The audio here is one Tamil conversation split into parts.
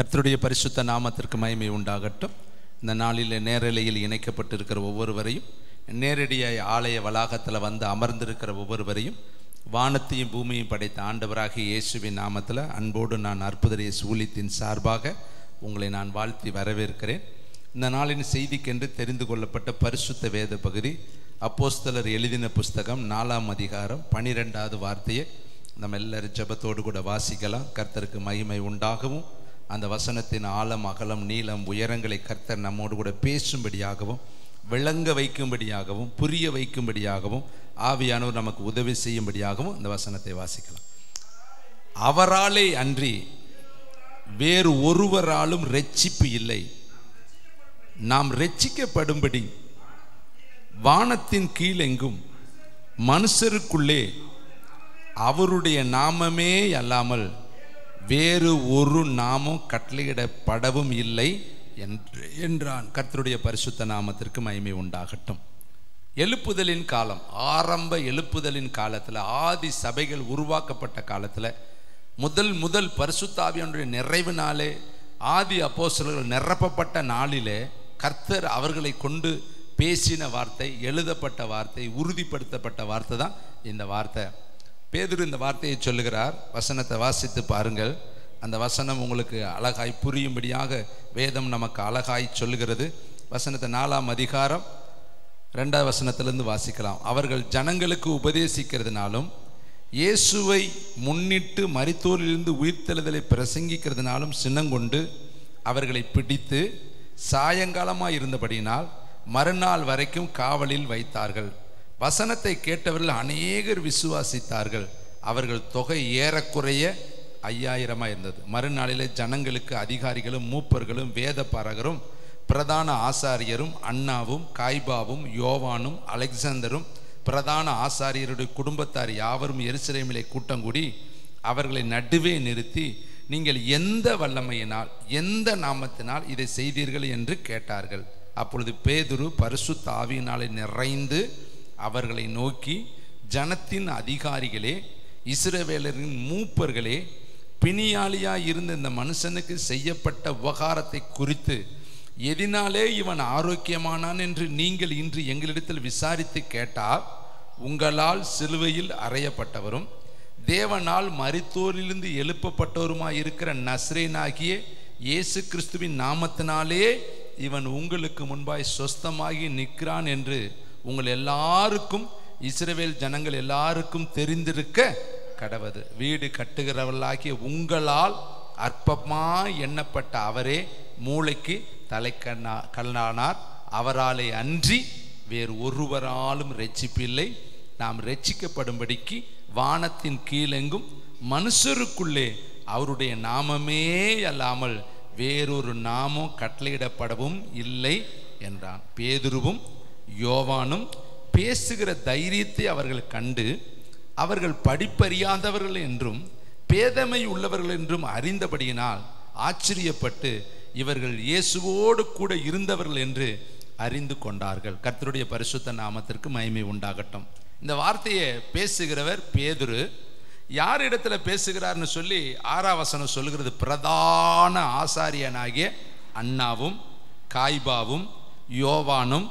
கர்த்தருடைய பரிசுத்த நாமத்திற்கு மகிமை உண்டாகட்டும். இந்த நாளில் நேரலையில் இணைக்கப்பட்டிருக்கிற ஒவ்வொருவரையும், நேரடியாய் ஆலய வளாகத்தில் வந்து அமர்ந்திருக்கிற ஒவ்வொருவரையும், வானத்தையும் பூமியையும் படைத்த ஆண்டவராகிய இயேசுவின் நாமத்தில் அன்போடு நான் அற்புத இயேசு ஊழியத்தின் சார்பாக உங்களை நான் வாழ்த்தி வரவேற்கிறேன். இந்த நாளின் செய்திக்கென்று தெரிந்து கொள்ளப்பட்ட பரிசுத்த வேத பகுதி அப்போஸ்தலர் எழுதின புஸ்தகம் 4ஆம் அதிகாரம் 12வது வார்த்தையை நம்ம எல்லாரும் ஜெபத்தோடு கூட வாசிக்கலாம். கர்த்தருக்கு மகிமை உண்டாகவும், அந்த வசனத்தின் ஆழம் அகலம் நீளம் உயரங்களை கர்த்தர் நம்மோடு கூட பேசும்படியாகவும், விளங்க வைக்கும்படியாகவும், புரிய வைக்கும்படியாகவும், ஆவியானவர் நமக்கு உதவி செய்யும்படியாகவும் இந்த வசனத்தை வாசிக்கலாம். அவராலே அன்றி வேறு ஒருவராலும் இரட்சிப்பு இல்லை. நாம் இரட்சிக்கப்படும்படி வானத்தின் கீழெங்கும் மனுஷருக்குள்ளே அவருடைய நாமமே அல்லாமல் வேறு ஒரு நாமம் கட்டளையிடப்படவும் இல்லை என்றான். கர்த்தருடைய பரிசுத்த நாமத்திற்கு மகிமை உண்டாகட்டும். எழுப்புதலின் காலம், ஆரம்ப எழுப்புதலின் காலத்தில், ஆதி சபைகள் உருவாக்கப்பட்ட காலத்தில், முதல் பரிசுத்த ஆவியானுடைய நிறைவு நாளே, ஆதி அப்போஸ்தலர்கள் நிரப்பப்பட்ட நாளிலே கர்த்தர் அவர்களை கொண்டு பேசின வார்த்தை, எழுதப்பட்ட வார்த்தை, உறுதிப்படுத்தப்பட்ட வார்த்தை தான் இந்த வார்த்தை. பேதுரு இந்த வார்த்தையை சொல்லுகிறார். வசனத்தை வாசித்து பாருங்கள். அந்த வசனம் உங்களுக்கு அழகாய் புரியும்படியாக வேதம் நமக்கு அழகாய் சொல்லுகிறது. வசனத்தை 4ஆம் அதிகாரம் 2வது வசனத்திலிருந்து வாசிக்கலாம். அவர்கள் ஜனங்களுக்கு உபதேசிக்கிறதுனாலும் இயேசுவை முன்னிட்டு மரித்தோரிலிருந்து உயிர்த்தெழுதலை பிரசங்கிக்கிறதுனாலும் சின்னங்கொண்டு அவர்களை பிடித்து சாயங்காலமாக இருந்தபடியினால் மறுநாள் வரைக்கும் காவலில் வைத்தார்கள். வசனத்தை கேட்டவர்கள் அநேகர் விசுவாசித்தார்கள். அவர்கள் தொகை ஏறக்குறைய 5000 இருந்தது. மறுநாளிலே ஜனங்களுக்கு அதிகாரிகளும் மூப்பர்களும் வேத பாரகரும் பிரதான ஆசாரியரும் அன்னாவும் காய்பாவும் யோவானும் அலெக்சாந்தரும் பிரதான ஆசாரியருடைய குடும்பத்தார் யாவரும் எருசலேமிலே கூட்டங்கூடி அவர்களை நடுவே நிறுத்தி, நீங்கள் எந்த வல்லமையினால் எந்த நாமத்தினால் இதை செய்தீர்கள் என்று கேட்டார்கள். அப்பொழுது பேதுரு பரிசுத்த ஆவியினாலே நிறைந்து அவர்களை நோக்கி, ஜனத்தின் அதிகாரிகளே, இஸ்ரவேலரின் மூப்பர்களே, பிணியாளியாய் இருந்த இந்த மனுஷனுக்கு செய்யப்பட்ட உபகாரத்தை குறித்து எதினாலே இவன் ஆரோக்கியமானான் என்று நீங்கள் இன்று எங்களிடத்தில் விசாரித்து கேட்டால், உங்களால் சிலுவையில் அறையப்பட்டவரும் தேவனால் மரித்தோரிலிருந்து எழுப்பப்பட்டவருமாய் இருக்கிற நசரேயனாகிய இயேசு கிறிஸ்துவின் நாமத்தினாலே இவன் உங்களுக்கு முன்பாய் சொஸ்தமாகி நிற்கிறான் என்று உங்கள் எல்லாருக்கும், இஸ்ரவேல் ஜனங்கள் எல்லாருக்கும் தெரிந்திருக்க கடவது. வீடு கட்டுகிறவர்களாகிய உங்களால் அற்பமாய் எண்ணப்பட்ட அவரே மூளைக்கு கல்லானார். அவராலே அன்றி வேறு ஒருவராலும் இரட்சிப்பில்லை. நாம் இரட்சிக்கப்படும்படிக்கு வானத்தின் கீழெங்கும் மனுஷருக்குள்ளே அவருடைய நாமமே அல்லாமல் வேறொரு நாமம் கட்டளையிடப்படவும் இல்லை என்றான். பேதுருவும் யோவானும் பேசுகிற தைரியத்தை அவர்கள் கண்டு, அவர்கள் படிப்பறியாதவர்கள் என்றும் பேதமை உள்ளவர்கள் என்றும் அறிந்தபடியினால் ஆச்சரியப்பட்டு இவர்கள் இயேசுவோடு கூட இருந்தவர்கள் என்று அறிந்து கொண்டார்கள். கர்த்தருடைய பரிசுத்த நாமத்திற்கு மகிமை உண்டாகட்டும். இந்த வார்த்தையை பேசுகிறவர் பேதுரு. யார் இடத்துல பேசுகிறார்னு சொல்லி 6ஆம் வசனம் சொல்லுகிறது. பிரதான ஆசாரியனாகிய அன்னாவும் காய்பாவும் யோவானும்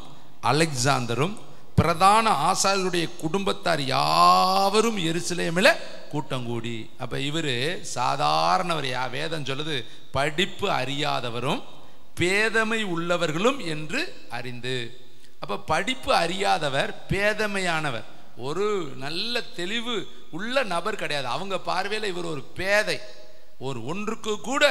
அலெக்சாந்தரும் பிரதான ஆசாரியருடைய குடும்பத்தார் யாவரும் எருசலேமில் கூட்டங்கூடி. அப்போ இவர் சாதாரணவர். வேதம் சொல்லுது படிப்பு அறியாதவரும் பேதமை உள்ளவர்களும் என்று அறிந்து. அப்போ படிப்பு அறியாதவர், பேதமையானவர், ஒரு நல்ல தெளிவு உள்ள நபர் கிடையாது. அவங்க பார்வையில் இவர் ஒரு பேதை, ஒன்றுக்கு கூட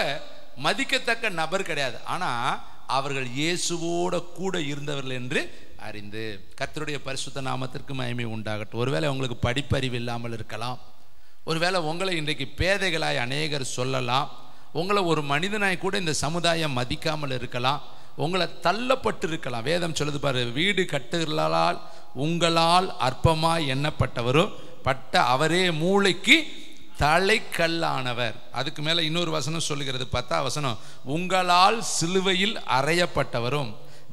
மதிக்கத்தக்க நபர் கிடையாது. ஆனால் அவர்கள் இயேசுவோட கூட இருந்தவர்கள் என்று அறிந்து. கர்த்தருடைய பரிசுத்த நாமத்திற்கு மகிமை உண்டாகட்டும். ஒருவேளை உங்களுக்கு படிப்பறிவு இல்லாமல் இருக்கலாம். ஒருவேளை உங்களை இன்றைக்கு பேதைகளாய் அநேகர் சொல்லலாம். உங்களை ஒரு மனிதனாய் கூட இந்த சமுதாயம் மதிக்காமல் இருக்கலாம். உங்களை தள்ளப்பட்டு இருக்கலாம். வேதம் சொல்லுது பாரு, வீடு கட்டுகளால் உங்களால் அற்பமாய் எண்ணப்பட்டவரும் பட்ட அவரே மூளைக்கு தலைக்கல்லானவர். அதுக்கு மேலே இன்னொரு வசனம் சொல்லுகிறது, 10ஆம் வசனம், உங்களால் சிலுவையில் அறையப்பட்டவரும்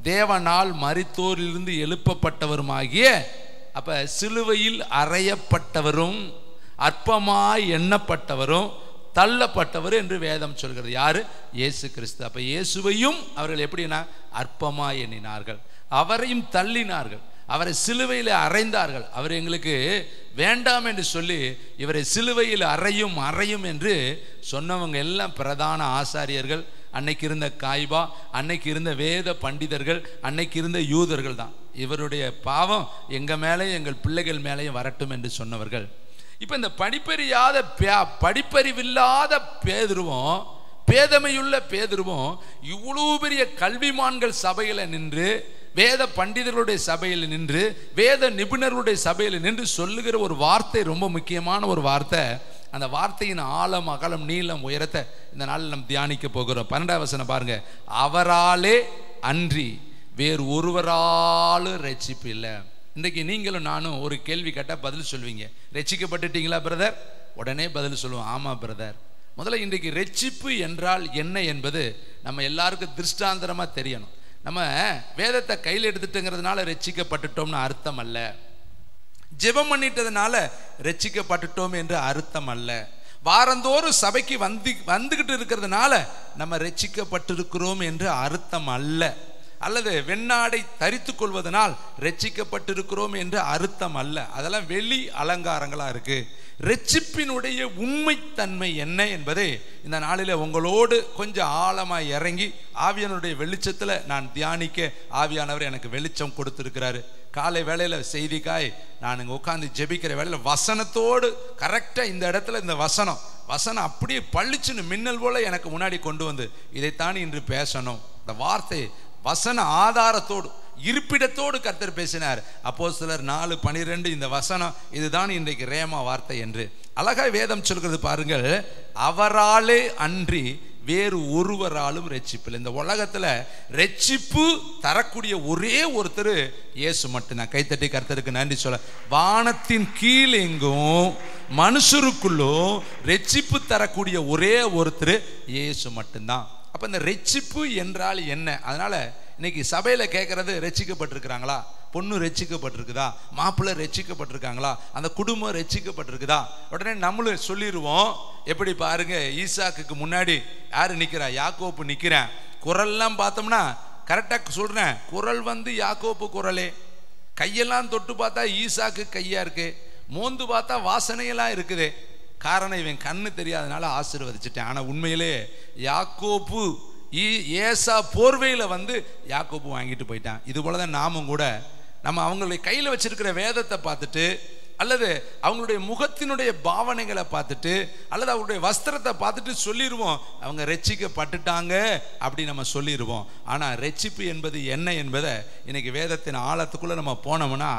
தேவனால் மரித்தோரிலிருந்து எழுப்பப்பட்டவருமாகிய. அப்ப சிலுவையில் அறையப்பட்டவரும் அற்பமாய் எண்ணப்பட்டவரும் தள்ளப்பட்டவர் என்று வேதம் சொல்கிறது. யாரு? இயேசு கிறிஸ்து. அப்ப இயேசுவையும் அவர்கள் எப்படின்னா அற்பமாய் எண்ணினார்கள், அவரையும் தள்ளினார்கள், அவரை சிலுவையில் அறைந்தார்கள். அவர் எங்களுக்கு வேண்டாம் என்று சொல்லி இவரை சிலுவையில் அறையும் என்று சொன்னவங்க எல்லாம் பிரதான ஆசாரியர்கள், அன்னைக்கு இருந்த காய்பா, அன்னைக்கு இருந்த வேத பண்டிதர்கள், அன்னைக்கு இருந்த யூதர்கள் தான். இவருடைய பாவம் எங்க மேலேயும் எங்கள் பிள்ளைகள் மேலேயும் வரட்டும் என்று சொன்னவர்கள். இப்ப இந்த படிப்பறிவில்லாத பேதுருவும் பேதமையுள்ள பேதுருவும் இவ்வளவு பெரிய கல்விமான்கள் சபையில நின்று, வேத பண்டிதர்களுடைய சபையில் நின்று, வேத நிபுணர்களுடைய சபையில் நின்று சொல்லுகிற ஒரு வார்த்தை, ரொம்ப முக்கியமான ஒரு வார்த்தை. அந்த வார்த்தையின் ஆழம், அகலம், நீளம், உயரத்தை இந்த நாளில் நம்ம தியானிக்க போகிறோம். 12ஆம் வசனம் பாருங்க. அவராலே அன்றி வேறு ஒருவராலும் ரட்சிப்பு இல்லை. இன்றைக்கு நீங்களும் நானும் ஒரு கேள்வி கேட்டால் பதில் சொல்வீங்க. ரட்சிக்கப்பட்டுட்டீங்களா பிரதர்? உடனே பதில் சொல்லுவோம், ஆமா பிரதர். முதல்ல இன்றைக்கு ரட்சிப்பு என்றால் என்ன என்பது நம்ம எல்லாருக்கும் திருஷ்டாந்தரமாக தெரியணும். நம்ம வேதத்தை கையில் எடுத்துட்டுங்கிறதுனால ரட்சிக்கப்பட்டுட்டோம்னு அர்த்தம் அல்ல. ஜெபம் பண்ணிட்டதுனால ரட்சிக்கப்பட்டுட்டோம் என்று அர்த்தம் அல்ல. வாரந்தோறும் சபைக்கு வந்துகிட்டு இருக்கிறதுனால நம்ம ரட்சிக்கப்பட்டிருக்கிறோம் என்று அர்த்தம் அல்ல. அல்லது வெண்ணாடை தரித்து கொள்வதனால் ரட்சிக்கப்பட்டிருக்கிறோம் என்று அர்த்தம் அல்ல. அதெல்லாம் வெளி அலங்காரங்களா இருக்கு. ரட்சிப்பினுடைய உண்மைத்தன்மை என்ன என்பதை இந்த நாளில் உங்களோடு கொஞ்சம் ஆழமாய் இறங்கி ஆவியானுடைய வெளிச்சத்தில் நான் தியானிக்க ஆவியானவர் எனக்கு வெளிச்சம் கொடுத்திருக்கிறாரு. காலை வேளையில் செய்திக்காய் நான் இங்கே உட்காந்து ஜெபிக்கிற வேளையில் வசனத்தோடு கரெக்டாக இந்த இடத்துல இந்த வசனம் அப்படியே பளிச்சுன்னு மின்னல் போல எனக்கு முன்னாடி கொண்டு வந்து இதைத்தான் இன்று பேசணும். இந்த வார்த்தை வசன ஆதாரத்தோடு இருப்பிடத்தோடு கர்த்தர் பேசினார். அப்போஸ்தலர் 4:12 இந்த வசனம் இதுதான் இன்றைக்கு ரேமா வார்த்தை என்று அழகாய் வேதம் சொல்கிறது பாருங்கள். அவராலே அன்றி வேறு ஒருவராலும் ரட்சிப்பு. இந்த உலகத்துல ரட்சிப்பு தரக்கூடிய ஒரே ஒருத்தர் இயேசு மட்டும்தான். கைத்தட்டி கர்த்தருக்கு நன்றி சொல்ல. வானத்தின் கீழ் எங்கும் மனுஷருக்குள்ளும் ரட்சிப்பு தரக்கூடிய ஒரே ஒருத்தர் இயேசு மட்டும்தான். அப்ப இந்த ரட்சிப்பு என்றால் என்ன? அதனால இன்னைக்கு சபையில கேட்கறது, ரட்சிக்கப்பட்டிருக்கிறாங்களா, பொண்ணு ரட்சிக்கப்பட்டிருக்குதா, மாப்பிள்ளை ரட்சிக்கப்பட்டிருக்காங்களா, அந்த குடும்பம் ரட்சிக்கப்பட்டிருக்குதா? உடனே நம்மளும் சொல்லிடுவோம். எப்படி பாருங்க, ஈசாக்குக்கு முன்னாடி யாரு நிக்கிறா? யாக்கோப்பு நிக்கிறேன். குரல்லாம் பார்த்தோம்னா கரெக்டா சொல்றேன், குரல் வந்து யாக்கோப்பு குரலே. கையெல்லாம் தொட்டு பார்த்தா ஈசாக்கு கையா இருக்கு, மோந்து பார்த்தா வாசனையெல்லாம் இருக்குது. காரணம் இவன் கண்ணு தெரியாதனால ஆசீர்வதிச்சிட்டேன். ஆனா உண்மையிலே யாக்கோப்பு ஏசா போர்வையில வந்து யாக்கோப்பு வாங்கிட்டு போயிட்டான். இது போலதான் நாமும் கூட நம்ம அவங்களுடைய கையில வச்சிருக்கிற வேதத்தை பார்த்துட்டு, அல்லது அவங்களுடைய முகத்தினுடைய பாவனைகளை பார்த்துட்டு, அல்லது அவங்களுடைய வஸ்திரத்தை பார்த்துட்டு சொல்லிடுவோம் அவங்க ரட்சிக்கப்பட்டுட்டாங்க அப்படி நம்ம சொல்லிடுவோம். ஆனா ரட்சிப்பு என்பது என்ன என்பதை இன்னைக்கு வேதத்தின் ஆழத்துக்குள்ள நம்ம போனோம்னா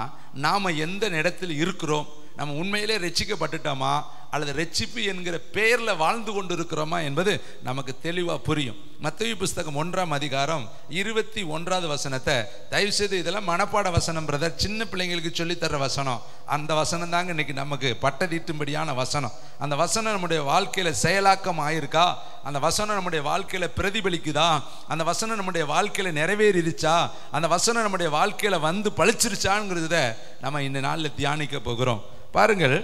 நாம எந்த இடத்தில் இருக்கிறோம், நம்ம உண்மையிலே ரட்சிக்கப்பட்டுட்டோமா அல்லது ரட்சிப்பு என்கிற பெயர்ல வாழ்ந்து கொண்டு இருக்கிறோமா என்பது நமக்கு தெளிவா புரியும். மத்தேயு புஸ்தகம் 1ஆம் அதிகாரம் 21வது வசனத்தை தயவு செய்து, இதெல்லாம் மனப்பாட வசனம் பிரதர், சின்ன பிள்ளைங்களுக்கு சொல்லித்தர வசனம். அந்த வசனம் தாங்க இன்னைக்கு நமக்கு பட்டதீட்டும்படியான வசனம். அந்த வசனம் நம்முடைய வாழ்க்கையில செயலாக்கம் ஆயிருக்கா? அந்த வசனம் நம்முடைய வாழ்க்கையில பிரதிபலிக்குதா? அந்த வசனம் நம்முடைய வாழ்க்கையில நிறைவேறிடுச்சா? அந்த வசனம் நம்முடைய வாழ்க்கையில வந்து பழிச்சிருச்சாங்கிறத நம்ம இந்த நாளில் தியானிக்க போகிறோம். பாருங்கள்,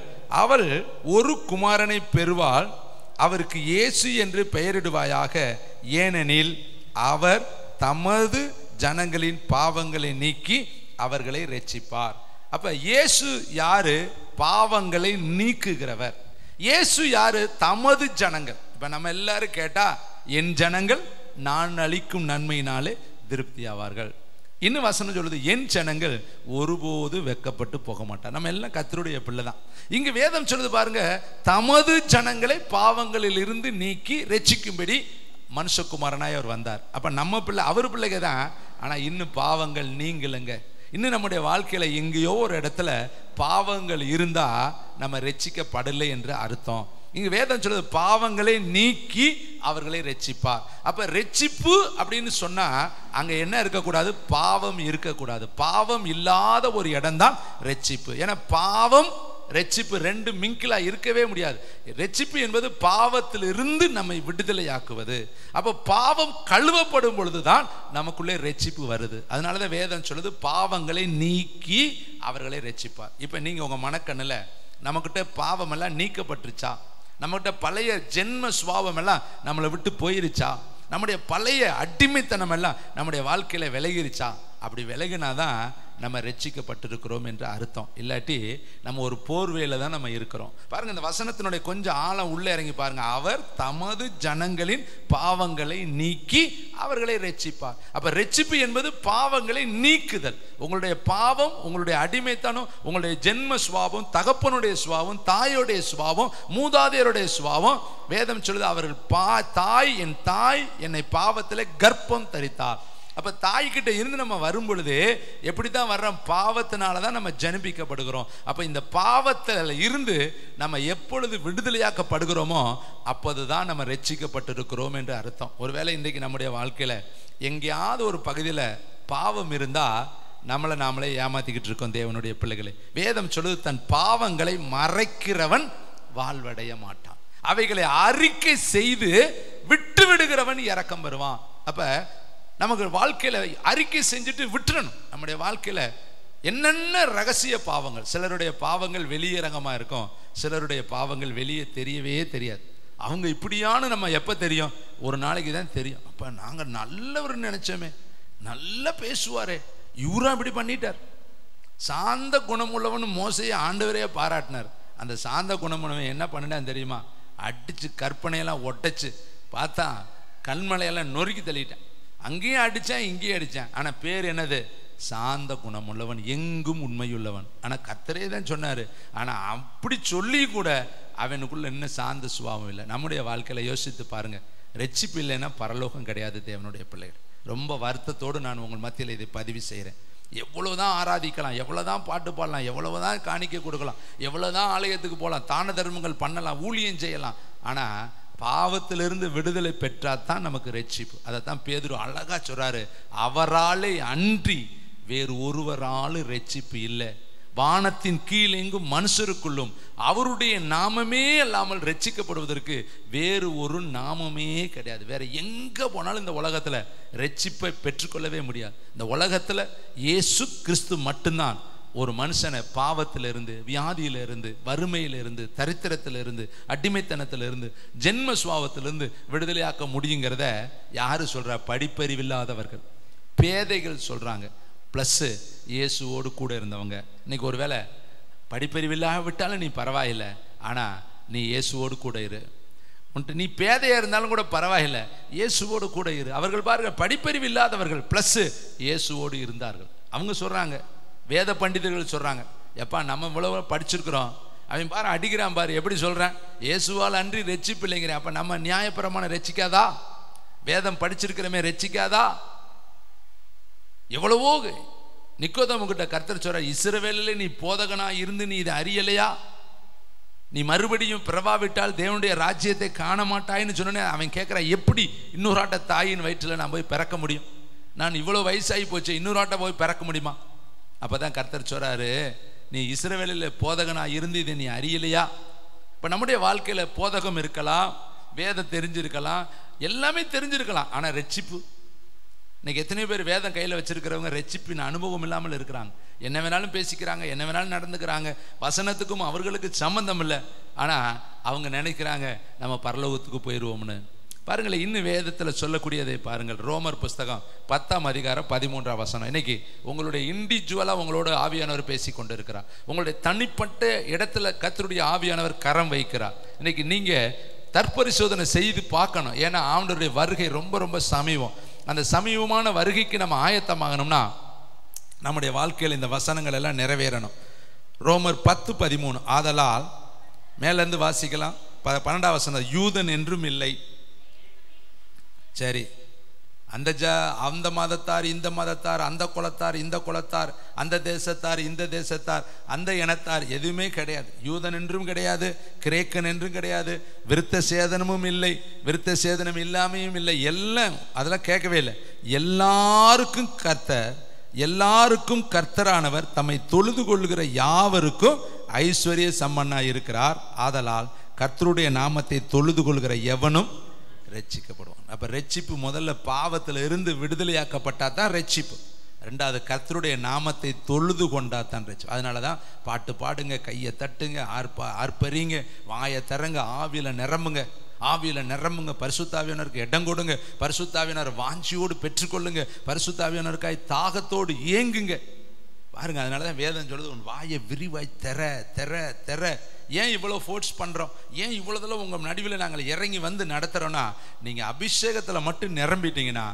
அவள் ஒரு குமாரனை பெறுவாள், அவருக்கு இயேசு என்று பெயரிடுவாயாக, ஏனெனில் அவர் தமது ஜனங்களின் பாவங்களை நீக்கி அவர்களை ரட்சிப்பார். அப்ப இயேசு யாரு? பாவங்களை நீக்குகிறவர். இயேசு யாரு? தமது ஜனங்கள். இப்ப நம்ம எல்லாரும் கேட்டா, என் ஜனங்கள் நான் அளிக்கும் நன்மையினாலே திருப்தி ஆவார்கள். இன்னும் வசனம் சொல்லுது, என் ஜனங்கள் ஒருபோது வெக்கப்பட்டு போக மாட்டார். நம்ம எல்லாம் கர்த்தருடைய பிள்ளை தான். இங்க வேதம் சொல்லுது பாருங்க, தமது ஜனங்களை பாவங்களில் இருந்து நீக்கி ரட்சிக்கும்படி மனுஷகுமாரனாய் அவர் வந்தார். அப்ப நம்ம பிள்ளை, அவர் பிள்ளைங்க தான். ஆனா இன்னும் பாவங்கள் நீங்கலங்க. இன்னும் நம்முடைய வாழ்க்கையில எங்கேயோ ஒரு இடத்துல பாவங்கள் இருந்தா நம்ம ரட்சிக்கப்படலை என்று அர்த்தம். இங்க வேதம் சொல்றது பாவங்களை நீக்கி அவர்களை ரட்சிப்பார். அப்ப ரட்சிப்பு அப்படின்னு சொன்னா அங்க என்ன இருக்கக்கூடாது? பாவம் இருக்கக்கூடாது. பாவம் இல்லாத ஒரு இடம் தான் ரட்சிப்பு. ஏன்னா பாவம் ரட்சிப்பு ரெண்டு மிங்கிலா இருக்கவே முடியாது. ரட்சிப்பு என்பது பாவத்திலிருந்து நம்மை விடுதலை ஆக்குவது. அப்ப பாவம் கழுவப்படும் பொழுதுதான் நமக்குள்ளே ரட்சிப்பு வருது. அதனாலதான் வேதம் சொல்லுது பாவங்களை நீக்கி அவர்களை ரட்சிப்பார். இப்ப நீங்க உங்க மனக்கண்ணுல நம்மகிட்ட பாவம் எல்லாம் நீக்கப்பட்டுருச்சா, நம்மகிட்ட பழைய ஜென்ம சுபாவம் எல்லாம் நம்மளை விட்டு போயிருச்சா? நம்முடைய பழைய அடிமைத்தனம் எல்லாம் நம்முடைய வாழ்க்கையில விலகிருச்சா? அப்படி விலகினாதான் நம்ம ரட்சிக்கப்பட்டிருக்கிறோம் என்று அர்த்தம். இல்லாட்டி நம்ம ஒரு போர்வையில தான் நம்ம இருக்கிறோம். பாருங்க, இந்த வசனத்தினுடைய கொஞ்சம் ஆழம் உள்ள இறங்கி பாருங்க. அவர் தமது ஜனங்களின் பாவங்களை நீக்கி அவர்களை ரட்சிப்பார். அப்ப ரட்சிப்பு என்பது பாவங்களை நீக்குதல். உங்களுடைய பாவம், உங்களுடைய அடிமைத்தனம், உங்களுடைய ஜென்ம சுபாவம், தகப்பனுடைய சுபாவம், தாயோடைய சுபாவம், மூதாதையருடைய சுபாவம், வேதம் சொல்லுது அவர்கள் என் தாய் என்னை பாவத்திலே கர்ப்பம் தரித்தார். அப்ப தாய்கிட்ட இருந்து நம்ம வரும் பொழுது எப்படித்தான் வர்றோம்? பாவத்தினாலதான் நம்ம ஜனிப்பிக்கப்படுகிறோம். அப்ப இந்த பாவத்தில இருந்து நம்ம எப்பொழுது விடுதலையாக்கப்படுகிறோமோ அப்போதுதான் நம்ம ரட்சிக்கப்பட்டிருக்கிறோம் என்று அர்த்தம். ஒருவேளை இன்றைக்கு நம்முடைய வாழ்க்கையில எங்கேயாவது ஒரு பகுதியில பாவம் இருந்தா நம்மளை நாமளே ஏமாத்திக்கிட்டு இருக்கோம். தேவனுடைய பிள்ளைகளை, வேதம் சொல்லுது தன் பாவங்களை மறைக்கிறவன் வாழ்வடைய மாட்டான், அவைகளை அறிக்கை செய்து விட்டு விடுகிறவன் இரக்கம் பெறுவான். அப்ப நமக்கு வாழ்க்கையில அறிக்கை செஞ்சுட்டு விட்டுறணும். நம்முடைய வாழ்க்கையில என்னென்ன ரகசிய பாவங்கள், சிலருடைய பாவங்கள் வெளியரங்கமா இருக்கும், சிலருடைய பாவங்கள் வெளியே தெரியவே தெரியாது. அவங்க இப்படியானு நம்ம எப்ப தெரியும்? ஒரு நாளைக்கு தான் தெரியும். அப்ப நாங்க நல்லவர் நினைச்சோமே, நல்லா பேசுவாரே, இவரும் இப்படி பண்ணிட்டார். சாந்த குணமுள்ளவன் மோசையை ஆண்டவரே பாராட்டினார். அந்த சாந்த குணமுள்ளவன் என்ன பண்ணிட்டான் தெரியுமா? அடிச்சு கற்பனையெல்லாம் ஒட்டச்சு பார்த்தா கண்மலையெல்லாம் நொறுக்கி தள்ளிட்டான். அங்கேயும் அடிச்சான், இங்கேயும் அடிச்சான். ஆனா பேர் என்னது? சாந்த குணம் உள்ளவன், எங்கும் உண்மையுள்ளவன். ஆனா கர்த்தரே தான் சொன்னாரு. ஆனா அப்படி சொல்லி கூட அவனுக்குள்ள என்ன சாந்த சுபாவம் இல்லை. நம்முடைய வாழ்க்கையில யோசித்து பாருங்க. ரட்சிப்பு இல்லைன்னா பரலோகம் கிடையாது. தேவனுடைய பிள்ளைகள், ரொம்ப வருத்தத்தோடு நான் உங்கள் மத்தியில் இதை பதிவு செய்கிறேன். எவ்வளவுதான் ஆராதிக்கலாம், எவ்வளவுதான் பாட்டு பாடலாம், எவ்வளவுதான் காணிக்கை கொடுக்கலாம், எவ்வளவுதான் ஆலயத்துக்கு போகலாம், தான தர்மங்கள் பண்ணலாம், ஊழியம் செய்யலாம். ஆனா பாவத்திலிருந்து விடுதலை பெற்றாதான் நமக்கு ரட்சிப்பு. அதைத்தான் பேதுரு அழகா சொல்றாரு, அவராலே அன்றி வேறு ஒருவராலும் ரட்சிப்பு இல்லை. வானத்தின் கீழ் எங்கும் மனுஷருக்குள்ளும் அவருடைய நாமமே அல்லாமல் ரட்சிக்கப்படுவதற்கு வேறு ஒரு நாமமே கிடையாது. வேற எங்க போனாலும் இந்த உலகத்துல ரட்சிப்பை பெற்றுக்கொள்ளவே முடியாது. இந்த உலகத்துல இயேசு கிறிஸ்து மட்டும்தான் ஒரு மனுஷனை பாவத்திலிருந்து, வியாதியிலிருந்து, வறுமையிலிருந்து, தரித்திரத்திலிருந்து, அடிமைத்தனத்திலிருந்து, ஜென்ம சுபாவத்திலிருந்து விடுதலையாக்க முடியுங்கிறத யாரு சொல்றா? படிப்பறிவில்லாதவர்கள், பேதைகள் சொல்றாங்க. பிளஸ் இயேசுவோடு கூட இருந்தவங்க. இன்னைக்கு ஒருவேளை படிப்பறிவில்லாவிட்டாலும் நீ பரவாயில்லை, ஆனா நீ இயேசுவோடு கூட இரு. நீ பேதையா இருந்தாலும் கூட பரவாயில்லை, இயேசுவோடு கூட இரு. அவர்கள் பாருங்க, படிப்பறிவு இல்லாதவர்கள் பிளஸ் இயேசுவோடு இருந்தார்கள். அவங்க சொல்றாங்க, வேத பண்டிதர்கள் சொல்றாங்க, எப்பா நம்ம இவ்வளவு படிச்சிருக்கிறோம், அவன் பாரு அடிக்கிறான் பாரு, எப்படி சொல்றான்? இயேசுவால் அன்றி ரட்சிப்பு இல்லைங்கிறேன். அப்ப நம்ம நியாயப்பிரமாணம் ரட்சிக்காதா? வேதம் படிச்சிருக்கிறமே ரட்சிக்காதா? எவ்வளவோ நிக்கோதேமு கிட்ட கர்த்தர் சொல்ற, இஸ்ரவேலிலே நீ போதகனா இருந்து நீ இதை அறியலையா? நீ மறுபடியும் பிறவாவிட்டால் தேவனுடைய ராஜ்யத்தை காண மாட்டாயின்னு சொன்னே. அவன் கேட்கிறான், எப்படி இன்னொரு ஆட்ட தாயின் வயிற்றுல நான் போய் பிறக்க முடியும்? நான் இவ்வளவு வயசாகி போச்சு, இன்னொரு ஆட்ட போய் பிறக்க முடியுமா? அப்பதான் கர்த்தர் சொல்றாரு, நீ இஸ்ரவேலிலே போதகனா இருந்து இதை நீ அறியலையா? இப்ப நம்முடைய வாழ்க்கையில போதகம் இருக்கலாம், வேதம் தெரிஞ்சிருக்கலாம், எல்லாமே தெரிஞ்சிருக்கலாம், ஆனா ரட்சிப்பு. இன்னைக்கு எத்தனை பேர் வேதம் கையில் வச்சிருக்கிறவங்க ரட்சிப்பின் அனுபவம் இல்லாமல் இருக்கிறாங்க. என்ன வேணாலும் பேசிக்கிறாங்க, என்ன வேணாலும் நடந்துக்கிறாங்க, வசனத்துக்கும் அவர்களுக்கு சம்பந்தம் இல்லை. ஆனா அவங்க நினைக்கிறாங்க நம்ம பரலோகத்துக்கு போயிடுவோம்னு. பாருங்களேன், இன்னும் வேதத்தில் சொல்லக்கூடியதை பாருங்கள். ரோமர் புஸ்தகம் 10ஆம் அதிகாரம் 13ஆம் வசனம். இன்னைக்கு உங்களுடைய இண்டிவிஜுவலா உங்களோட ஆவியானவர் பேசி கொண்டு இருக்கிறார். உங்களுடைய தனிப்பட்ட இடத்துல கர்த்தருடைய ஆவியானவர் கரம் வைக்கிறார். இன்னைக்கு நீங்க தற்பரிசோதனை செய்து பார்க்கணும். ஏன்னா ஆண்டவருடைய வருகை ரொம்ப ரொம்ப சமீபம். அந்த சமீபமான வருகைக்கு நம்ம ஆயத்தமாகணும்னா நம்முடைய வாழ்க்கையில் இந்த வசனங்கள் எல்லாம் நிறைவேறணும். ரோமர் 10:13. ஆதலால் மேலேருந்து வாசிக்கலாம். 12ஆம் வசனம், யூதன் என்றும் இல்லை. சரி, அந்த மதத்தார் இந்த மதத்தார், அந்த குலத்தார் இந்த குலத்தார், அந்த தேசத்தார் இந்த தேசத்தார், அந்த இனத்தார் எதுவுமே கிடையாது. யூதன் என்றும் கிடையாது, கிரேக்கன் என்றும் கிடையாது, விருத்த சேதனமும் இல்லை, விருத்த சேதனம் இல்லாமையும் இல்லை. எல்லாம் அதெல்லாம் கேட்கவே இல்லை. எல்லாருக்கும் கர்த்தரானவர் தம்மை தொழுது கொள்ளுகிற யாவருக்கும் ஐஸ்வர்ய சம்பன்னாய் இருக்கிறார். ஆதலால் கர்த்தருடைய நாமத்தை தொழுது கொள்கிற எவனும் ரட்சிக்கப்படுவான். அப்ப ரட்சிப்பு முதல்ல பாவத்தில் இருந்து விடுதலையாக்கப்பட்டா தான் ரட்சிப்பு. ரெண்டாவது கர்த்தருடைய நாமத்தை தொழுது கொண்டா தான் ரட்சிப்பு. அதனால தான் பாட்டு பாடுங்க, கையை தட்டுங்க, ஆர்ப்பரிங்க, வாயை திறங்க, ஆவியில் நிரம்புங்க, பரிசுத்தாவியானவருக்கு இடம் கொடுங்க, பரிசுத்தாவியானவர் வாஞ்சியோடு பெற்றுக்கொள்ளுங்க, பரிசுத்தாவியானவருக்காய் தாகத்தோடு ஏங்குங்க. பாருங்க, அதனால தான் வேதம் சொல்லுது, உன் வாயை விரிவாய் தெர. ஏன் இவ்வளோ ஃபோர்ஸ் பண்ணுறோம், ஏன் இவ்வளோதெல்லாம் உங்கள் நடுவில் நாங்கள் இறங்கி வந்து நடத்துகிறோன்னா, நீங்கள் அபிஷேகத்தில் மட்டும் நிரம்பிட்டீங்கன்னா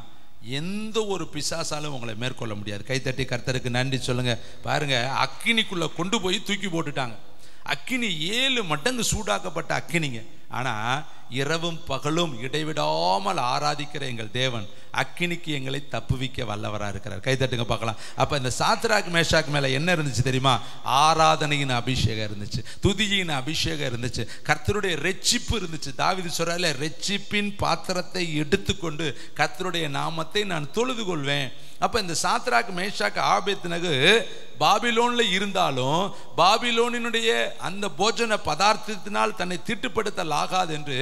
எந்த ஒரு பிசாசாலும் உங்களை மேற்கொள்ள முடியாது. கைத்தட்டி கர்த்தருக்கு நன்றி சொல்லுங்க. பாருங்க, அக்கினிக்குள்ளே கொண்டு போய் தூக்கி போட்டுட்டாங்க. அக்கினி 7 மடங்கு சூடாக்கப்பட்ட அக்கினிங்க. ஆனால் இரவும் பகலும் இடைவிடாமல் ஆராதிக்கிற எங்கள் தேவன் அக்கினிக்கு எங்களை தப்புவிக்க வல்லவராக இருக்கிறார். கைத்தட்டுங்க பார்க்கலாம். அப்போ இந்த சாத்ராக் மேஷாக் மேலே என்ன இருந்துச்சு தெரியுமா? ஆராதனையின் அபிஷேகம் இருந்துச்சு, துதியின் அபிஷேகம் இருந்துச்சு, கர்த்தருடைய ரெச்சிப்பு இருந்துச்சு. தாவீது சொல்றாருல, ரெச்சிப்பின் பாத்திரத்தை எடுத்துக்கொண்டு கர்த்தருடைய நாமத்தை நான் தொழுது கொள்வேன். அப்போ இந்த சாத்ராக் மேஷாக் ஆபேத்நேகோ பாபிலோனில் இருந்தாலும் பாபிலோனினுடைய அந்த போஜன பதார்த்தத்தினால் தன்னை தீட்டுப்படுத்தலாகாது என்று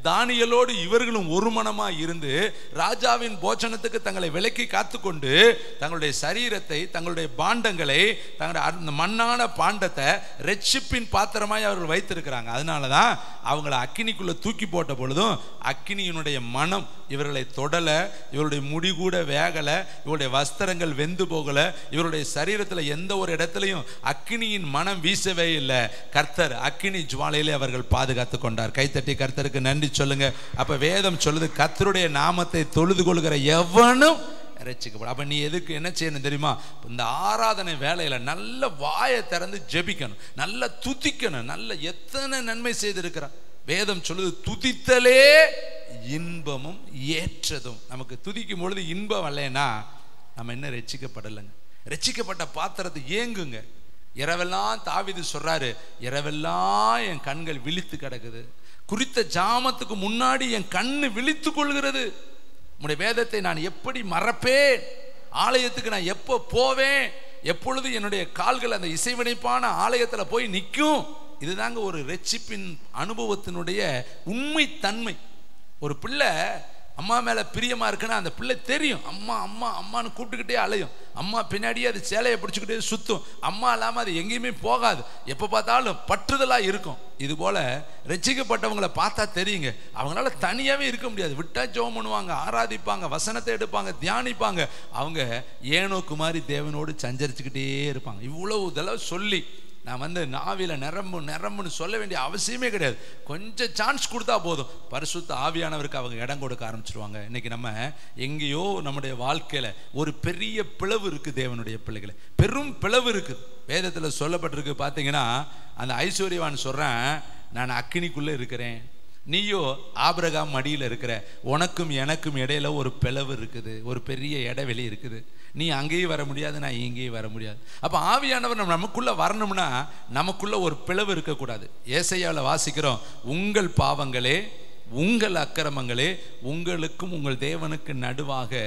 தானியேலோடு இவர்களும் ஒரு மனமாக இருந்து ராஜாவின் போஜனத்துக்கு தங்களை விலக்கி காத்துக்கொண்டு தங்களுடைய சரீரத்தை, தங்களுடைய பாண்டங்களை, தங்களுடைய அந்த மண்ணான பாண்டத்தை ரெட்சிப்பின் பாத்திரமாய் அவர்கள் வைத்திருக்கிறாங்க. அதனால தான் அவங்களை அக்கினிக்குள்ளே தூக்கி போட்ட பொழுதும் அக்கினியினுடைய மனம் இவர்களை தொடலை, இவருடைய முடி கூட வேகலை, இவருடைய வஸ்திரங்கள் வெந்து போகலை, இவருடைய சரீரத்தில் எந்த ஒரு இடத்துலையும் அக்கினியின் மனம் வீசவே இல்லை. கர்த்தர் அக்கினி ஜுவாலையிலே அவர்கள் பாதுகாத்து கொண்டார். கைத்தட்டி கர்த்தருக்கு நன்றி சொல்லுங்க. அப்ப வேதம் சொல்லுது, கர்த்தருடைய நாமத்தை தொழுது கொள்கிற எவனும் ரட்சிக்கப்படும். அப்ப நீ எதுக்கு என்ன செய்யணும் தெரியுமா? இந்த ஆராதனை வேலையில நல்ல வாயை திறந்து ஜெபிக்கணும், நல்ல துதிக்கணும். நல்ல எத்தனை நன்மை செய்திருக்கிறார். வேதம் சொல்லுது, துதித்தலே இன்பமும் ஏற்றதும். நமக்கு துதிக்கும் பொழுது இன்பம் இல்லைன்னா நம்ம என்ன ரட்சிக்கப்படலைங்க. ரட்சிக்கப்பட்ட பாத்திரத்தை ஏங்குங்க. இரவெல்லாம் தாவீது சொல்றாரு, இரவெல்லாம் என் கண்கள் விழித்து கிடக்குது, குறித்த ஜாமத்துக்கு முன்னாடி என் கண்ணு விழித்து கொள்கிறது. உன்னுடைய வேதத்தை நான் எப்படி மறப்பேன்? ஆலயத்துக்கு நான் எப்போ போவேன்? எப்பொழுது என்னுடைய கால்கள் அந்த இசைவினைப்பான ஆலயத்தில் போய் நிற்கும்? இதுதாங்க ஒரு ரட்சிப்பின் அனுபவத்தினுடைய உண்மை தன்மை. ஒரு பிள்ளை அம்மா மேலே பிரியமாக இருக்குன்னா அந்த பிள்ளை தெரியும், அம்மா அம்மா அம்மான்னு கூப்பிட்டுக்கிட்டே அலையும். அம்மா பின்னாடியே அது சேலையை பிடிச்சிக்கிட்டே சுற்றும். அம்மா இல்லாமல் அது எங்கேயுமே போகாது, எப்போ பார்த்தாலும் பற்றுதலாக இருக்கும். இதுபோல் ரட்சிக்கப்பட்டவங்களை பார்த்தா தெரியுங்க, அவங்களால தனியாகவே இருக்க முடியாது. விட்டா ஜெபம் பண்ணுவாங்க, ஆராதிப்பாங்க, வசனத்தை எடுப்பாங்க, தியானிப்பாங்க. அவங்க ஏனோக்கு மாதிரி தேவனோடு சஞ்சரிச்சுக்கிட்டே இருப்பாங்க. இவ்வளவு இதெல்லாம் சொல்லி நான் நாவில நிரம்புன்னு சொல்ல வேண்டிய அவசியமே கிடையாது. கொஞ்சம் சான்ஸ் கொடுத்தா போதும், பரிசுத்த ஆவியானவருக்கு அவங்க இடம் கொடுக்க ஆரம்பிச்சிருவாங்க. இன்னைக்கு நம்ம எங்கேயோ நம்முடைய வாழ்க்கையில ஒரு பெரிய பிளவு இருக்கு. தேவனுடைய பிள்ளைகளை பெரும் பிளவு இருக்கு. வேதத்தில் சொல்லப்பட்டிருக்கு. பார்த்தீங்கன்னா அந்த ஐஸ்வர்யவான் சொல்றேன், நான் அக்கினிக்குள்ள இருக்கிறேன், நீயோ ஆபிரகாம் மடியில் இருக்கிற, உனக்கும் எனக்கும் இடையில ஒரு பிளவு இருக்குது, ஒரு பெரிய இடைவெளி இருக்குது. நீ அங்கேயும் வர முடியாது, நான் இங்கேயும் வர முடியாது. அப்போ ஆவியானவர் நமக்குள்ள வரணும்னா நமக்குள்ள ஒரு பிளவு இருக்கக்கூடாது. ஏசாயாவில் வாசிக்கிறோம், உங்கள் பாவங்களே உங்கள் அக்கிரமங்களே உங்களுக்கும் உங்கள் தேவனுக்கு நடுவாக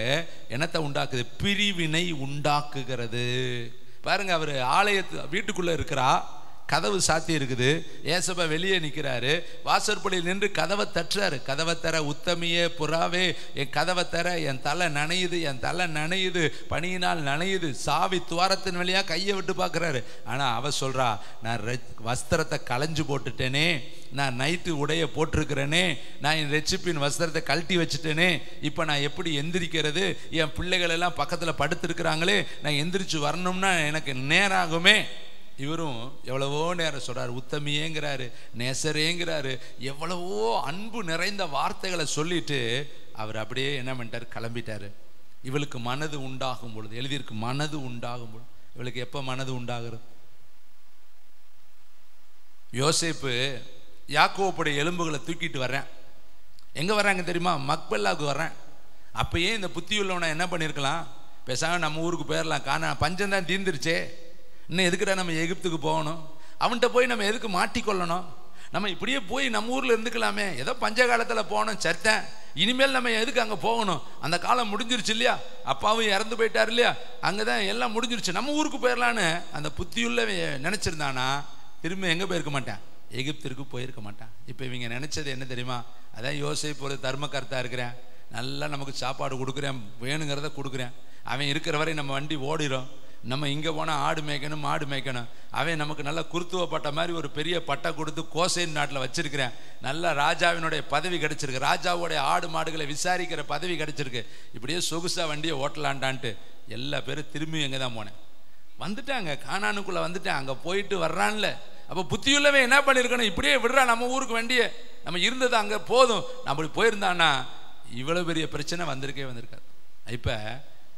என்னத்தை உண்டாக்குது? பிரிவினை உண்டாக்குகிறது. பாருங்க, அவர் வீட்டுக்குள்ள இருக்கிறா, கதவு சாத்தி இருக்குது, ஏசப்பா வெளியே நிற்கிறாரு, வாசற்படியில் நின்று கதவை தட்டுறாரு. கதவை தர உத்தமியே புறாவே, என் கதவை தர, என் தலை நனையுது, பனியினால் நனையுது. சாவி துவாரத்தின் வழியா கையை விட்டு பார்க்குறாரு. ஆனால் அவ சொல்றா, நான் வஸ்திரத்தை களைஞ்சு போட்டுட்டேனே, நான் நைட்டு உடைய போட்டிருக்கிறேனே, நான் என் ரெச்சிப்பின் வஸ்திரத்தை கழட்டி வச்சுட்டேனே, இப்போ நான் எப்படி எந்திரிக்கிறது? என் பிள்ளைகள் எல்லாம் பக்கத்தில் படுத்திருக்கிறாங்களே, நான் எந்திரிச்சு வரணும்னா எனக்கு நேரம் ஆகுமே. இவரும் எவ்வளவோ நேரம் சொல்றாரு, உத்தமியேங்கிறாரு, நேசரேங்கிறாரு, எவ்வளவோ அன்பு நிறைந்த வார்த்தைகளை சொல்லிட்டு அவர் அப்படியே என்ன பண்ணிட்டார்? கிளம்பிட்டாரு. இவளுக்கு மனது உண்டாகும் பொழுது, எழுதியிருக்கு மனது உண்டாகும் பொழுது. இவளுக்கு எப்போ மனது உண்டாகிறது? யோசேப்பு யாக்கோபுடைய எலும்புகளை தூக்கிட்டு வர்றேன். எங்கே வர்றாங்க தெரியுமா? மக்பெல்லாவுக்கு வர்றேன். அப்பயே இந்த புத்தி உள்ளவனை என்ன பண்ணியிருக்கலாம்? பேசாம நம்ம ஊருக்கு போயிடலாம், காண பஞ்சம் தான் தீர்ந்துருச்சே, இன்னும் எதுக்குடா நம்ம எகிப்துக்கு போகணும்? அவன்கிட்ட போய் நம்ம எதுக்கு மாட்டிக்கொள்ளணும்? நம்ம இப்படியே போய் நம்ம ஊரில் இருந்துக்கலாமே, ஏதோ பஞ்ச காலத்தில் போகணும் சத்தேன், இனிமேல் நம்ம எதுக்கு அங்கே போகணும்? அந்த காலம் முடிஞ்சிருச்சு இல்லையா? அப்பாவும் இறந்து போயிட்டார் இல்லையா? அங்கே தான் எல்லாம் முடிஞ்சிருச்சு, நம்ம ஊருக்கு போயிடலான்னு அந்த புத்தியுள்ள நினச்சிருந்தானா திரும்ப எங்கே போயிருக்க மாட்டான்? எகிப்திற்கு போயிருக்க மாட்டான். இப்போ இவங்க நினச்சது என்ன தெரியுமா? அதான் யோசேப்பு ஒரு தர்மகர்த்தா இருக்கிறேன், நல்லா நமக்கு சாப்பாடு கொடுக்குறேன், வேணுங்கிறத கொடுக்குறேன். அவன் இருக்கிற வரை நம்ம வண்டி ஓடிடும். நம்ம இங்கே போனால் ஆடு மேய்க்கணும், மாடு மேய்க்கணும். அவன் நமக்கு நல்லா குருத்துவப்பட்ட மாதிரி ஒரு பெரிய பட்டை கொடுத்து கோசைன் நாட்டில் வச்சிருக்கிறேன். நல்லா ராஜாவினுடைய பதவி கிடச்சிருக்கு, ராஜாவோடைய ஆடு மாடுகளை விசாரிக்கிற பதவி கிடச்சிருக்கு. இப்படியே சொகுசாக வண்டியை ஓட்டலான்டான்ட்டு எல்லா பேரும் திரும்பி எங்கே தான் போனேன், வந்துட்டாங்க, கானானுக்குள்ளே வந்துட்டேன். அங்கே போயிட்டு வர்றான்ல. அப்போ புத்தியுள்ளவன் என்ன பண்ணியிருக்கணும், இப்படியே விடுறான் நம்ம ஊருக்கு வண்டியை, நம்ம இருந்தது அங்கே போதும், அப்படி போயிருந்தான்னா இவ்வளோ பெரிய பிரச்சனை வந்திருக்காது. இப்போ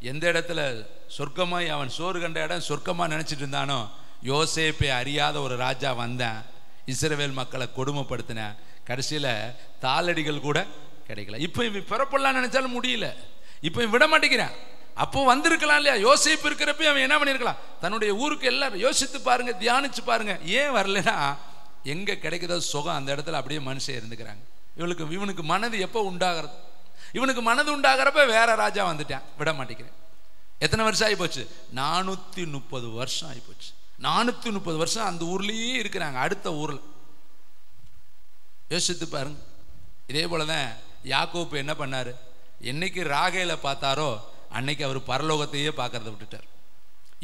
எந்த இடத்துல சொர்க்கமாய் அவன் சோறு கண்ட இடம் சொர்க்கமாக நினச்சிட்டு இருந்தானோ, யோசேப்பை அறியாத ஒரு ராஜா வந்தேன், இஸ்ரவேல் மக்களை கொடுமைப்படுத்தினேன், கடைசியில் தாளடிகள் கூட கிடைக்கல. இப்போ இவன் பிறப்பெல்லாம் நினைச்சாலும் முடியல, இப்போ இவன் விட மாட்டேங்கிறான். அப்போ வந்திருக்கலாம் இல்லையா, யோசேப்பு இருக்கிறப்ப அவன் என்ன பண்ணியிருக்கலாம், தன்னுடைய ஊருக்கு எல்லாரும் யோசித்து பாருங்க, தியானிச்சு பாருங்க. ஏன் வரலன்னா எங்கே கிடைக்குதோ சுகம் அந்த இடத்துல அப்படியே மனுஷன் இருந்துக்கிறாங்க. இவனுக்கு மனது எப்போ உண்டாகிறது, இவனுக்கு மனது உண்டாகிறப்ப வேற ராஜா வந்துட்டான், விட மாட்டேங்கிறேன். எத்தனை வருஷம் ஆகி போச்சு, 430 வருஷம் ஆகி போச்சு. 430 வருஷம் அந்த ஊர்லயே இருக்கிறாங்க, அடுத்த ஊர்ல. யோசித்து பாருங்க. இதே போலதான் யாக்கோப்பு என்ன பண்ணாரு, என்னைக்கு ராகேல பார்த்தாரோ அன்னைக்கு அவர் பரலோகத்தையே பார்க்கறத விட்டுட்டார்.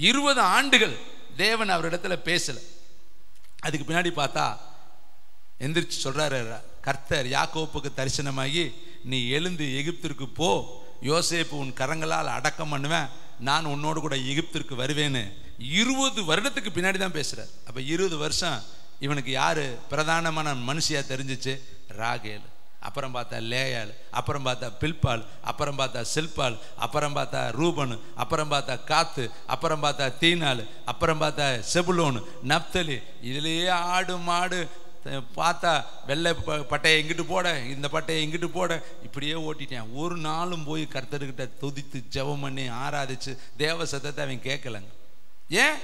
20 ஆண்டுகள் தேவன் அவரிடத்துல பேசல. அதுக்கு பின்னாடி பார்த்தா எந்திரிச்சு சொல்றாரு, கர்த்தர் யாக்கோப்புக்கு தரிசனமாகி, நீ எழுந்து எகிப்திற்கு போ, யோசேப்பு உன் கரங்களால் அடக்கம் பண்ணுவேன், நான் உன்னோடு கூட எகிப்திற்கு வருவேன்னு 20 வருடத்துக்கு பின்னாடி தான் பேசுறார். அப்ப 20 வருஷம் இவனுக்கு யாரு பிரதானமான மனுஷியா தெரிஞ்சிச்சு, ராகேல். அப்புறம் பார்த்தா லேயாள், அப்புறம் பார்த்தா பில்பால், அப்புறம் பார்த்தா சில்பால், அப்புறம் பார்த்தா ரூபன், அப்புறம் பார்த்தா காத்து, அப்புறம் பார்த்தா தீனாள், அப்புறம் பார்த்தா செபுலோன், நப்தலி. இதுலேயே ஆடு மாடு பார்த்தா வெள்ளை பட்டையை இங்கிட்டு போட, இந்த பட்டையை இங்கிட்டு போட, இப்படியே ஓட்டிட்டேன். ஒரு நாளும் போய் கர்த்தர்கிட்ட துதித்து ஜெபம் பண்ணி ஆராதிச்சு தேவ சத்தத்தை அவன் கேட்கலங்க. ஏன்,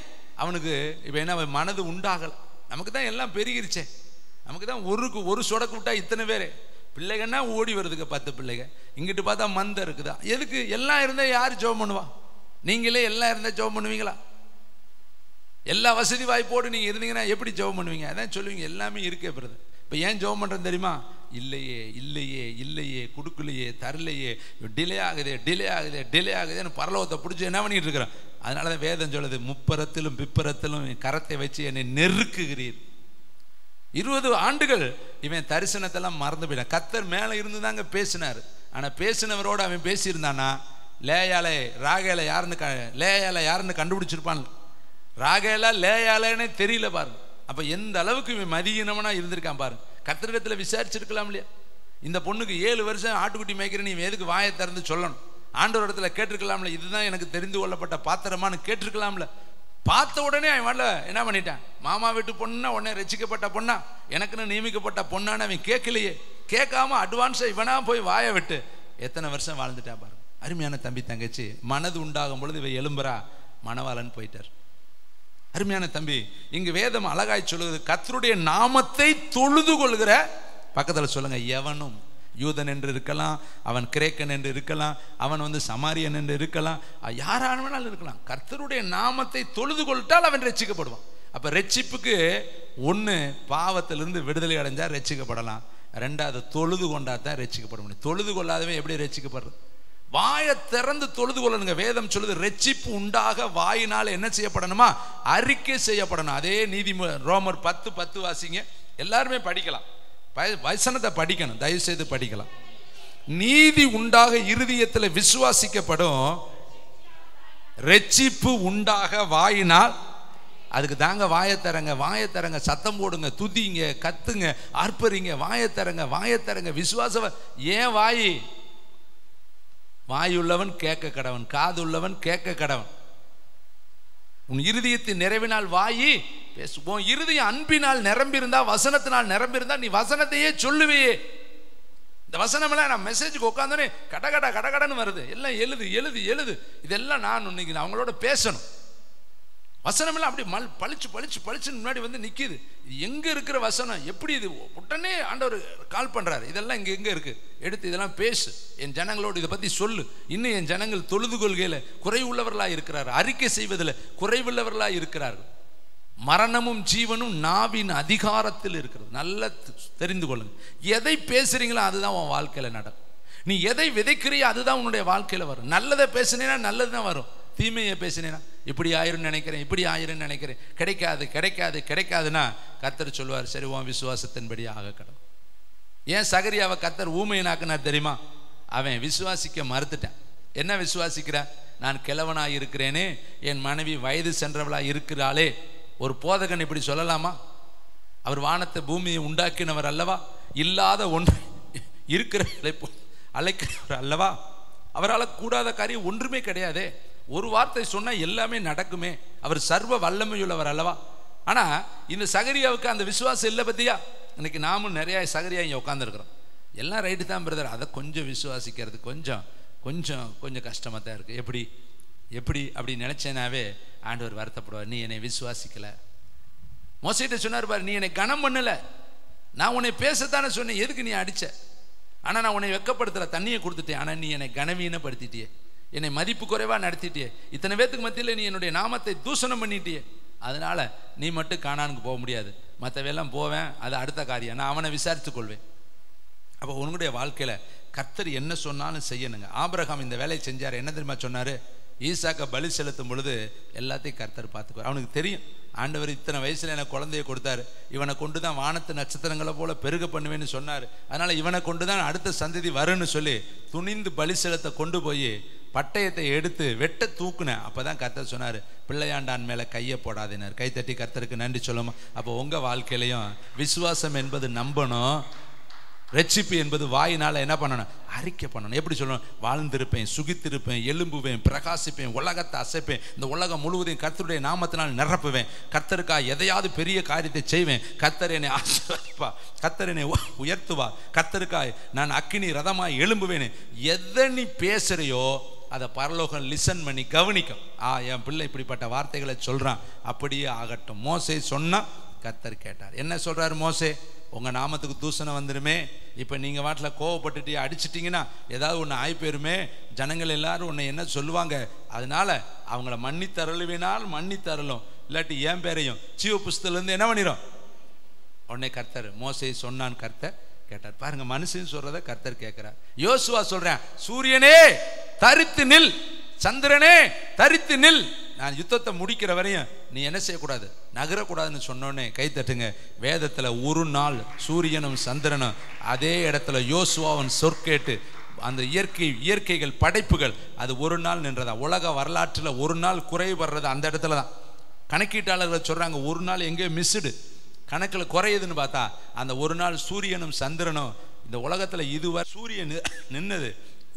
அவனுக்கு இப்போ என்ன மனது உண்டாகலை. நமக்கு தான் எல்லாம் பெருகிருச்சே, நமக்கு தான் ஒரு சொடக்கு விட்டா இத்தனை பேர் பிள்ளைகன்னா ஓடி வருதுங்க, 10 பிள்ளைங்க. இங்கிட்டு பார்த்தா மந்த இருக்குதா, எதுக்கு? எல்லாம் இருந்தால் யார் ஜெபம் பண்ணுவா? நீங்களே எல்லாம் இருந்தால் ஜெபம் பண்ணுவீங்களா? எல்லா வசதி வாய்ப்போடு நீங்கள் இருந்தீங்கன்னா எப்படி ஜெபம் பண்ணுவீங்க? அதான் சொல்லுவீங்க எல்லாமே இருக்கே பிறகு. இப்போ ஏன் ஜெபம் பண்ணுறது தெரியுமா? இல்லையே இல்லையே இல்லையே, கொடுக்கலையே, தரலையே, டிலே ஆகுதேன்னு பரலோகத்தை பிடிச்சி என்ன பண்ணிட்டு இருக்கிறோம். அதனால தான் வேதம் சொல்லுது, முப்பரத்திலும் பிப்பரத்திலும் கரத்தை வச்சு என்னை நெருக்குகிறீர். 20 ஆண்டுகள் இவன் தரிசனத்தெல்லாம் மறந்து போயிட்டான். கர்த்தர் மேலே இருந்து தாங்க பேசினார். ஆனால் பேசினவரோடு அவன் பேசியிருந்தானா ராகேலை யாருன்னு கண்டுபிடிச்சிருப்பான். ராகேலா லேயாலேன்னே தெரியல பாருங்க. அப்போ எந்த அளவுக்கு இவன் மதியினவனா இருந்திருக்கான் பாருங்க. கர்த்தரிடத்தில் விசாரிச்சிருக்கலாம் இல்லையா? இந்த பொண்ணுக்கு 7 வருஷம் ஆட்டுக்குட்டி மேய்க்கிற, நீ எதுக்கு வாயை திறந்து சொல்லணும்? ஆண்டவர் இடத்துல கேட்டிருக்கலாம்ல, இதுதான் எனக்கு தெரிந்து கொள்ளப்பட்ட பாத்திரமானு கேட்டிருக்கலாம்ல. பார்த்த உடனே அவன் வரல, என்ன பண்ணிட்டான்? மாமா வீட்டு பொண்ணா உடனே ரசிக்கப்பட்ட பொண்ணா, எனக்குன்னு நியமிக்கப்பட்ட பொண்ணான்னு அவன் கேட்கலையே. கேட்காம அட்வான்ஸா இவனா போய் வாயை விட்டு எத்தனை வருஷம் வாழ்ந்துட்டான் பாருங்க. அருமையான தம்பி தங்கச்சி, மனது உண்டாகும் பொழுது இவ எலும்புறா, மணவாளன் போயிட்டார். அருமையான தம்பி, இங்கு வேதம் அழகாய் சொல்லுது, கர்த்தருடைய நாமத்தை தொழுது கொள்கிற, பக்கத்தில் சொல்லுங்க, எவனும் யூதன் என்று இருக்கலாம், அவன் கிரேக்கன் என்று இருக்கலாம், அவன் சமாரியன் என்று இருக்கலாம், யாரானாலும் இருக்கலாம். கர்த்தருடைய நாமத்தை தொழுது கொள்ளிட்டால் அவன் ரட்சிக்கப்படுவான். அப்ப ரட்சிப்புக்கு ஒன்று, பாவத்திலிருந்து விடுதலை அடைஞ்சா ரட்சிக்கப்படலாம். 2வது தொழுது கொண்டா தான் ரட்சிக்கப்பட முடியும். தொழுது கொள்ளாதவன் எப்படி ரட்சிக்கப்படுறது? வாயை திறந்து தொழுது கொள்ளணுங்க. வேதம் சொல்லுது, ரட்சிப்பு உண்டாக வாயினால் என்ன செய்யப்படணுமா? அறிக்கை செய்யப்படணும். அதே நீதி ரோமர் 10:10 வாசிங்க, எல்லாருமே படிக்கலாம், வசனத்தை படிக்கணும், தயவு செய்து படிக்கலாம். நீதி உண்டாக இருதயத்தில் விசுவாசிக்கப்படும், ரட்சிப்பு உண்டாக வாயினால். அதுக்கு தாங்க வாயத்தரங்க, சத்தம் போடுங்க, துதிங்க, கத்துங்க, ஆர்ப்பரிங்க, வாயத்தரங்க, விசுவாச. ஏன் வாயுள்ளவன் கேட்க கடவன், காது உள்ளவன் கேட்க கடவன். உன் இருதயத்தின் நிறைவினால் வாயி பேசுவோம். இருதயம் அன்பினால் நிரம்பியிருந்தா, வசனத்தினால் நிரம்பியிருந்தா, நீ வசனத்தையே சொல்லுவையே. இந்த வசனம் எல்லாம் நான் மெசேஜுக்கு உட்காந்தோன்னே கடகடன்னு வருது, எல்லாம் எழுது. இதெல்லாம் நான் இன்னைக்கு அவங்களோட பேசணும். வசனம் எல்லாம் அப்படி பளிச்சு முன்னாடி நிக்குது. இது எங்க இருக்கிற வசனம்? எப்படி இது? உடனே ஆண்டவர் கால் பண்றாரு, இதெல்லாம் இங்க இருக்கு, எடுத்து இதெல்லாம் பேசு, என் ஜனங்களோடு இதை பத்தி சொல்லு. இன்னும் என் ஜனங்கள் தொழுது கொள்கையில குறைவுள்ளவர்களாக இருக்கிறார், அறிக்கை செய்வதில் குறைவுள்ளவர்களாக இருக்கிறார்கள். மரணமும் ஜீவனும் நாவின் அதிகாரத்தில் இருக்கிறது. நல்லா தெரிந்து கொள்ளுங்க. எதை பேசுறீங்களோ அதுதான் உன் வாழ்க்கையில நடக்கும். நீ எதை விதைக்கிறியோ அதுதான் உன்னுடைய வாழ்க்கையில வரும். நல்லதை பேசினேன்னா நல்லது தான் வரும், தீமையை பேசினேன்னா இப்படி ஆயிரும் நினைக்கிறேன், இப்படி ஆயிரும் நினைக்கிறேன், கிடைக்காது கிடைக்காது கிடைக்காதுன்னா கர்த்தர் சொல்லுவார், சரி உன் விசுவாசத்தின்படி ஆக கடவுள். ஏன் சகரியாவை கர்த்தர் ஊமையனாக்குனார் தெரியுமா? அவன் விசுவாசிக்க மறுத்துட்டான். என்ன விசுவாசிக்கிற? நான் கிழவனாய் இருக்கிறேனே, என் மனைவி வயது சென்றவளாய் இருக்கிறாளே. ஒரு போதகன் இப்படி சொல்லலாமா? அவர் வானத்தை பூமியை உண்டாக்கினவர் அல்லவா? இல்லாத ஒன்று இருக்கிறவர்களை அழைக்கிறவர் அல்லவா? அவரால் கூடாத காரியம் ஒன்றுமே கிடையாதே. ஒரு வார்த்தை சொன்னா எல்லாமே நடக்குமே. அவர் சர்வ வல்லமையுள்ளவர் அல்லவா? ஆனா இந்த சகரியாவுக்கு அந்த விசுவாசம் இல்லை. பத்தியா, இன்னைக்கு நாமும் நிறைய சகரியா இங்க உட்காந்துருக்கிறோம். எல்லாம் ரைட்டு தான் பிரதர், அதை கொஞ்சம் விசுவாசிக்கிறது கொஞ்சம் கொஞ்சம் கொஞ்சம் கஷ்டமாக தான் இருக்குது. எப்படி எப்படி அப்படி நினச்சேனாவே ஆண்டவர் வருத்தப்படுவார், நீ என்னை விசுவாசிக்கல. மோசேட்ட சொன்னார் பாரு, நீ என்னை கனம் பண்ணலை, நான் உன்னை பேசத்தானே சொன்னேன், எதுக்கு நீ அடிச்ச? ஆனால் நான் உன்னை வெக்கப்படுத்துகிற தண்ணியை கொடுத்துட்டேன், ஆனால் நீ என்னை கனவீனப்படுத்திட்டியே, என்னை மதிப்பு குறைவாக நடத்திட்டியே, இத்தனை பேத்துக்கு மத்தியில் நீ என்னுடைய நாமத்தை தூஷணம் பண்ணிட்டியே, அதனால் நீ மட்டும் கானானுக்கு போக முடியாது, மற்றவையெல்லாம் போவேன், அது அடுத்த காரியம், நான் அவனை விசாரித்து கொள்வேன். அப்போ உங்களுடைய வாழ்க்கையில் கர்த்தர் என்ன சொன்னாலும் செய்யணுங்க. ஆபிரகாம் இந்த வேலையை செஞ்சார். என்ன தெரியுமா சொன்னார்? ஈசாக்கை பலி செலுத்தும் பொழுது எல்லாத்தையும் கர்த்தர் பார்த்துக்குவார். அவனுக்கு தெரியும், ஆண்டவர் இத்தனை வயசில் எனக்கு குழந்தைய கொடுத்தாரு, இவனை கொண்டு தான் வானத்து நட்சத்திரங்களை போல பெருக பண்ணுவேன்னு சொன்னார், அதனால் இவனை கொண்டு தான் அடுத்த சந்ததி வருன்னு சொல்லி துணிந்து பலி செலுத்த கொண்டு போய் பட்டயத்தை எடுத்து வெட்ட தூக்குனேன். அப்போ தான் கர்த்தர் சொன்னார், பிள்ளையாண்டான் மேலே கையை போடாதேனார். கைத்தட்டி கர்த்தருக்கு நன்றி சொல்லுமா. அப்போ உங்கள் வாழ்க்கையிலையும் விசுவாசம் என்பது நம்பணும், ரட்சிப்பு என்பது வாயினால் என்ன பண்ணணும்? அறிக்கை பண்ணணும். எப்படி சொல்லணும்? வாழ்ந்திருப்பேன், சுகித்திருப்பேன், எலும்புவேன், பிரகாசிப்பேன், உலகத்தை அசைப்பேன், இந்த உலகம் முழுவதையும் கர்த்தருடைய நாமத்தினால் நிரப்புவேன், கர்த்தருக்காக எதையாவது பெரிய காரியத்தை செய்வேன், கர்த்தர் என்னை ஆசீர்வதிப்பா, கர்த்தர் என்னை உயர்த்துவா, கர்த்தருக்காக நான் அக்கினி ரதமாய் எழும்புவேன். எதை நீ பேசுறியோ அதை பரலோகம் லிசன் பண்ணி கவனிக்கும். என் பிள்ளை இப்படிப்பட்ட வார்த்தைகளை சொல்றான், அப்படியே ஆகட்டும். மோசே சொன்னா கர்த்தர் கேட்டார். என்ன சொல்றாரு மோசே? உங்கள் நாமத்துக்கு தூசணம் வந்துடுமே, இப்போ நீங்கள் வாட்டில் கோவப்பட்டுட்டு அடிச்சிட்டிங்கன்னா ஏதாவது ஒன்று ஆகி போயிருமே, ஜனங்கள் எல்லாரும் உன்னை என்ன சொல்லுவாங்க, அதனால அவங்கள மன்னித்தருளுவினால் மன்னித்தருளும், இல்லாட்டி என் பேரையும் ஜீவ புஸ்தகத்துலேருந்து என்ன பண்ணிடும். உடனே கர்த்தர் மோசே சொன்னான், கர்த்தர் கேட்டார். பாருங்க, மனுஷன் சொல்றதை கர்த்தர் கேட்கிறார். யோசுவா சொல்றேன், சூரியனே தரித்து நில், சந்திரனே தரித்து நில், நான் யுத்தத்தை முடிக்கிற வரையும் நீ என்ன செய்யக்கூடாது, நகரக்கூடாதுன்னு சொன்னோன்னே கை தட்டுங்க. வேதத்தில் ஒரு நாள் சூரியனும் சந்திரனும் அதே இடத்துல யோசுவாவின் சொற்கேட்டு அந்த இயற்கைகள் படைப்புகள் அது ஒரு நாள் நின்றதா. உலக வரலாற்றில் ஒரு நாள் குறைபடுறது அந்த இடத்துல தான். கணக்கீட்டாளர்கள் சொல்றாங்க, ஒரு நாள் எங்கேயோ மிஸ்டு கணக்கில் குறையுதுன்னு பார்த்தா அந்த ஒரு நாள் சூரியனும் சந்திரனும் இந்த உலகத்தில் இதுவரை சூரியன் நின்னது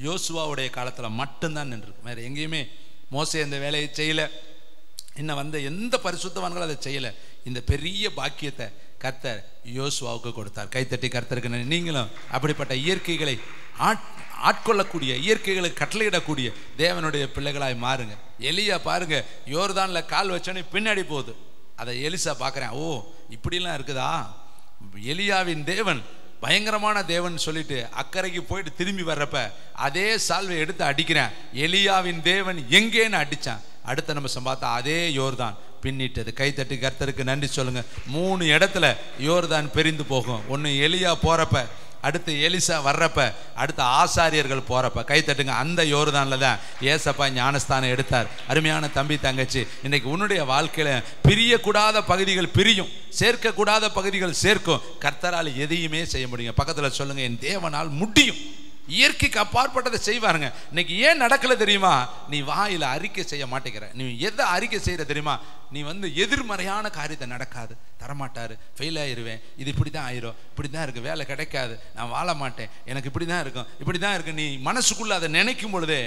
யோசுவாவுடைய காலத்தில் மட்டும்தான் நின்றுருக்கு. வேற எங்கேயுமே மோசே அந்த வேலையை செய்யலை, இன்னும் வந்த எந்த பரிசுத்தவான்களும் அதை செய்யலை. இந்த பெரிய பாக்கியத்தை கர்த்தர் யோசுவாவுக்கு கொடுத்தார். கைத்தட்டி கர்த்தருக்கு. நீங்களும் அப்படிப்பட்ட இயற்கைகளை ஆட்கொள்ளக்கூடிய, இயற்கைகளை கட்டளையிடக்கூடிய தேவனுடைய பிள்ளைகளாய் மாறுங்க. எலியா பாருங்க, யோர்தான்ல கால் வச்சோன்னே பின்னாடி போகுது. அதை எலிசா பார்க்குறேன், ஓ இப்படிலாம் இருக்குதா, எலியாவின் தேவன் பயங்கரமான தேவன் சொல்லிட்டு அக்கறைக்கு போயிட்டு திரும்பி வர்றப்ப அதே சால்வை எடுத்து அடிக்கிறேன், எலியாவின் தேவன் எங்கேன்னு அடிச்சான். அடுத்த நிமிஷம் பார்த்தா அதே யோர்தான் பின்னிட்டது. கைத்தட்டி கர்த்தருக்கு நன்றி சொல்லுங்க. 3 இடத்துல யோர்தான் பிரிந்து போகும். ஒன்று எலியா போறப்ப, அடுத்து எலிசா வர்றப்ப, அடுத்த ஆசாரியர்கள் போறப்ப. கைத்தட்டுங்க. அந்த யோர்தான்ல தான் ஏசப்பா ஞானஸ்தானம் எடுத்தார். அருமையான தம்பி தங்கச்சி, இன்னைக்கு உன்னுடைய வாழ்க்கையில பிரியக்கூடாத பகுதிகள் பிரியும், சேர்க்கக்கூடாத பகுதிகள் சேர்க்கும். கர்த்தரால் எதையுமே செய்ய முடியும். பக்கத்துல சொல்லுங்க, என் தேவனால் முடியும். இயற்கைக்கு அப்பாற்பட்டதை செய்வாருங்க. இன்னைக்கு ஏன் நடக்கல தெரியுமா? நீ வாயில அறிக்கை செய்ய மாட்டேங்கிற. நீ எதை அறிக்கை செய்யற தெரியுமா? நீ எதிர்மறையான காரியத்தை நடக்காது, தரமாட்டாரு, ஃபெயில் ஆயிடுவேன், இது இப்படிதான் ஆயிரும், இப்படிதான் இருக்கு, வேலை கிடைக்காது, நான் வாழ மாட்டேன், எனக்கு இப்படிதான் இருக்கும், இப்படிதான் இருக்கு. நீ மனசுக்குள்ள அதை நினைக்கும் பொழுதே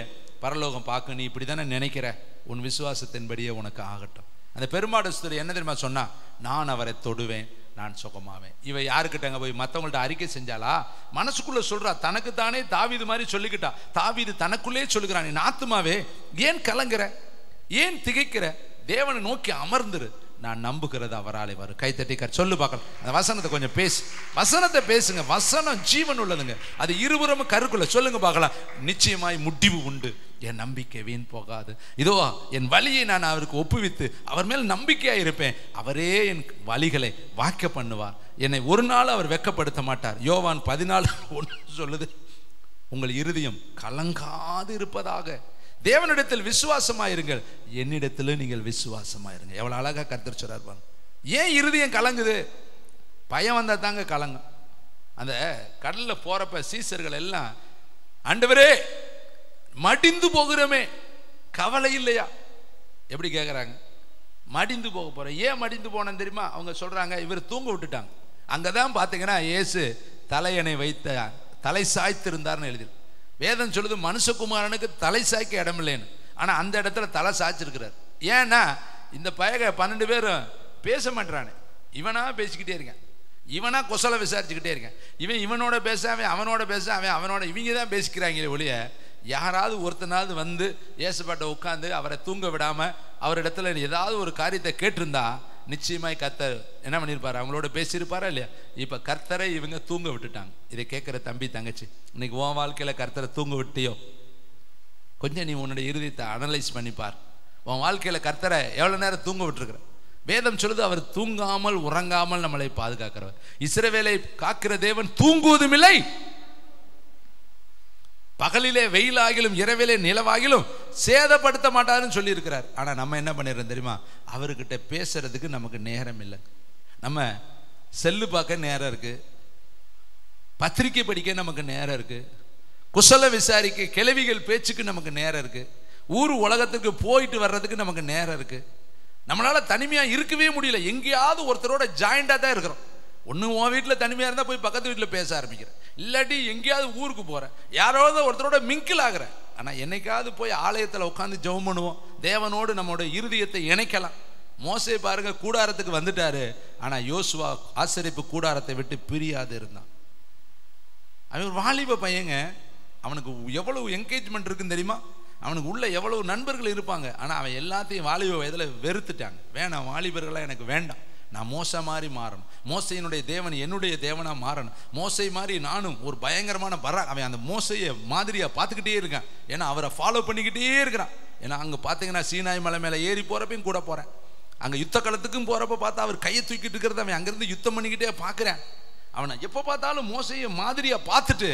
பரலோகம் பார்க்க, நீ இப்படிதானே நினைக்கிற, உன் விசுவாசத்தின்படியே உனக்கு ஆகட்டும். அந்த பெருமாடு என்ன தெரியுமா சொன்னா? நான் அவரை தொடுவேன், நான் சுகமாவேன். இவ யாருக்கிட்டங்க போய் மற்றவங்கள்ட்ட அறிக்கை செஞ்சாலா? மனசுக்குள்ள சொல்றா, தனக்கு தானே தாவீது மாதிரி சொல்லிக்கிட்டா. தாவீது தனக்குள்ளே சொல்லுகிறான், என் ஆத்துமாவே ஏன் கலங்குற, ஏன் திகைக்கிற, தேவனை நோக்கி அமர்ந்துரு, நான் நம்புகிறது அவராலே வரும். கைத்தட்டி சொல்லு பார்க்கலாம். அந்த வசனத்தை கொஞ்சம் பேசு, வசனத்தை பேசுங்க. வசனம் ஜீவன் உள்ளதுங்க. அது இருபுறமும் கருக்குள்ள சொல்லுங்க பார்க்கலாம். நிச்சயமாய் முடிவு உண்டு, என் நம்பிக்கை வீண் போகாது. இதோ என் வழியை நான் அவருக்கு ஒப்புவித்து அவர் மேல் நம்பிக்கையா இருப்பேன். அவரே என் வழிகளை வாக்க பண்ணுவார். என்னை ஒரு நாள் அவர் வெட்கப்படுத்த மாட்டார். யோவான் 14:1 சொல்லுது, உங்கள் இருதயம் கலங்காது இருப்பதாக. தேவனிடத்தில் விசுவாசமாயிருங்கள், என்னிடத்தில் நீங்கள் விசுவாசமாயிருங்க. எவ்வளவு அழகா கர்த்தர் சொல்றார். ஏன் இருதயம் கலங்குது? பயம் வந்தா தாங்க கலங்கும். அந்த கடல்ல போறப்ப சீசர்கள் எல்லாம், ஆண்டவரே மடிந்து போகிறோமே, கவலை இல்லையா? எப்படி கேட்குறாங்க? மடிந்து போக போறேன். ஏன் மடிந்து போனேன்னு தெரியுமா? அவங்க சொல்றாங்க, இவர் தூங்க விட்டுட்டாங்க. அங்கதான் பாத்தீங்கன்னா இயேசு தலையணை வைத்த தலை சாய்த்திருந்தார்னு எழுதி. வேதம் சொல்லுது மனுஷகுமாரனுக்கு தலை சாய்க்க இடம் இல்லைன்னு. ஆனா அந்த இடத்துல தலை சாய்ச்சிருக்கிறார். ஏன்னா இந்த பயக 12 பேரும் பேச மாட்டானே, இவனா பேசிக்கிட்டே இருக்கேன், இவனா கொசலை விசாரிச்சுக்கிட்டே இருக்கேன், இவனோட பேச, அவனோட பேச, அவனோட இவங்க தான் பேசிக்கிறாங்களே ஒழிய யாராவது ஒருத்தனாவது வந்து இயேசுபாட்ட உட்காந்து அவரை தூங்க விடாம அவரிடத்துல ஏதாவது ஒரு காரியத்தை கேட்டிருந்தா நிச்சயமாய் கர்த்தர் என்ன பண்ணியிருப்பாரு? அவங்களோட பேசியிருப்பாரா இல்லையா? இப்ப கர்த்தரை இவங்க தூங்க விட்டுட்டாங்க. இதை கேட்கிற தம்பி தங்கச்சி, இன்னைக்கு உன் வாழ்க்கையில கர்த்தரை தூங்க விட்டியோ? கொஞ்சம் நீ உன்னுடைய இருதயத்தை அனலைஸ் பண்ணிப்பார். உன் வாழ்க்கையில கர்த்தரை எவ்வளவு நேரம் தூங்க விட்டுருக்கிற? வேதம் சொல்லுது, அவர் தூங்காமல் உறங்காமல் நம்மளை பாதுகாக்கிறவர். இஸ்ரவேலை காக்கிற தேவன் தூங்குவதும் இல்லை, பகலிலே வெயிலாகிலும் இரவிலே நிலவாகிலும் சேதப்படுத்த மாட்டாருன்னு சொல்லி இருக்கிறார். ஆனா நம்ம என்ன பண்ணிடுறோம் தெரியுமா? அவர்கிட்ட பேசுறதுக்கு நமக்கு நேரம் இல்லை. நம்ம செல்லு பார்க்க நேரம் இருக்கு, பத்திரிக்கை படிக்க நமக்கு நேரம் இருக்கு, குசல விசாரிக்க கிழவிகள் பேச்சுக்கு நமக்கு நேரம் இருக்கு, ஊர் உலகத்துக்கு போயிட்டு வர்றதுக்கு நமக்கு நேரம் இருக்கு. நம்மளால தனிமையா இருக்கவே முடியல. எங்கேயாவது ஒருத்தரோட ஜாயிண்டா தான் இருக்கிறோம். ஒன்று உன் வீட்டில் தனிமையாக இருந்தால் போய் பக்கத்து வீட்டில் பேச ஆரம்பிக்கிறேன், இல்லாட்டி எங்கேயாவது ஊருக்கு போகிறேன், யாராவது ஒருத்தரோட மிங்கில் ஆகிறேன். ஆனால் என்னைக்காவது போய் ஆலயத்தில் உட்காந்து ஜெபம் பண்ணுவோம், தேவனோடு நம்மளோட இருதயத்தை இணைக்கலாம். மோசே பாருங்க, கூடாரத்துக்கு வந்துட்டாரு, ஆனால் யோசுவா ஆசரிப்பு கூடாரத்தை விட்டு பிரியாது இருந்தான். அவன் ஒரு வாலிப பையங்க, அவனுக்கு எவ்வளவு என்கேஜ்மெண்ட் இருக்குன்னு தெரியுமா? அவனுக்கு உள்ள எவ்வளவு நண்பர்கள் இருப்பாங்க. ஆனால் அவன் எல்லாத்தையும் வாலிப வயதில் வெறுத்துட்டாங்க. வேணாம், வாலிபர்களாக எனக்கு வேண்டாம், நான் மோசை மாதிரி மாறணும், மோசையினுடைய தேவன் என்னுடைய தேவனா மாறணும், மோசை மாதிரி நானும் ஒரு பயங்கரமான அவன் அந்த மோசையை மாதிரியா பார்த்துக்கிட்டே இருக்கான். ஏன்னா அவரை ஃபாலோ பண்ணிக்கிட்டே இருக்கிறான். ஏன்னா அங்கே பார்த்தீங்கன்னா சீனாய் மலை மேலே ஏறி போறப்பையும் கூட போறேன், அங்கே யுத்த களத்துக்கும் போறப்ப பார்த்தா அவர் கையை தூக்கிட்டு இருக்கிறத அவன் அங்கிருந்து யுத்தம் பண்ணிக்கிட்டே பார்க்குறேன். அவனை எப்போ பார்த்தாலும் மோசையை மாதிரியா பார்த்துட்டு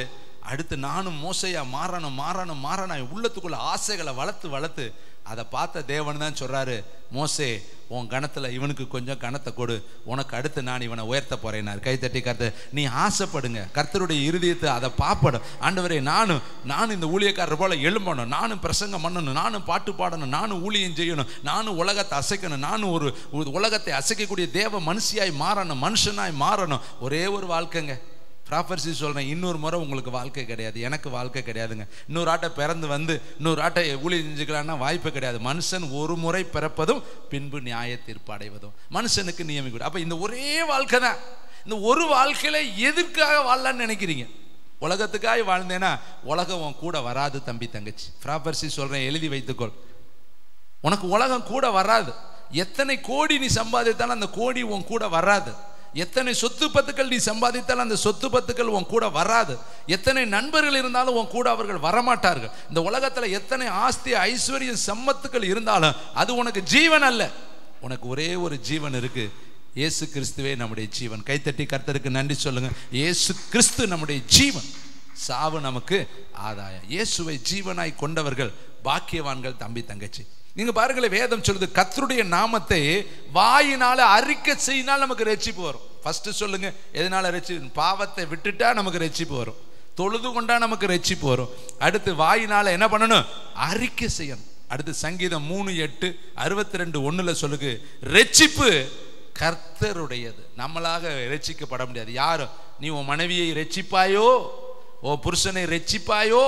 அடுத்து நானும் மோசையா மாறணும் மாறணும் மாறணும் உள்ளத்துக்குள்ள ஆசைகளை வளர்த்து அதை பார்த்த தேவன் தான் சொல்றாரு, மோசே உன் கணத்துல இவனுக்கு கொஞ்சம் கணத்தை கொடு, உனக்கு அடுத்து நான் இவனை உயர்த்த போறேன்னாரு. கைத்தட்டி கர்த்தர், நீ ஆசைப்படுங்க, கர்த்தருடைய இருதயத்தை அதை பார்ப்படும். ஆண்டவரே, நானும் இந்த ஊழியக்காரர் போல எழும்பணும், நானும் பிரசங்கம் பண்ணணும், நானும் பாட்டு பாடணும், நானும் ஊழியம் செய்யணும், நானும் உலகத்தை அசைக்கணும், நானும் ஒரு உலகத்தை அசைக்கக்கூடிய தேவ மனுஷியாய் மாறணும், மனுஷனாய் மாறணும். ஒரே ஒரு வாழ்க்கைங்க. ப்ராப்பர்சி சொல்கிறேன், இன்னொரு முறை உங்களுக்கு வாழ்க்கை கிடையாது, எனக்கு வாழ்க்கை கிடையாதுங்க. இன்னொரு ஆட்டை பிறந்து வந்து இன்னொரு ஆட்டை ஊழியம் செஞ்சுக்கலான்னா வாய்ப்பு கிடையாது. மனுஷன் ஒரு முறை பிறப்பதும் பின்பு நியாய தீர்ப்பு அடைவதும் மனுஷனுக்கு நியமிக்கூட. அப்போ இந்த ஒரே வாழ்க்கை தான். இந்த ஒரு வாழ்க்கையில எதற்காக வாழலான்னு நினைக்கிறீங்க? உலகத்துக்காக வாழ்ந்தேன்னா உலகம் உன் கூட வராது தம்பி தங்கச்சி. ப்ராப்பர்சி சொல்கிறேன், எழுதி வைத்துக்கொள். உனக்கு உலகம் கூட வராது. எத்தனை கோடி நீ சம்பாதித்தாலும் அந்த கோடி உன் கூட வராது. எத்தனை சொத்து பத்துக்கள் நீ சம்பாதித்தாலும் அந்த சொத்து பத்துக்கள் உன் கூட வராது. எத்தனை நண்பர்கள் இருந்தாலும் உன் கூட அவர்கள் வரமாட்டார்கள். இந்த உலகத்துல எத்தனை ஆஸ்தி ஐஸ்வர்யம் சம்பத்துக்கள் இருந்தாலும் அது உனக்கு ஜீவன் அல்ல. உனக்கு ஒரே ஒரு ஜீவன் இருக்கு, இயேசு கிறிஸ்துவே நம்முடைய ஜீவன். கைத்தட்டி கர்த்தருக்கு நன்றி சொல்லுங்க. இயேசு கிறிஸ்து நம்முடைய ஜீவன், சாவு நமக்கு ஆதாயம். இயேசுவை ஜீவனாய் கொண்டவர்கள் பாக்கியவான்கள் தம்பி தங்கச்சி. நீங்க பாருங்களேன், வேதம் சொல்லுது கர்த்தருடைய நாமத்தை வாயினால அறிக்கை செய்யினால் நமக்கு ரட்சிப்பு வரும். ஃபர்ஸ்ட் சொல்லுங்க, எதனால ரட்சிப்பு? பாவத்தை விட்டுட்டா நமக்கு ரட்சிப்பு வரும், தொழுது கொண்டா நமக்கு ரட்சிப்பு வரும். அடுத்து வாயினால என்ன பண்ணணும்? அறிக்கை செய்யணும். அடுத்து சங்கீதம் 3:8 62:1 சொல்லுது, ரட்சிப்பு கர்த்தருடையது, நம்மளாக ரட்சிக்கப்பட முடியாது. யாரும் நீ உன் மனைவியை ரட்சிப்பாயோ, உன் புருஷனை ரட்சிப்பாயோ?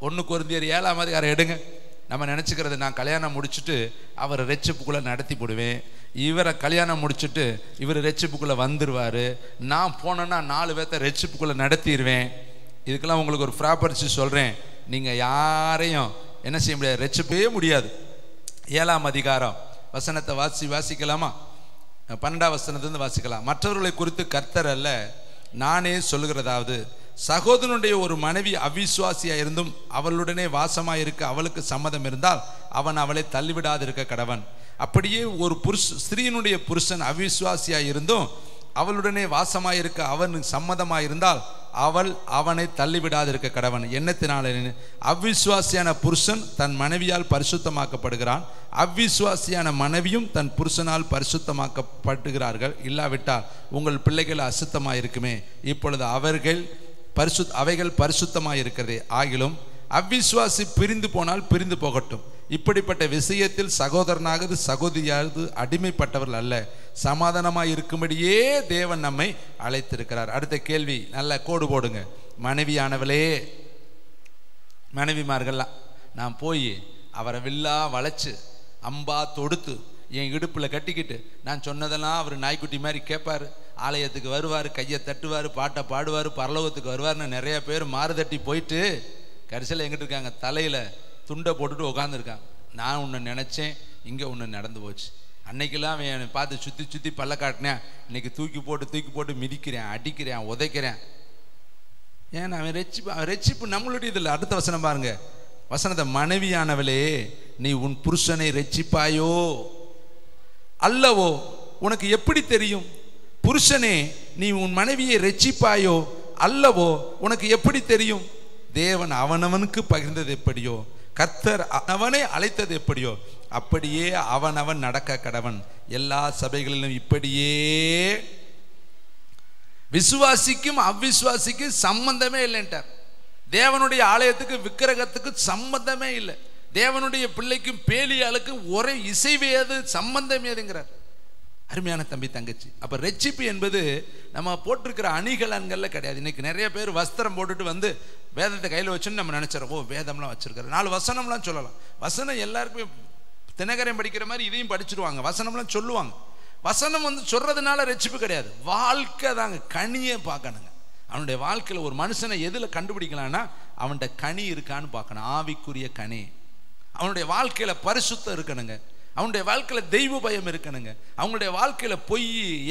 1 கொரிந்தியர் 7 எடுங்க. நம்ம நினச்சிக்கிறது, நான் கல்யாணம் முடிச்சுட்டு அவரை ரட்சிப்புக்குள்ளே நடத்தி போடுவேன், இவரை கல்யாணம் முடிச்சுட்டு இவர் ரட்சிப்புக்குள்ளே வந்துடுவார், நான் போனேன்னா 4 பேர்த்த ரட்சிப்புக்குள்ளே நடத்திடுவேன். இதுக்கெல்லாம் உங்களுக்கு ஒரு ப்ராப்பர்ட்டி சொல்கிறேன், நீங்கள் யாரையும் என்ன செய்ய முடியாது, ரட்சிப்பே முடியாது. 7ஆம் அதிகாரம் வசனத்தை வாசிக்கலாமா? 12ஆம் வசனத்திலிருந்து வாசிக்கலாம். மற்றவர்களை குறித்து கர்த்தர் அல்ல, நானே சொல்லுகிறதாவது, சகோதரனுடைய ஒரு மனைவி அவிசுவாசியா இருந்தும் அவளுடனே வாசமாயிருக்க அவளுக்கு சம்மதம் இருந்தால் அவன் அவளை தள்ளிவிடாது இருக்க கடவன். அப்படியே ஒரு ஸ்திரீனுடைய புருஷன் அவிசுவாசியா இருந்தும் அவளுடனே வாசமாயிருக்க அவனுக்கு சம்மதமாயிருந்தால் அவள் அவனை தள்ளிவிடாதிருக்க கடவன். எண்ணத்தினால அவ்விசுவாசியான புருஷன் தன் மனைவியால் பரிசுத்தமாக்கப்படுகிறான், அவ்விசுவாசியான மனைவியும் தன் புருஷனால் பரிசுத்தமாக்கப்படுகிறார்கள். இல்லாவிட்டால் உங்கள் பிள்ளைகள் அசுத்தமாயிருக்குமே, இப்பொழுது அவைகள் பரிசுத்தமாயிருக்கிறதே. ஆகிலும் அவ்விசுவாசி பிரிந்து போனால் பிரிந்து போகட்டும். இப்படிப்பட்ட விஷயத்தில் சகோதரனாவது சகோதரியாவது அடிமைப்பட்டவர்கள் அல்ல, சமாதானமாய் இருக்கும்படியே தேவன் நம்மை அழைத்திருக்கிறார். அடுத்த கேள்வி நல்ல கோடு போடுங்க. மனைவியானவளே, மனைவிமார்கள்லாம் நான் போய் அவரை வில்லா வளைச்சு அம்பா தொடுத்து என் இடுப்பில் கட்டிக்கிட்டு நான் சொன்னதெல்லாம் அவர் நாய்க்குட்டி மாதிரி கேட்பார், ஆலயத்துக்கு வருவார், கையை தட்டுவார், பாட்டை பாடுவார், பரலோகத்துக்கு வருவார்னு நிறைய பேர் மாறுதட்டி போயிட்டு கடைசியில் எங்கிட்டு இருக்காங்க, தலையில் துண்டை போட்டுட்டு உட்காந்துருக்காங்க. நான் ஒன்று நினச்சேன், இங்கே ஒன்று நடந்து போச்சு. அன்னைக்கெல்லாம் என்னை பார்த்து சுற்றி சுற்றி பல்ல காட்டினேன், இன்னைக்கு தூக்கி போட்டு மிதிக்கிறேன், அடிக்கிறேன், உதைக்கிறேன். ஏன்னா அவன் ரெச்சிப்பு நம்மளுடைய இதில். அடுத்த வசனம் பாருங்க, வசனத்தை, மனைவியானவளே நீ உன் புருஷனை ரெச்சிப்பாயோ அல்லவோ உனக்கு எப்படி தெரியும்? புருஷனே நீ உன் மனைவியை ரெச்சிப்பாயோ அல்லவோ உனக்கு எப்படி தெரியும்? தேவன் அவனவனுக்கு பகிர்ந்தது எப்படியோ, கர்த்தர் அவனை அழைத்தது எப்படியோ அப்படியே அவனவன் நடக்க கடவன். எல்லா சபைகளிலும் இப்படியே. விசுவாசிக்கும் அவ்விசுவாசிக்கும் சம்பந்தமே இல்லைன்ட்டார். தேவனுடைய ஆலயத்துக்கு விக்கிரகத்துக்கு சம்பந்தமே இல்லை. தேவனுடைய பிள்ளைக்கும் பேலியாளுக்கும் ஒரே இசைவேது, சம்பந்தம் ஏதுங்கிறார். அருமையான தம்பி தங்கச்சி, அப்போ ரெச்சிப்பு என்பது நம்ம போட்டிருக்கிற அணிகலன்களில் கிடையாது. இன்னைக்கு நிறைய பேர் வஸ்திரம் போட்டுட்டு வந்து வேதத்தை கையில் வச்சுன்னு நம்ம நினச்சிடறோம், ஓ வேதம்லாம் வச்சிருக்காரு, 4 வசனம்லாம் சொல்லலாம். வசனம் எல்லாருக்குமே தினகரம் படிக்கிற மாதிரி இதையும் படிச்சுடுவாங்க, வசனம்லாம் சொல்லுவாங்க. வசனம் சொல்றதுனால ரெச்சிப்பு கிடையாது, வாழ்க்கை தாங்க. கனியை பார்க்கணுங்க. அவனுடைய வாழ்க்கையில் ஒரு மனுஷனை எதில் கண்டுபிடிக்கலாம்னா அவனுடைய கனி இருக்கான்னு பார்க்கணும், ஆவிக்குரிய கனி. அவனுடைய வாழ்க்கையில் பரிசுத்தம் இருக்கணுங்க, அவனுடைய வாழ்க்கையில் தெய்வ பயம் இருக்கணுங்க, அவங்களுடைய வாழ்க்கையில் பொய்,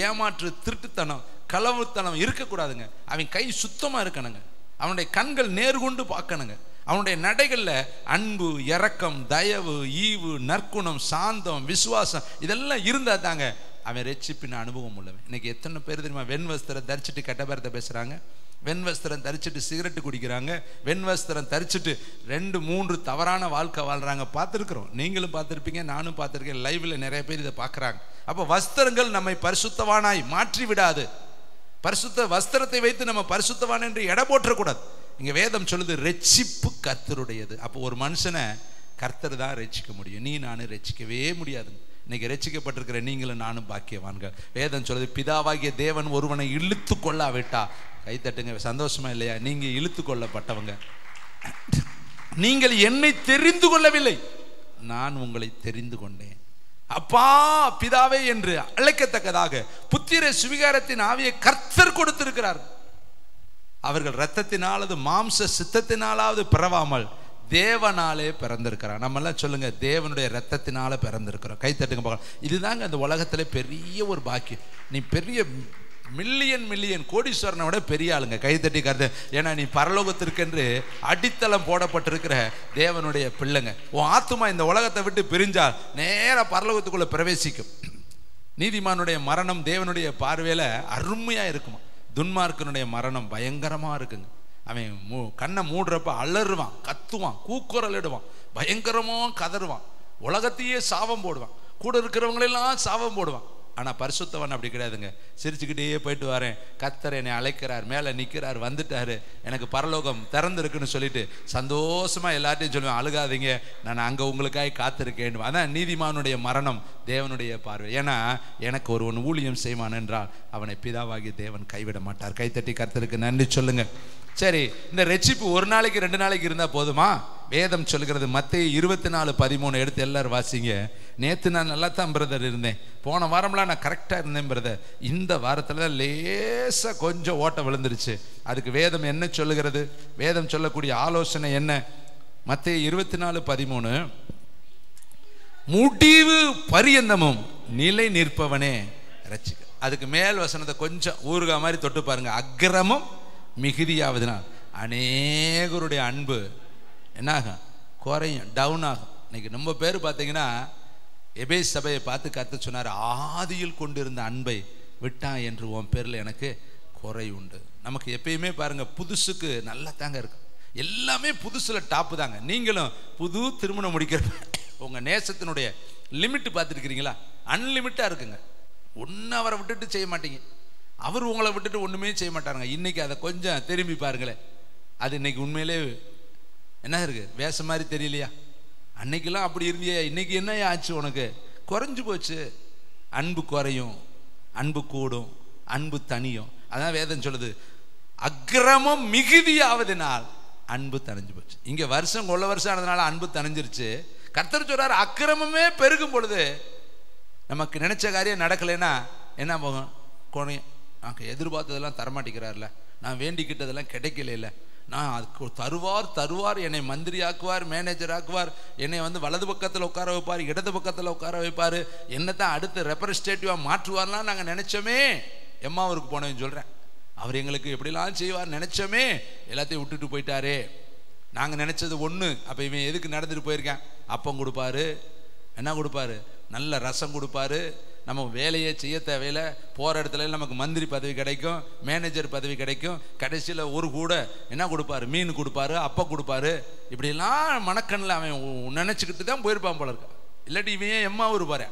ஏமாற்று, திருட்டுத்தனம், களவுத்தனம் இருக்கக்கூடாதுங்க. அவன் கை சுத்தமாக இருக்கணுங்க, அவனுடைய கண்கள் நேர்கொண்டு பார்க்கணுங்க, அவனுடைய நடைகளில் அன்பு, இரக்கம், தயவு, ஈவு, நற்குணம், சாந்தம், விசுவாசம் இதெல்லாம் இருந்தால் தாங்க அவன் ரெச்சிப்பின் அனுபவம் உள்ளவன். இன்னைக்கு எத்தனை பேர் தெரியுமா வெண்வஸ்திரம் தரிச்சிட்டு கெட்டபேரத்தை பேசுகிறாங்க, வெண்வஸ்திரம் தரிச்சிட்டு சிகரெட்டு குடிக்கிறாங்க, வெண்வஸ்திரம் தரிச்சிட்டு 2-3 தவறான வாழ்க்கை வாழ்கிறாங்க. பார்த்துருக்குறோம், நீங்களும் பார்த்துருப்பீங்க, நானும் பார்த்துருக்கேன். லைவில் நிறைய பேர் இதை பார்க்குறாங்க. அப்போ வஸ்திரங்கள் நம்மை பரிசுத்தவானாய் மாற்றி விடாது. பரிசுத்த வஸ்திரத்தை வைத்து நம்ம பரிசுத்தவான் என்று எடை போற்றக்கூடாது. இங்கே வேதம் சொல்லுது ரெச்சிப்பு கர்த்தருடையது. அப்போ ஒரு மனுஷனை கர்த்தர் தான் ரட்சிக்க முடியும், நீ நானும் ரட்சிக்கவே முடியாது. இன்னைக்கு ரட்சிக்கப்பட்டிருக்கிற நீங்களும் நானும் பாக்கியவான்கள். வேதம் சொல்லுது, பிதாவாகிய தேவன் ஒருவனை இழுத்து கொள்ளாவிட்டா, கைத்தட்டுங்க, சந்தோஷமா இல்லையா? நீங்க இழுத்து கொள்ளப்பட்டவங்க. நீங்கள் என்னை தெரிந்து கொள்ளவில்லை, நான் உங்களை தெரிந்து கொண்டேன். அப்பா பிதாவே என்று அழைக்கத்தக்கதாக புத்திர சுவிகாரத்தின் ஆவியை கர்த்தர் கொடுத்திருக்கிறார். அவர்கள் இரத்தத்தினாலது மாம்ச சித்தத்தினாலாவது பிறவாமல் தேவனாலே பிறந்திருக்கிறார். நம்ம எல்லாம் சொல்லுங்க, தேவனுடைய இரத்தத்தினால பிறந்திருக்கிறோம். கைத்தட்டுங்க பார்க்கலாம். இதுதாங்க அந்த உலகத்துல பெரிய ஒரு பாக்கியம். நீ பெரிய மில்லியன் கோடீஸ்வரனை விட பெரிய ஆளுங்க. கைத்தட்டி கருது. ஏன்னா நீ பரலோகத்திற்கென்று அடித்தளம் போடப்பட்டிருக்கிற தேவனுடைய பிள்ளைங்க. உன் ஆத்துமா இந்த உலகத்தை விட்டு பிரிஞ்சால் நேர பரலோகத்துக்குள்ள பிரவேசிக்கும். நீதிமானுடைய மரணம் தேவனுடைய பார்வையில அருமையா இருக்குமா, துன்மார்க்கனுடைய மரணம் பயங்கரமா இருக்குங்க. அவன் கண்ணை மூடுறப்ப அலறுவான், கத்துவான், கூக்குரலிடுவான், பயங்கரமா கதறுவான், உலகத்தையே சாபம் போடுவான், கூட இருக்கிறவங்களெல்லாம் சாபம் போடுவான். ஆனால் பரிசுத்தவன் அப்படி கிடையாதுங்க. சிரிச்சுக்கிட்டே போயிட்டு வரேன், கர்த்தர் என்னை அழைக்கிறார், மேலே நிற்கிறார், வந்துட்டாரு, எனக்கு பரலோகம் திறந்துருக்குன்னு சொல்லிட்டு சந்தோஷமா எல்லார்ட்டையும் சொல்லுவேன், அழுகாதீங்க, நான் அங்கே உங்களுக்காக காத்திருக்கேன். அதான் நீதிமானுடைய மரணம் தேவனுடைய பார்வை. ஏன்னா எனக்கு ஒருவன் ஊழியம் செய்வான் என்றால் அவனை பிதாவாகி தேவன் கைவிட மாட்டார். கைத்தட்டி கர்த்தருக்கு நன்றி சொல்லுங்க. சரி, இந்த ரெச்சிப்பு 1 நாளைக்கு 2 நாளைக்கு இருந்தால் போதுமா? வேதம் சொல்கிறது, மத்தேயு 24:13 எடுத்து எல்லாரும் வாசிங்க. நேற்று நான் நல்லா தான் பிரதர் இருந்தேன், போன வாரம்லாம் நான் கரெக்டாக இருந்தேன் பிரதர், இந்த வாரத்தில் தான் லேசாக கொஞ்சம் ஓட்ட விழுந்துருச்சு. அதுக்கு வேதம் என்ன சொல்லுகிறது? வேதம் சொல்லக்கூடிய ஆலோசனை என்ன? மத்தேயு 24:13, முடிவு பரியந்தமும் நிலை நிற்பவனே ரட்சிக்க. அதுக்கு மேல் வசனத்தை கொஞ்சம் ஊறுகா மாதிரி தொட்டு பாருங்க. அக்கிரமம் மிகுதியாவதுனால் அநேகருடைய அன்பு என்னாகும்? குறையும், டவுன் ஆகும். இன்னைக்கு ரொம்ப பேர் பார்த்தீங்கன்னா எபேசு சபையை பார்த்து கர்த்தர் சொன்னார், ஆதியில் கொண்டிருந்த அன்பை விட்டான் என்று உன் பேரில் எனக்கு குறை உண்டு. நமக்கு எப்பயுமே பாருங்க புதுசுக்கு நல்லா தாங்க இருக்கு, எல்லாமே புதுசுல டாப்பு தாங்க. நீங்களும் புது திருமணம் முடிக்கிற உங்க நேசத்தினுடைய லிமிட் பார்த்துருக்கிறீங்களா? அன்லிமிட்டா இருக்குங்க. ஒன்று அவரை விட்டுட்டு செய்ய மாட்டீங்க, அவர் உங்களை விட்டுட்டு ஒண்ணுமே செய்ய மாட்டாருங்க. இன்னைக்கு அதை கொஞ்சம் திரும்பி பாருங்களேன், அது இன்னைக்கு உண்மையிலே என்ன இருக்கு, வேஷ மாதிரி தெரியலையா? அன்னைக்கெல்லாம் அப்படி இருந்தியா, இன்னைக்கு என்ன ஆச்சு உனக்கு? குறைஞ்சு போச்சு. அன்பு குறையும், அன்பு கூடும், அன்பு தனியும். அதான் வேதம் சொல்லுது, அக்கிரமம் மிகுதியாவதினால் அன்பு தணிஞ்சு போச்சு. இங்க வருஷம் கொள்ள வருஷம் ஆனதுனால அன்பு தணிஞ்சிருச்சு. கர்த்தர் சொல்றாரு, அக்கிரமமே பெருகும் பொழுது நமக்கு நினைச்ச காரியம் நடக்கலைன்னா என்ன போகும்? குறையும். நான் எதிர்பார்த்ததெல்லாம் தரமாட்டிக்கிறார்ல, நான் வேண்டிக்கிட்டதெல்லாம் கிடைக்கல இல்லை, நான் அதுக்கு தருவார், என்னை மந்திரி ஆக்குவார், மேனேஜர் ஆக்குவார், என்னை வலது பக்கத்தில் உட்கார வைப்பார், இடது பக்கத்தில் உட்கார வைப்பார், என்னத்தான் அடுத்து ரெப்ரஸன்டேட்டிவாக மாற்றுவார்லாம் நாங்கள் நினைச்சோமே. எம்மாவூருக்கு போனவன் சொல்கிறேன், அவர் எங்களுக்கு எப்படிலாம் செய்வார் நினைச்சோமே, எல்லாத்தையும் விட்டுட்டு போயிட்டாரே. நாங்கள் நினைச்சது ஒன்று, அப்போ இவன் எதுக்கு நடந்துட்டு போயிருக்கேன்? அப்பம் கொடுப்பாரு, என்ன கொடுப்பாரு? நல்ல ரசம் கொடுப்பாரு, நம்ம வேலையை செய்ய தேவையில்லை, போகிற இடத்துல நமக்கு மந்திரி பதவி கிடைக்கும், மேனேஜர் பதவி கிடைக்கும், கடைசியில் ஒரு கூட என்ன கொடுப்பாரு? மீன் கொடுப்பாரு, அப்பம் கொடுப்பாரு. இப்படிலாம் மனக்கண்ணில் அவன் நினச்சிக்கிட்டு தான் போயிருப்பான் போல இருக்கா. இல்லாட்டி இவன் ஏன் எம்மாவூர் பாரு,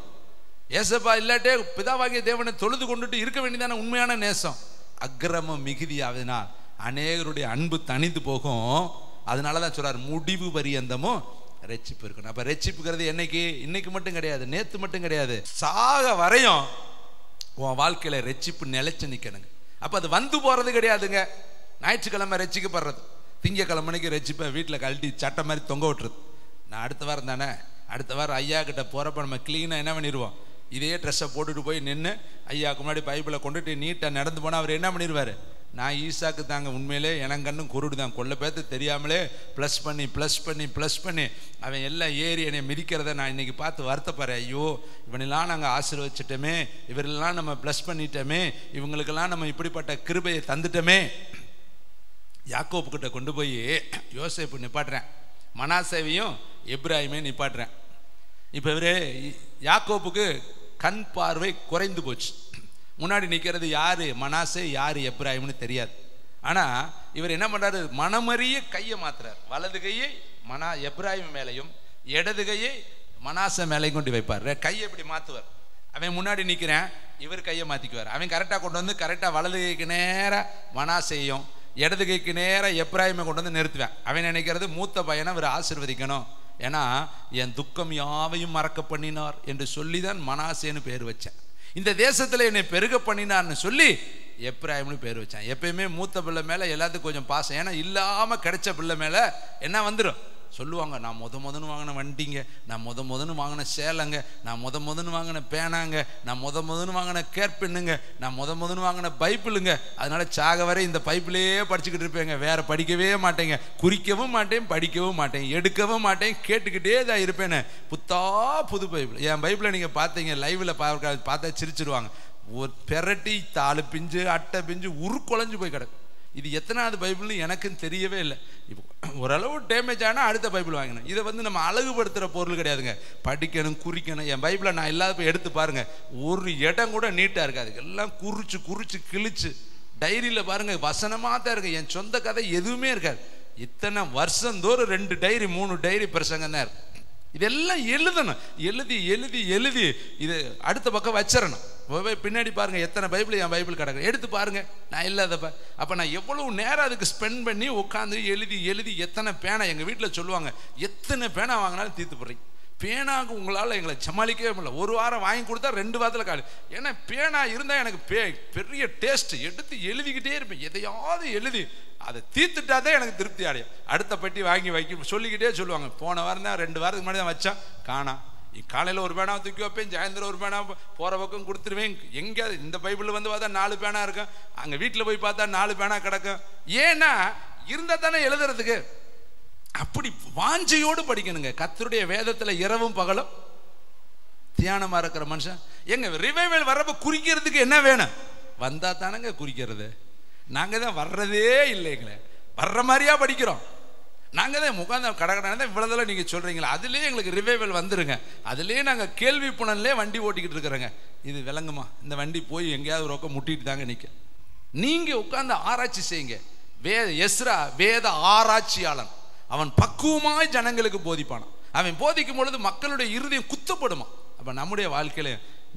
ஏசப்பா இல்லாட்டே பிதாவாகிய தேவனை தொழுது கொண்டுட்டு இருக்க வேண்டியதான உண்மையான நேசம். அக்கிரமம் மிகுதியாவதினால் அநேகருடைய அன்பு தணிந்து போகும். அதனால தான் சொல்றாரு, முடிவு பரியந்தமும் ரட்சிப்பு இருக்கணும். அப்ப ரட்சிப்புங்கிறது என்னைக்கு? இன்னைக்கு மட்டும் கிடையாது, நேத்து மட்டும் கிடையாது, சாக வரையும் உன் வாழ்க்கையில ரட்சிப்பு நிலைச்சு நிக்கணுங்க. அப்ப அது வந்து போறது கிடையாதுங்க. ஞாயிற்றுக்கிழமை ரட்சிக்கப்படுறது, திங்கக்கிழமைக்கு ரட்சிப்பை வீட்டில் கழட்டி சட்டை மாதிரி தொங்க விட்டுறது. நான் அடுத்த வாரம் தானே, அடுத்த வாரம் ஐயா கிட்ட போறப்ப நம்ம கிளீனா என்ன பண்ணிடுவோம், இதே ட்ரெஸ்ஸை போட்டுட்டு போய் நின்று ஐயாவுக்கு முன்னாடி பைபிளை கொண்டுட்டு நீட்டாக நடந்து போனால் அவர் என்ன பண்ணிடுவார்? நான் ஈசாக்கு தாங்க, உண்மையிலே எனக்கண்ணும் குருடு தான், கொள்ள பேர்த்து தெரியாமலே ப்ளஸ் பண்ணி அவன் எல்லாம் ஏறி என்னை மிதிக்கிறத நான் இன்னைக்கு பார்த்து வருத்தப்படுறேன். ஐயோ, இவனெல்லாம் நாங்கள் ஆசீர்வதிச்சிட்டோமே, இவரெல்லாம் நம்ம ப்ளஸ் பண்ணிட்டோமே, இவங்களுக்கெல்லாம் நம்ம இப்படிப்பட்ட கிருபையை தந்துட்டோமே. யாக்கோப்பு கிட்ட கொண்டு போய் யோசேப்பு நிப்பாட்டுறேன், மனாசேவையும் எப்ராஹிமே நிப்பாட்டுறேன். இப்போ இவரு யாக்கோப்புக்கு கண் பார்வை குறைந்து போச்சு. முன்னாடி நிற்கிறது யாரு மனாசே, யாரு எப்ராஹிம்னு தெரியாது. ஆனால் இவர் என்ன பண்ணுறாரு, மனமறிய கையை மாத்துறார். வலது கையை எப்ராஹிம் மேலையும் இடது கையை மனாசே மேலையும் கொண்டு வைப்பார். கையை எப்படி மாற்றுவார்? அவன் முன்னாடி நிற்கிறேன், இவர் கையை மாற்றிக்குவார். அவன் கரெக்டாக கொண்டு வந்து கரெக்டாக வலது கைக்கு நேராக மனாசேயும் இடது கைக்கு நேராக எப்ராஹிமை கொண்டு வந்து நிறுத்துவேன். அவன் நினைக்கிறது மூத்த பையனை இவர் ஆசீர்வதிக்கணும், ஏன்னா என் துக்கம் யாவையும் மறக்க பண்ணினார் என்று சொல்லி தான் மனாசேன்னு பேர் வச்சேன். இந்த தேசத்தில் என்னை பெருக பண்ணினார்னு சொல்லி எப்ராஹிம்னு பேர் வச்சான். எப்பயுமே மூத்த பிள்ளை மேலே எல்லாத்துக்கும் கொஞ்சம் பாசம், ஏன்னா இல்லாமல் கிடைச்ச பிள்ளை மேலே என்ன வந்துடும் சொல்லுவாங்க. நான் முதன்னு வாங்கின வண்டிங்க, நான் முதன்னு வாங்கின சேலைங்க, நான் முதன்னு வாங்கின பேனாங்க, நான் முதன்னு வாங்கின கேர்பெண்ணுங்க, நான் முதன்னு வாங்கின பைப்பிளுங்க. அதனால சாக வரை இந்த பைப்பிலேயே படிச்சுக்கிட்டு இருப்பேங்க, வேற படிக்கவே மாட்டேங்க, குறிக்கவும் மாட்டேன், படிக்கவும் மாட்டேன், எடுக்கவும் மாட்டேன், கேட்டுக்கிட்டே தான் இருப்பேன்னு. புது பைப்பிள். என் பைப்பில் நீங்கள் பார்த்தீங்க லைவில் பார்த்தா சிரிச்சிருவாங்க. ஒரு பெரட்டி தாலு பிஞ்சு அட்டை பிஞ்சு உருக்குலைஞ்சு போய் கிடக்கும். இது எத்தனாவது பைபிள்னு எனக்குன்னு தெரியவே இல்லை. இப்போ ஓரளவு டேமேஜ் ஆனால் அடுத்த பைபிள் வாங்கினேன். இதை நம்ம அழகுபடுத்துகிற பொருள் கிடையாதுங்க, படிக்கணும் குறிக்கணும். என் பைபிளை நான் இல்லாத போய் எடுத்து பாருங்க, ஒரு இடம் கூட நீட்டாக இருக்காது, எல்லாம் குறிச்சு கிழிச்சு. டைரியில் பாருங்க வசனமாக தான் இருக்கு, என் சொந்த கதை எதுவுமே இருக்காது. இத்தனை வருஷந்தோறும் 2 டைரி 3 டைரி பிரசங்கம் தான் இருக்கு. இதெல்லாம் எழுதணும், எழுதி இது அடுத்த பக்கம் வச்சிடணும். பின்னாடி பாருங்க எத்தனை பைபிள் என் பைபிள் கிடக்கு, எடுத்து பாருங்க. நான் இல்லாதப்ப அப்ப நான் எவ்வளவு நேரம் அதுக்கு ஸ்பெண்ட் பண்ணி உட்காந்து எழுதி எத்தனை பேனா. எங்க வீட்டில் சொல்லுவாங்க, எத்தனை பேனா வாங்கினாலும் தீர்த்து போடுறீங்க, பேனாக்கு உங்களால் எங்களை சமாளிக்கவே முடியல. ஒரு வாரம் வாங்கி கொடுத்தா 2 வாரத்தில் காலி. ஏன்னா பேனா இருந்தால் எனக்கு பெரிய டேஸ்ட், எடுத்து எழுதிக்கிட்டே இருப்பேன். எதையாவது எழுதி அதை தீர்த்துட்டா தான் எனக்கு திருப்தி அடையும். அடுத்த பெட்டி வாங்கி வைக்க சொல்லிக்கிட்டே சொல்லுவாங்க. போன வாரம் தான் 2 வாரத்துக்கு முன்னாடி தான் வச்சான், காணா. காலையில் ஒரு பேனா தூக்கி வைப்பேன், சாயந்தரம் ஒரு பேனா போகிற பக்கம் கொடுத்துருவேன். எங்கேயாவது இந்த பைபிளில் பார்த்தா 4 பேனா இருக்கும், அங்கே வீட்டில் போய் பார்த்தா 4 பேனா கிடக்கும். ஏன்னா இருந்தால் தானே எழுதுறதுக்கு. அப்படி வாஞ்சையோடு படிக்கணுங்க. கர்த்தருடைய வேதத்துல இரவும் பகலும் தியானமா இருக்கிற மனுஷன். எங்க ரிவைவல் வர்றப்ப குறிக்கிறதுக்கு என்ன வேணும்? வந்தா தானங்க குறிக்கிறது. நாங்க தான் வர்றதே இல்லைங்களே, வர்ற மாதிரியா படிக்கிறோம். நாங்கள் தான் உட்காந்து கடற்கடை தான் இவ்வளோதெல்லாம் நீங்கள் சொல்கிறீங்களா, அதுலேயே எங்களுக்கு ரிவைவல் வந்துருங்க, அதுலேயே நாங்கள் கேள்வி புனல்லே வண்டி ஓட்டிக்கிட்டு இருக்கிறோங்க. இது விளங்குமா? இந்த வண்டி போய் எங்கேயாவது ரொக்க முட்டிட்டு தாங்க நிற்க. நீங்கள் உட்காந்து ஆராய்ச்சி செய்யுங்க. எஸ்ரா வேத ஆராய்ச்சியாளன், அவன் பக்குவமாய் ஜனங்களுக்கு போதிப்பானான். அவன் போதிக்கும் பொழுது மக்களுடைய இருதயம் குத்தப்படுமா. அப்போ நம்முடைய வாழ்க்கையில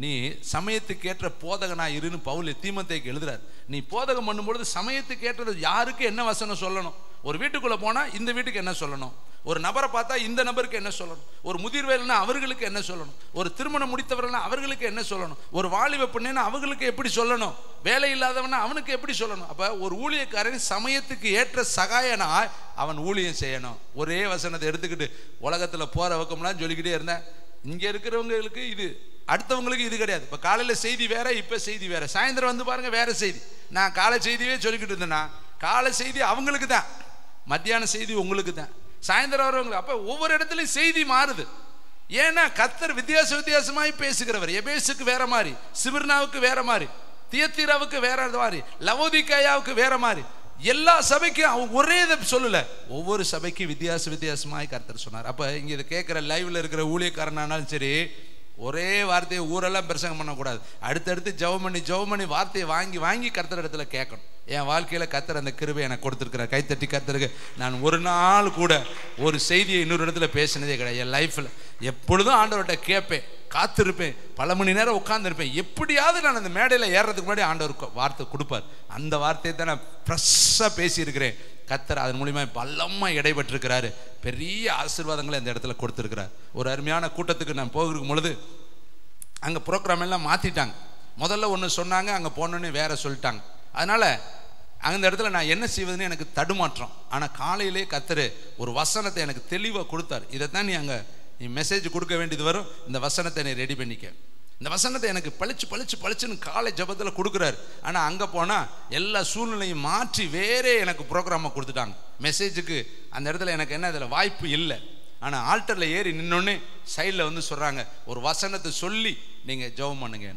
நீ சமயத்துக்கு ஏற்ற போதகனா இருன்னு பவுல் தீமோத்தேயுக்கு எழுதுறார். நீ போதகம் பண்ணும்பொழுது சமயத்துக்கு ஏற்றது யாருக்கு என்ன வசனம் சொல்லணும், ஒரு வீட்டுக்குள்ளே போனால் இந்த வீட்டுக்கு என்ன சொல்லணும், ஒரு நபரை பார்த்தா இந்த நபருக்கு என்ன சொல்லணும், ஒரு முதிர்வேல்னா அவர்களுக்கு என்ன சொல்லணும், ஒரு திருமணம் முடித்தவர்கள்னா அவர்களுக்கு என்ன சொல்லணும், ஒரு வாலிப பெண்ணா அவங்களுக்கு எப்படி சொல்லணும், வேலை இல்லாதவனா அவனுக்கு எப்படி சொல்லணும். அப்போ ஒரு ஊழியக்காரன் சமயத்துக்கு ஏற்ற சகாயனா அவன் ஊழியம் செய்யணும். ஒரே வசனத்தை எடுத்துக்கிட்டு உலகத்தில் போகிற வக்கம்லாம் சொல்லிக்கிட்டே இருந்தேன். இங்கே இருக்கிறவங்களுக்கு இது, அடுத்தவங்களுக்கு இது கிடையாது. இப்போ காலையில் செய்தி வேற, இப்போ செய்தி வேற, சாயந்தரம் வந்து பாருங்க வேற செய்தி. நான் காலை செய்தியே சொல்லிக்கிட்டு இருந்தேன்னா காலை செய்தி அவங்களுக்கு தான், மத்தியான செய்தி உங்களுக்கு தான், சாயந்தரம் வரவங்களுக்கு. அப்போ ஒவ்வொரு இடத்துலையும் செய்தி மாறுது. ஏன்னா கர்த்தர் வித்தியாசமாய் பேசுகிறவர். எபேசுக்கு வேற மாதிரி, சிமிர்னாவுக்கு வேற மாதிரி, தியத்தீராவுக்கு வேற மாதிரி, லவோதிகாயாவுக்கு வேற மாதிரி, எல்லா சபைக்கும் அவங்க ஒரே இதை சொல்லல, ஒவ்வொரு சபைக்கும் வித்தியாசமாய் கர்த்தர் சொன்னார். அப்போ இங்கே இதை கேட்குற லைவ்ல இருக்கிற ஊழியக்காரனாலும் சரி, ஒரே வார்த்தையை ஊரெல்லாம் பிரசங்கம் பண்ணக்கூடாது. அடுத்தடுத்து ஜெபம் பண்ணி வார்த்தையை வாங்கி கர்த்தர் இடத்துல கேட்கணும். என் வாழ்க்கையில் கர்த்தர் அந்த கிருபை எனக்கு கொடுத்துருக்கிறார். கைத்தட்டி கர்த்தருக்கு. நான் ஒரு நாள் கூட ஒரு செய்தியை இன்னொரு இடத்துல பேசினதே கிடையாது. என் லைஃப்பில் எப்பொழுதும் ஆண்டவர்கிட்ட கேட்பேன், காத்திருப்பேன், பல மணி நேரம் உட்காந்துருப்பேன். எப்படியாவது நான் அந்த மேடையில் ஏறுறதுக்கு முன்னாடி ஆண்டவர் வார்த்தை கொடுப்பார். அந்த வார்த்தையை தான் நான் ஃப்ரெஷ்ஷாக பேசியிருக்கிறேன். கர்த்தர் அதன் மூலியமா பலமாக இடைபெற்றிருக்கிறாரு. பெரிய ஆசீர்வாதங்களை அந்த இடத்துல கொடுத்துருக்கிறார். ஒரு அருமையான கூட்டத்துக்கு நான் போகிருக்கும் பொழுது அங்கே ப்ரோக்ராம் எல்லாம் மாற்றிட்டாங்க. முதல்ல ஒன்று சொன்னாங்க, அங்கே போனோன்னு வேற சொல்லிட்டாங்க. அதனால் அந்த இடத்துல நான் என்ன செய்வதுன்னு எனக்கு தடுமாற்றம். ஆனால் காலையிலே கர்த்தர் ஒரு வசனத்தை எனக்கு தெளிவாக கொடுத்தார். இதைத்தான் நீ மெசேஜ் கொடுக்க வேண்டியது வரும், இந்த வசனத்தை நீ ரெடி பண்ணிக்க. இந்த வசனத்தை எனக்கு பளிச்சுன்னு காலை ஜபத்தில் கொடுக்குறாரு. ஆனால் அங்கே போனால் எல்லா சூழ்நிலையும் மாற்றி வேறே எனக்கு ப்ரோக்ராமை கொடுத்துட்டாங்க. மெசேஜுக்கு அந்த இடத்துல எனக்கு என்ன இதில் வாய்ப்பு இல்லை. ஆனால் ஆல்டரில் ஏறி நின்னோடனே சைடில் வந்து சொல்கிறாங்க, ஒரு வசனத்தை சொல்லி நீங்கள் ஜெபம் பண்ணுங்க.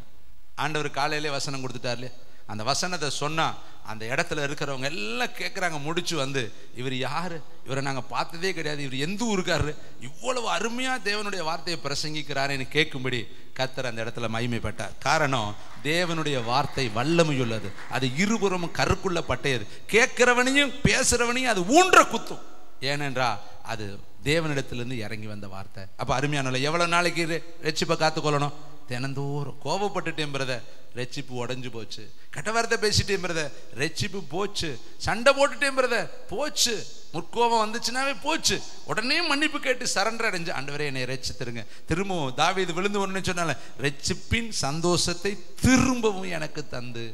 ஆண்டவர் காலையிலே வசனம் கொடுத்துட்டார்லே, அந்த வசனத்தை சொன்னால் அந்த இடத்துல இருக்கிறவங்க எல்லாம் கேட்குறாங்க. முடிச்சு வந்து, இவர் யார், இவரை நாங்கள் பார்த்ததே கிடையாது, இவர் எந்த ஊருக்காரரு, இவ்வளவு அருமையாக தேவனுடைய வார்த்தையை பிரசங்கிக்கிறாருன்னு கேட்கும்படி கர்த்தர் அந்த இடத்துல மகிமைப்பட்டார். காரணம், தேவனுடைய வார்த்தை வல்லமையுள்ளது, அது இருபுறமும் கருக்குள்ள பட்டையது, கேட்கிறவனையும் பேசுறவனையும் அது ஊன்ற குத்தும். ஏனென்றா அது தேவனிடத்திலிருந்து இறங்கி வந்த வார்த்தை. அப்போ அருமையான எவ்வளோ நாளைக்கு ரட்சிப்பை காத்துக்கொள்ளணும்? தினந்தோறும். கோபப்பட்டுட்டேன் பிரதர், ரட்சிப்பு உடஞ்சு போச்சு. கெட்ட வார்த்தை பேசிட்டேன் பிரதர், ரட்சிப்பு போச்சு. சண்டை போட்டுட்டேன் பிரதர், போச்சு. முற்கோபம் வந்துச்சுனாவே போச்சு. உடனே மன்னிப்பு கேட்டு சரண்டர் அடைஞ்சு, ஆண்டவரே என்னை ரட்சித்திருங்க. திரும்பவும் தாவீது விழுந்து ஒன்று சொன்னால, ரட்சிப்பின் சந்தோஷத்தை திரும்பவும் எனக்கு தந்து,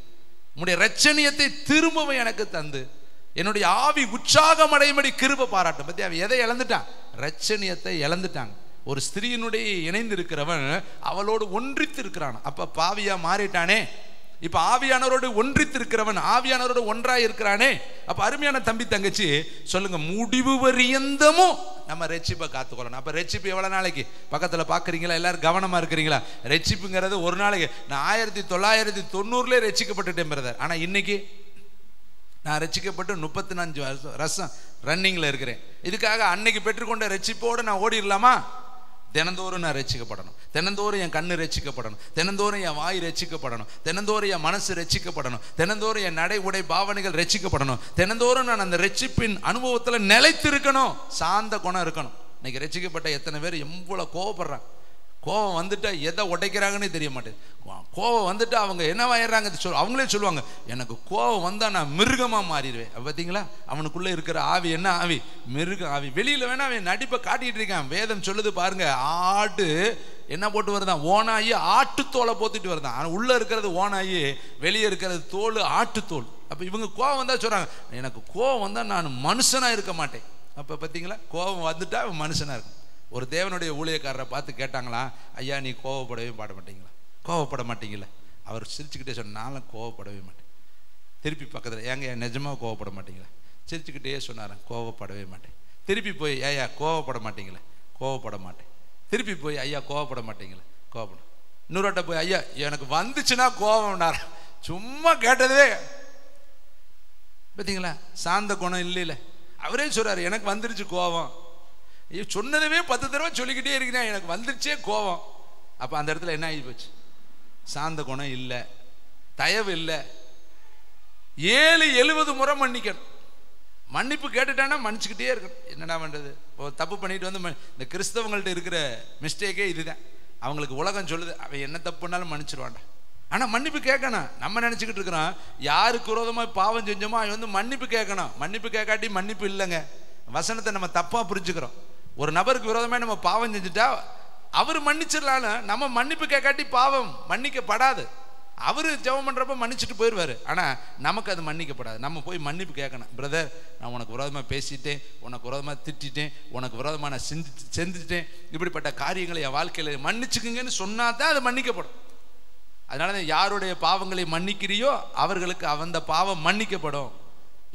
உம்முடைய ரட்சணியத்தை திரும்பவும் எனக்கு தந்து, என்னுடைய ஆவி உற்சாகம் அடையும்படி கிருபை பாராட்டும். பத்தி அவன் எதை இழந்துட்டான்? ரட்சணியத்தை இழந்துட்டாங்க. ஒரு ஸ்திரீயினுடைய இணைந்து இருக்கிறவன் அவளோடு ஒன்றித்து இருக்கிறான். அப்ப பாவியா மாறிட்டானே. இப்ப ஆவியானவரோடு ஒன்றித்து இருக்கிறவன் ஆவியானவரோடு ஒன்றாய் இருக்கிறானே. அப்ப அருமையான தம்பி தங்கச்சி சொல்லுங்க, முடிவு பரியந்தமும் நம்ம ரட்சிப்பை காத்துக்கொள்ளணும். அப்ப ரட்சிப்பு எவ்வளவு நாளைக்கு? பக்கத்துல பாக்குறீங்களா? எல்லாரும் கவனமா இருக்கிறீங்களா? ரட்சிப்புங்கிறது ஒரு நாளைக்கு. நான் 1990 ரட்சிக்கப்பட்டுட்டேன் பிரதர். ஆனா இன்னைக்கு நான் ரட்சிக்கப்பட்டு 35 வருஷம் ரன்னிங்ல இருக்கிறேன். இதுக்காக அன்னைக்கு பெற்றுக்கொண்ட ரட்சிப்போடு நான் ஓடிடலாமா? தினந்தோறும் நான் ரட்சிக்கப்படணும். தினந்தோறும் என் கண்ணு ரட்சிக்கப்படணும். தினந்தோறும் என் வாய் ரட்சிக்கப்படணும். தினந்தோறும் என் மனசு ரட்சிக்கப்படணும். தினந்தோறும் என் நடை உடை பாவனைகள் ரட்சிக்கப்படணும். தினந்தோறும் நான் அந்த ரட்சிப்பின் அனுபவத்தில் நிலைத்திருக்கணும். சாந்த குணம் இருக்கணும். இன்னைக்கு ரட்சிக்கப்பட்ட எத்தனை பேர் எவ்வளவு கோவப்படுறாங்க. கோவம் வந்துட்டா எதை உடைக்கிறாங்கன்னே தெரிய மாட்டேங்குது. கோவம் வந்துட்டா அவங்க என்னவாயிடுறாங்க அவங்களே சொல்லுவாங்க, எனக்கு கோவம் வந்தா நான் மிருகமா மாறிடுவேன். பார்த்தீங்களா, அவனுக்குள்ள இருக்கிற ஆவி என்ன ஆவி? மிருக ஆவி. வெளியில வேணா அவன் நடிப்பை காட்டிட்டு இருக்கான். வேதம் சொல்லுது பாருங்க, ஆடு என்ன போட்டு வருதான்? ஓனாயி ஆட்டுத்தோலை போத்துட்டு வருதான். ஆனால் உள்ள இருக்கிறது ஓனாயி, வெளியே இருக்கிறது தோல், ஆட்டுத்தோல். அப்ப இவங்க கோவம் வந்தா சொல்றாங்க, எனக்கு கோவம் வந்தா நான் மனுஷனா இருக்க மாட்டேன். அப்ப பார்த்தீங்களா, கோவம் வந்துட்டா அவன் மனுஷனா இருக்கும். ஒரு தேவனுடைய ஊழியக்காரரை பார்த்து கேட்டாங்களா, ஐயா நீ கோவப்படவே மாட்டீங்களா? கோவப்பட மாட்டீங்களா? அவர் சிரிச்சுக்கிட்டே சொன்னாலும் கோவப்படவே மாட்டேன். திருப்பி பக்கத்தில், ஏங்க நிஜமாக கோவப்பட மாட்டீங்களா? சிரிச்சுக்கிட்டே சொன்னாரன், கோவப்படவே மாட்டேன். திருப்பி போய், ஐயா கோவப்பட மாட்டீங்களா? கோவப்பட மாட்டேன். திருப்பி போய், ஐயா கோவப்பட மாட்டீங்களா? கோவப்பட. இன்னொருட்ட போய், ஐயா எனக்கு வந்துச்சுன்னா கோவம்னார். சும்மா கேட்டதே. பார்த்தீங்களா, சாந்த குணம் இல்லை. அவரே சொல்றாரு, எனக்கு வந்துருச்சு கோபம். சொன்னதவே 10 தடவை சொல்லிக்கிட்டே இருக்கிறேன், எனக்கு வந்துருச்சே கோபம். அப்போ அந்த இடத்துல என்ன ஆகி போச்சு? சாந்த குணம் இல்லை, தயவு இல்லை. 70 முறை மன்னிக்கணும். மன்னிப்பு கேட்டுட்டானா மன்னிச்சுக்கிட்டே இருக்கணும். என்னடா பண்ணுறது? தப்பு பண்ணிட்டு வந்து இந்த கிறிஸ்தவங்கள்ட்ட இருக்கிற மிஸ்டேக்கே இதுதான். அவங்களுக்கு உலகம் சொல்லுது, அவன் என்ன தப்பு பண்ணாலும் மன்னிச்சிருவான்டா. ஆனால் மன்னிப்பு கேட்கணும். நம்ம நினச்சிக்கிட்டு இருக்கிறோம், யாருக்கு விரோதமாக பாவம் செஞ்சோமோ அவன் வந்து மன்னிப்பு கேட்கணும். மன்னிப்பு கேட்காட்டி மன்னிப்பு இல்லைங்க. வசனத்தை நம்ம தப்பாக புரிஞ்சுக்கிறோம். ஒரு நபருக்கு விரோதமாக நம்ம பாவம் செஞ்சுட்டா அவர் மன்னிச்சிடலான்னு, நம்ம மன்னிப்பு கேட்காட்டி பாவம் மன்னிக்கப்படாது. அவர் ஜெபம் பண்ணுறப்ப மன்னிச்சுட்டு போயிடுவார், ஆனால் நமக்கு அது மன்னிக்கப்படாது. நம்ம போய் மன்னிப்பு கேட்கணும். பிரதர், நான் உனக்கு விரோதமாக பேசிட்டேன், உனக்கு விரோதமாக திட்டிட்டேன், உனக்கு விரோதமாக நான் செஞ்சுட்டேன், இப்படிப்பட்ட காரியங்களை என் வாழ்க்கையில் மன்னிச்சுக்குங்கன்னு சொன்னா தான் அது மன்னிக்கப்படும். அதனால தான் யாருடைய பாவங்களை மன்னிக்கிறியோ அவர்களுக்கு அந்த பாவம் மன்னிக்கப்படும்.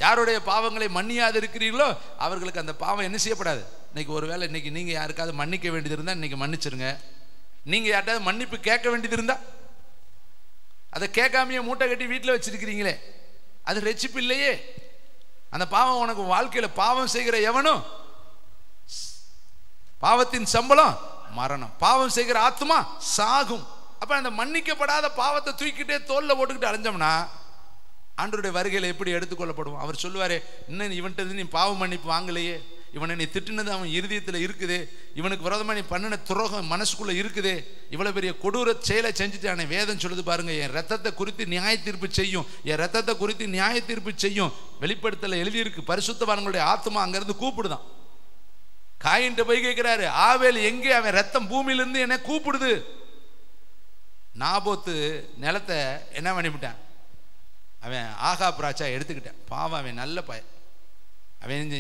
யாருடைய பாவங்களை மன்னியாது இருக்கிறீர்களோ அவர்களுக்கு அந்த பாவம் என்ன செய்யப்படாது. இன்னைக்கு ஒருவேளை இன்னைக்கு நீங்கள் யாருக்காவது மன்னிக்க வேண்டியது இருந்தால் இன்னைக்கு மன்னிச்சிருங்க. நீங்கள் யார்ட்டாவது மன்னிப்பு கேட்க வேண்டியது இருந்தால் அதை கேட்காமையே மூட்டை கட்டி வீட்டில் வச்சிருக்கிறீங்களே, அது ரெச்சிப்பு இல்லையே. அந்த பாவம் உனக்கு வாழ்க்கையில் பாவம் செய்கிற எவனும் பாவத்தின் சம்பளம் மரணம், பாவம் செய்கிற ஆத்மா சாகும். அப்ப அந்த மன்னிக்கப்படாத பாவத்தை தூக்கிட்டே தோல்ல போட்டுக்கிட்டு அலைஞ்சோம்னா ஆண்டவருடைய வருகையில் எப்படி எடுத்துக்கொள்ளப்படுவோம்? அவர் சொல்லுவாரே, இன்னும் இவன்ட்டு நீ பாவ மன்னிப்பு வாங்கலையே, இவனை நீ திட்டுனது அவன் இருதயத்தில் இருக்குது, இவனுக்கு விரோதமாக நீ பண்ணின துரோகம் மனசுக்குள்ள இருக்குது, இவ்வளவு பெரிய கொடூர செயலை செஞ்சுட்டானே. வேதம் சொல்லுது பாருங்க, என் ரத்தத்தை குறித்து நியாய தீர்ப்பு செய்யும், என் ரத்தத்தை குறித்து நியாய தீர்ப்பு செய்யும். வெளிப்படுத்தல எழுதியிருக்கு. பரிசுத்தவான்களுடைய ஆத்மா அங்கிருந்து கூப்பிடுதான். காயின்ட்ட போய் கேட்கிறாரு, ஆவேல் எங்கே? அவன் ரத்தம் பூமியிலிருந்து என்ன கூப்பிடுது. நாபோத்து நிலத்தை என்ன பண்ணிவிட்டான்? அவன் ஆகாப் ராஜா எடுத்துக்கிட்டான். பாவம், அவன் நல்ல பையன், அவன்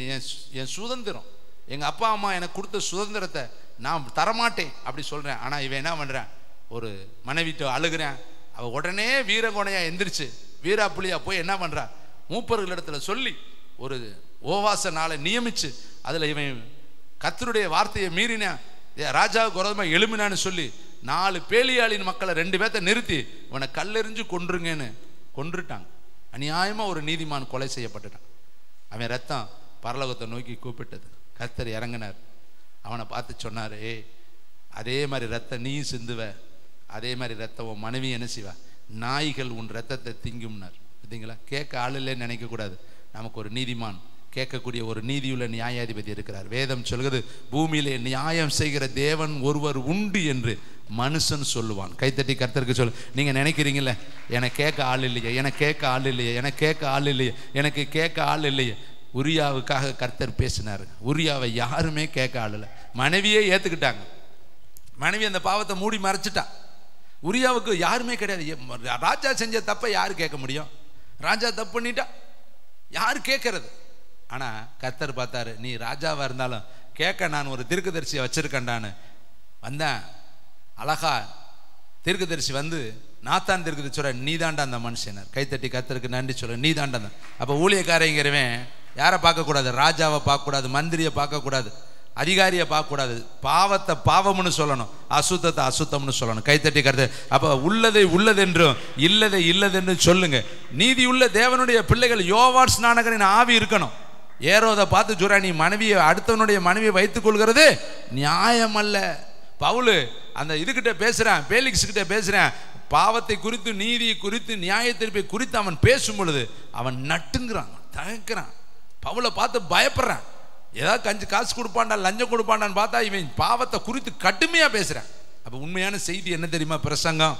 என் சுதந்திரம், எங்கள் அப்பா அம்மா எனக்கு கொடுத்த சுதந்திரத்தை நான் தரமாட்டேன் அப்படி சொல்கிறேன். ஆனால் இவன் என்ன பண்ணுறான்? ஒரு மனைவிட்ட அழுகிறேன். அவள் உடனே வீரகோணையாக எந்திரிச்சு வீராப்புலியா போய் என்ன பண்ணுறான்? மூப்பர்களிடத்துல சொல்லி ஒரு ஓவாச நாளை நியமித்து அதில் இவன் கர்த்தருடைய வார்த்தையை மீறினான், ராஜாவுக்கு விரோதமாக எழுமினான்னு சொல்லி 4 பேலியாளின் மக்களை 2 பேர்த்த நிறுத்தி இவனை கல்லெறிஞ்சு கொன்றுங்கன்னு கொன்றுட்டாங்க. அநியாயமாக ஒரு நீதிமான் கொலை செய்யப்பட்டுட்டான். அவன் ரத்தம் பரலோகத்தை நோக்கி கூப்பிட்டது. கர்த்தர் இறங்கினார், அவனை பார்த்து சொன்னார், அதே மாதிரி ரத்தம் நீ சிந்துவ, அதே மாதிரி ரத்தம் உன் மனைவி என்ன செய்வா, நாய்கள் உன் ரத்தத்தை திங்கும்னார். பார்த்தீங்களா? கேட்க ஆள் இல்லைன்னு நினைக்கக்கூடாது. நமக்கு ஒரு நீதிமான், கேட்கக்கூடிய ஒரு நீதியுள்ள நியாயாதிபதி இருக்கிறார். வேதம் சொல்கிறது, பூமியிலே நியாயம் செய்கிற தேவன் ஒருவர் உண்டு என்று மனுஷன் சொல்லுவான். கைத்தட்டி கர்த்தருக்கு சொல்லு. நீங்கள் நினைக்கிறீங்களே, எனக்கு கேட்க ஆள் இல்லையே, எனக்கு கேட்க ஆள் இல்லையே, எனக்கு கேட்க ஆள் இல்லையே, எனக்கு கேட்க ஆள் இல்லையே. உரியாவுக்காக கர்த்தர் பேசினார். உரியாவை யாருமே கேட்க ஆள் இல்லை. மனைவியே ஏற்றுக்கிட்டாங்க. மனைவி அந்த பாவத்தை மூடி மறைச்சிட்டா. உரியாவுக்கு யாருமே கிடையாது. ராஜா செஞ்ச தப்பை யார் கேட்க முடியும்? ராஜா தப்பு பண்ணிட்டா யார் கேட்கறது? ஆனால் கர்த்தர் பார்த்தாரு, நீ ராஜாவாக இருந்தாலும் கேட்க நான் ஒரு தீர்க்கதரிசியை வச்சிருக்கேன்டான்னு வந்தேன். அழகா தீர்க்கதரிசி வந்து நாத்தான் தீர்க்கதரிசி சொல்ற, நீ தாண்டா அந்த மனுஷனர். கைத்தட்டி கர்த்தருக்கு நன்றி சொல்ல, நீ தாண்டா தான். அப்போ ஊழியக்காரங்கிறவன் யாரை பார்க்கக்கூடாது? ராஜாவை பார்க்கக்கூடாது, மந்திரியை பார்க்கக்கூடாது, அதிகாரியை பார்க்கக்கூடாது. பாவத்தை பாவம்னு சொல்லணும், அசுத்தத்தை அசுத்தம்னு சொல்லணும். கைத்தட்டி கர்த்தர். அப்போ உள்ளதை உள்ளதென்றும் இல்லதை இல்லதென்று சொல்லுங்க. நீதியுள்ள தேவனுடைய பிள்ளைகள் யோவான் ஸ்நானகரின் ஆவி இருக்கணும். ஏரோதை பார்த்து சொல்ற, நீ மனைவியை அடுத்தவனுடைய மனைவியை வைத்துக் கொள்கிறது நியாயம் அல்ல. பவுலு அந்த இதுகிட்ட பேசுறான், பேலிக்ஸ் கிட்ட பேசுறான். பாவத்தை குறித்து, நீதியை குறித்து, நியாய தீர்ப்பை குறித்து அவன் பேசும் பொழுது அவன் நட்டுங்கிறான், தயக்கிறான். பவுலை பார்த்து பயப்படுறான். ஏதாவது காசு கொடுப்பான்டா, லஞ்சம் கொடுப்பான்டான்னு பார்த்தா இவன் பாவத்தை குறித்து கடுமையா பேசுறான். அப்ப உண்மையான செய்தி என்ன தெரியுமா? பிரசங்கம்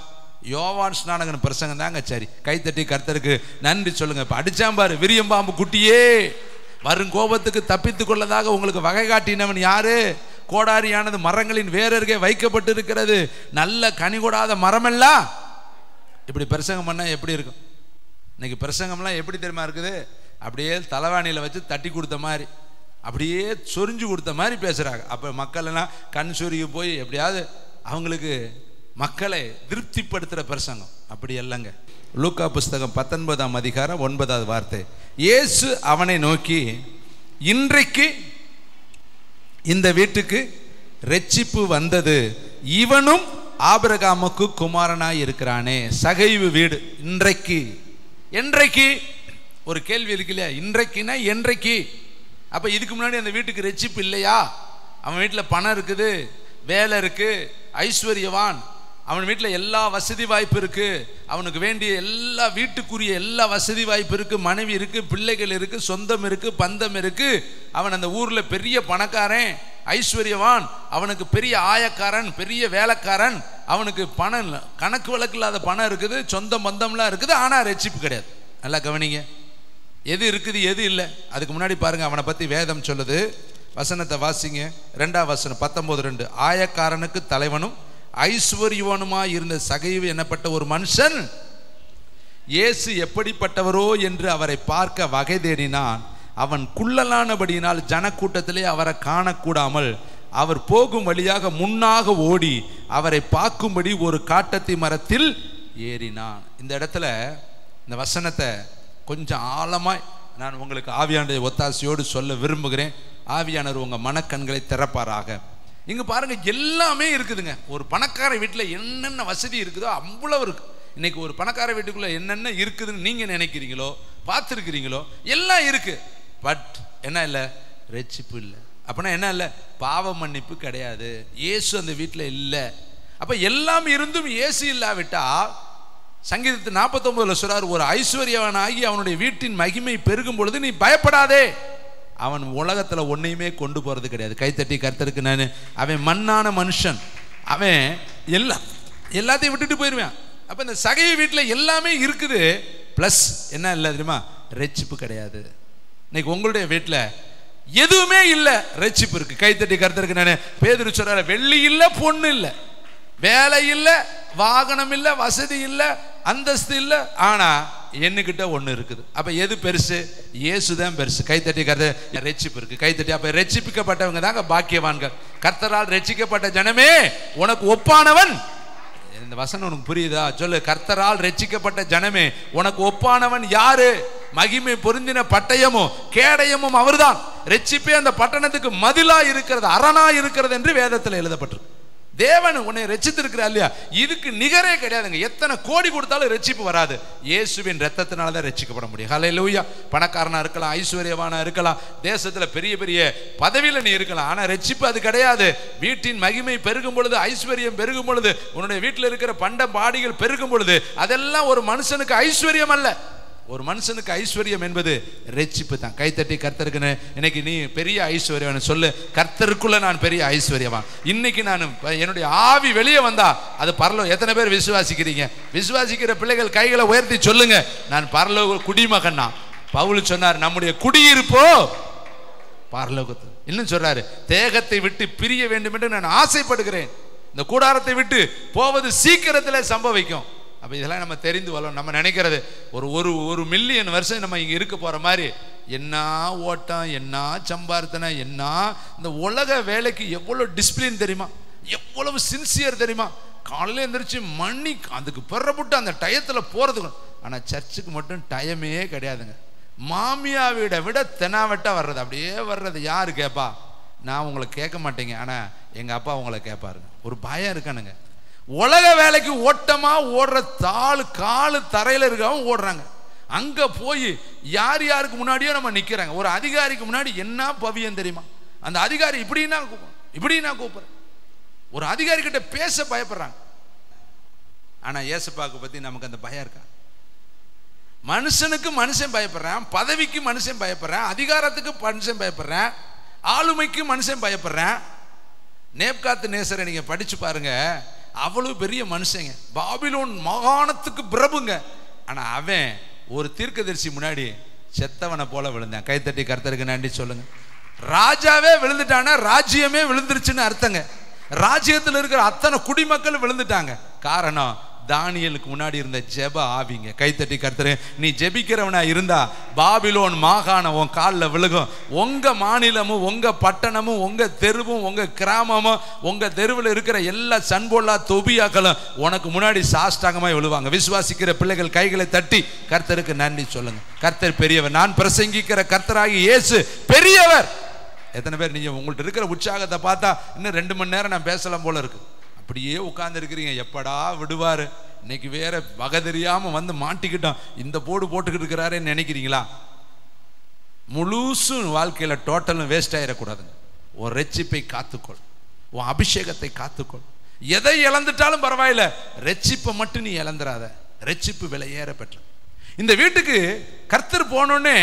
யோவான் ஸ்நானகன் பிரசங்கம் தாங்க. சரி, கைத்தட்டி கர்த்தருக்கு நன்றி சொல்லுங்க. இப்ப அடிச்சான் பாரு, விரியம்பாம்பு குட்டியே, வரும் கோபத்துக்கு தப்பித்துக் கொள்ளதாக உங்களுக்கு வகை காட்டினவன் யாரு? கோடாரியானது மரங்களின் வேறருகே வைக்கப்பட்டு இருக்கிறது, நல்ல கனி கொடாத மரமெல்லாம். இப்படி பிரசங்கம் பண்ணா எப்படி இருக்கும்? இன்னைக்கு பிரசங்கம்லாம் எப்படி தெரியுமா இருக்குது? அப்படியே தலைவாணியில் வச்சு தட்டி கொடுத்த மாதிரி, அப்படியே சொரிஞ்சு கொடுத்த மாதிரி பேசுறாங்க. அப்ப மக்கள் எல்லாம் கண் சொருகி போய் எப்படியாவது அவங்களுக்கு மக்களை திருப்திப்படுத்துற பிரசங்கம். அப்படி இல்லைங்க. லூக்கா புஸ்தகம் 19ஆம் அதிகாரம் 9வது வார்த்தை. இயேசு அவனை நோக்கி, இன்றைக்கு இந்த வீட்டுக்கு இரட்சிப்பு வந்தது, இவனும் ஆபிரகாமுக்கு குமாரனாய் இருக்கிறானே. சகைவு வீடு. இன்றைக்கு, என்றைக்கு ஒரு கேள்வி இருக்கு இல்லையா? இன்றைக்குன்னா என்றைக்கு? அப்ப இதுக்கு முன்னாடி அந்த வீட்டுக்கு ரட்சிப்பு இல்லையா? அவன் வீட்டில் பணம் இருக்குது, வேலை இருக்கு, ஐஸ்வர்யவான், அவன் வீட்டில் எல்லா வசதி வாய்ப்பு இருக்கு, அவனுக்கு வேண்டிய எல்லா வீட்டுக்குரிய எல்லா வசதி வாய்ப்பு இருக்கு, மனைவி இருக்கு, பிள்ளைகள் இருக்கு, சொந்தம் இருக்கு, பந்தம் இருக்கு. அவன் அந்த ஊர்ல பெரிய பணக்காரன், ஐஸ்வர்யவான், அவனுக்கு பெரிய ஆயக்காரன், பெரிய வேலைக்காரன், அவனுக்கு பணம் கணக்கு வழக்கு இல்லாத பணம் இருக்குது, சொந்த பந்தம்லாம் இருக்குது. ஆனா ரட்சிப்பு கிடையாது. நல்லா கவனிங்க, எது இருக்குது எது இல்லை. அதுக்கு முன்னாடி பாருங்க, அவனை பத்தி வேதம் சொல்லுது. வசனத்தை வாசிங்க, 2ஆம் வசனம் 19:2. ஆயக்காரனுக்கு தலைவனும் ஐஸ்வர்யவானுமாய் இருந்த சகைவு என்னப்பட்ட ஒரு மனுஷன் இயேசு எப்படிப்பட்டவரோ என்று அவரை பார்க்க வகை தேடினான். அவன் குள்ளலானபடியினால் ஜனக்கூட்டத்திலே அவரை காணக்கூடாமல் அவர் போகும் வழியாக முன்னாக ஓடி அவரை பார்க்கும்படி ஒரு காட்டத்தி மரத்தில் ஏறினான். இந்த இடத்துல இந்த வசனத்தை கொஞ்சம் ஆழமாய் நான் உங்களுக்கு ஆவியானுடைய ஒத்தாசையோடு சொல்ல விரும்புகிறேன். ஆவியானவர் உங்க மனக்கண்களை திறப்பாராக. இங்க பாருங்க, எல்லாமே இருக்குதுங்க. ஒரு பணக்கார வீட்டில் என்னென்ன வசதி இருக்குதோ அவ்வளவு இருக்கு. இன்னைக்கு ஒரு பணக்கார வீட்டுக்குள்ள என்னென்ன இருக்குதுன்னு நீங்க நினைக்கிறீங்களோ, பார்த்துருக்கிறீங்களோ, எல்லாம் இருக்கு. பட் என்ன இல்லை? ரட்சிப்பு இல்லை. அப்படின்னா என்ன இல்லை? பாவ மன்னிப்பு கிடையாது. இயேசு அந்த வீட்டில் இல்லை. அப்ப எல்லாம் இருந்தும் இயேசு இல்லாவிட்டா, சங்கீதத்து 49 சொல்றாரு, ஒரு ஐஸ்வர்யவனாகி அவனுடைய வீட்டின் மகிமை பெருகும் பொழுது நீ பயப்படாதே, அவன் உலகத்துல ஒன்னையுமே கொண்டு போறது கிடையாது. கைத்தட்டி கர்த்தருக்கு நான். அவன் மண்ணான மனுஷன், அவன் எல்லாத்தையும் விட்டுட்டு போயிருவான். அப்ப இந்த சகை வீட்டுல எல்லாமே இருக்குது, பிளஸ் என்ன இல்லை தெரியுமா? ரட்சிப்பு கிடையாது. இன்னைக்கு உங்களுடைய வீட்டுல எதுவுமே இல்லை, ரட்சிப்பு இருக்கு. கைத்தட்டி கர்த்தருக்கு நான். பேதுரு சொல்றாரு, வெள்ளி இல்லை, பொண்ணு இல்லை, வேலை இல்லை, வாகனம் இல்லை, வசதி இல்லை, அந்தஸ்து இல்லை, ஆனா என்கிட்ட ஒண்ணு இருக்குது. அப்ப எது பெருசு? இயேசுதான் பெருசு. கைத்தட்டி கர்த்தர். ரட்சிப்பு இருக்கு. கைத்தட்டி. அப்ப ரட்சிப்பிக்கப்பட்டவங்க தாங்க பாக்கியவான்கள். கர்த்தரால் ரட்சிக்கப்பட்ட ஜனமே உனக்கு ஒப்பானவன். இந்த வசனம் உனக்கு புரியுதா? சொல்லு. கர்த்தரால் ரட்சிக்கப்பட்ட ஜனமே உனக்கு ஒப்பானவன் யாரு? மகிமை பொருந்தின பட்டயமும் கேடயமும் அவர்தான். ரட்சிப்பே அந்த பட்டணத்துக்கு மதிலா இருக்கிறது, அரணா இருக்கிறது என்று வேதத்தில் எழுதப்பட்டிருக்கு. தேவன் உன்னை ரட்சித்திருக்கிறார் இல்லையா? இதுக்கு நிகரே கிடையாதுங்க. எத்தனை கோடி கொடுத்தாலும் ரட்சிப்பு வராது. இயேசுவின் ரத்தத்தினால தான் ரட்சிக்கப்பட முடியும். ஹல்லேலூயா. பணக்காரனா இருக்கலாம், ஐஸ்வர்யவானா இருக்கலாம், தேசத்துல பெரிய பெரிய பதவியில நீ இருக்கலாம், ஆனா ரட்சிப்பு அது கிடையாது. வீட்டின் மகிமை பெருகும் பொழுது, ஐஸ்வர்யம் பெருகும் பொழுது, உன்னுடைய வீட்டில் இருக்கிற பண்ட பாடிகள் பெருகும் பொழுது, அதெல்லாம் ஒரு மனுஷனுக்கு ஐஸ்வர்யம் அல்ல. ஒரு மனுஷனுக்கு ஐஸ்வர்யம் என்பது ரட்சிப்பு தான். கைத்தட்டி கர்த்தருக்கு. இன்னைக்கு நீ பெரிய ஐஸ்வர்யவான் சொல்லு. கர்த்தருக்குள்ள நான் பெரிய ஐஸ்வர்யவான். இன்னைக்கு நான் என்னுடைய ஆவி வெளியே வந்தா அது பரலோகம். எத்தனை பேர் விசுவாசிக்கிறீங்க? விசுவாசிக்கிற பிள்ளைகள் கைகளை உயர்த்தி சொல்லுங்க, நான் பரலோக குடிமகன். பவுல் சொன்னார், நம்முடைய குடியிருப்போ பரலோகத்தில். இன்னும் சொல்றாரு, தேகத்தை விட்டு பிரிய வேண்டும் என்று நான் ஆசைப்படுகிறேன். இந்த கூடாரத்தை விட்டு போவது சீக்கிரத்தில் சம்பவிக்கும். அப்போ இதெல்லாம் நம்ம தெரிந்து வரோம். நம்ம நினைக்கிறது ஒரு மில்லியன் வருஷம் நம்ம இங்கே இருக்க போகிற மாதிரி. என்ன ஓட்டம், என்ன சம்பார்த்தனை, என்ன இந்த உலக வேலைக்கு எவ்வளோ டிசிப்ளின் தெரியுமா, எவ்வளவு சின்சியர் தெரியுமா. காலையில் எழுந்திரிச்சு மணி அதுக்கு பெறப்பட்டு அந்த டயத்தில் போகிறதுக்கு. ஆனால் சர்ச்சுக்கு மட்டும் டைமே கிடையாதுங்க. மாமியா வீடை விட தெனாவட்டா வர்றது, அப்படியே வர்றது. யாரு கேட்பா? நான் உங்களை கேட்க மாட்டேங்க, ஆனால் எங்கள் அப்பா உங்களை கேட்பாருங்க. ஒரு பயம் இருக்கானுங்க. உலக வேலைக்கு ஓட்டமா ஓடுற காலு தரையில இருக்கவும் ஓடுறாங்க. அங்க போய் யார் யாருக்கு முன்னாடியோ நம்ம நிக்கிறாங்க. ஒரு அதிகாரிக்கு முன்னாடி என்ன பவியம் தெரியுமா? அந்த அதிகாரி இப்படி நான் கூப்பிடுறேன். ஒரு அதிகாரி கிட்ட பேச பயப்படுறாங்க. ஆனா இயேசுப்பாக்கு பத்தி நமக்கு அந்த பயம் இருக்கா? மனுஷனுக்கு மனுஷன் பயப்படுறான், பதவிக்கு மனுஷன் பயப்படுறான், அதிகாரத்துக்கு மனுஷன் பயப்படுறான், ஆளுமைக்கு மனுஷன் பயப்படுறான். நேப்காத் நேசரை நீங்க படிச்சு பாருங்க. அவ்வளவு பெரிய மனுஷங்க, பாபிலோன் மாகாணத்துக்கு பிரபுங்க. ஆனா அவன் ஒரு தீர்க்கதரிசி முன்னாடி செத்தவனை போல விழுந்தான். கைத்தட்டி கர்த்தருக்கு நன்றி சொல்லுங்க. ராஜாவே விழுந்துட்டானா ராஜ்யமே விழுந்துருச்சுன்னு அர்த்தங்க. ராஜ்யத்தில் இருக்கிற அத்தனை குடிமக்கள் விழுந்துட்டாங்க. காரணம், தானியலுக்கு முன்னாடி இருந்த ஜெப ஆவிங்க. கைத்தட்டி கர்த்தரே. நீ ஜெபிக்கிறவனா இருந்தா பாபிலோன் மாகாணம் உன் காலில் விழுகும். உங்க மாநிலமும் உங்க பட்டணமும் உங்க தெருவும் உங்க கிராமமும் உங்க தெருவில் இருக்கிற எல்லா சன்போல்லா தொபியாக்களும் உனக்கு முன்னாடி சாஷ்டாங்கமாய் விழுவாங்க. விசுவாசிக்கிற பிள்ளைகள் கைகளை தட்டி கர்த்தருக்கு நன்றி சொல்லுங்க. கர்த்தர் பெரியவர். நான் பிரசங்கிக்கிற கர்த்தராகி இயேசு பெரியவர். எத்தனை பேர் நீங்க உங்கள்ட்ட இருக்கிற உற்சாகத்தை பார்த்தா இன்னும் 2 மணி நேரம் நான் பேசலாம் போல இருக்கு. அப்படியே உட்கார்ந்து இருக்கிறீங்க, எப்படா விடுவாரு. இன்னைக்கு வேற வகை தெரியாம வந்து மாட்டிக்கிட்டோம், இந்த போடு போட்டுக்கிட்டு இருக்கிறாரேன்னு நினைக்கிறீங்களா? முழுசும் வாழ்க்கையில் டோட்டலும் வேஸ்ட் ஆகிடக்கூடாதுங்க. உன் ரட்சிப்பை காத்துக்கொள், உன் அபிஷேகத்தை காத்துக்கொள். எதை இழந்துட்டாலும் பரவாயில்ல, ரட்சிப்பை மட்டும் நீ இழந்துடாத. ரட்சிப்பு விலையேற பெற்ற. இந்த வீட்டுக்கு கர்த்தர் போனோடனே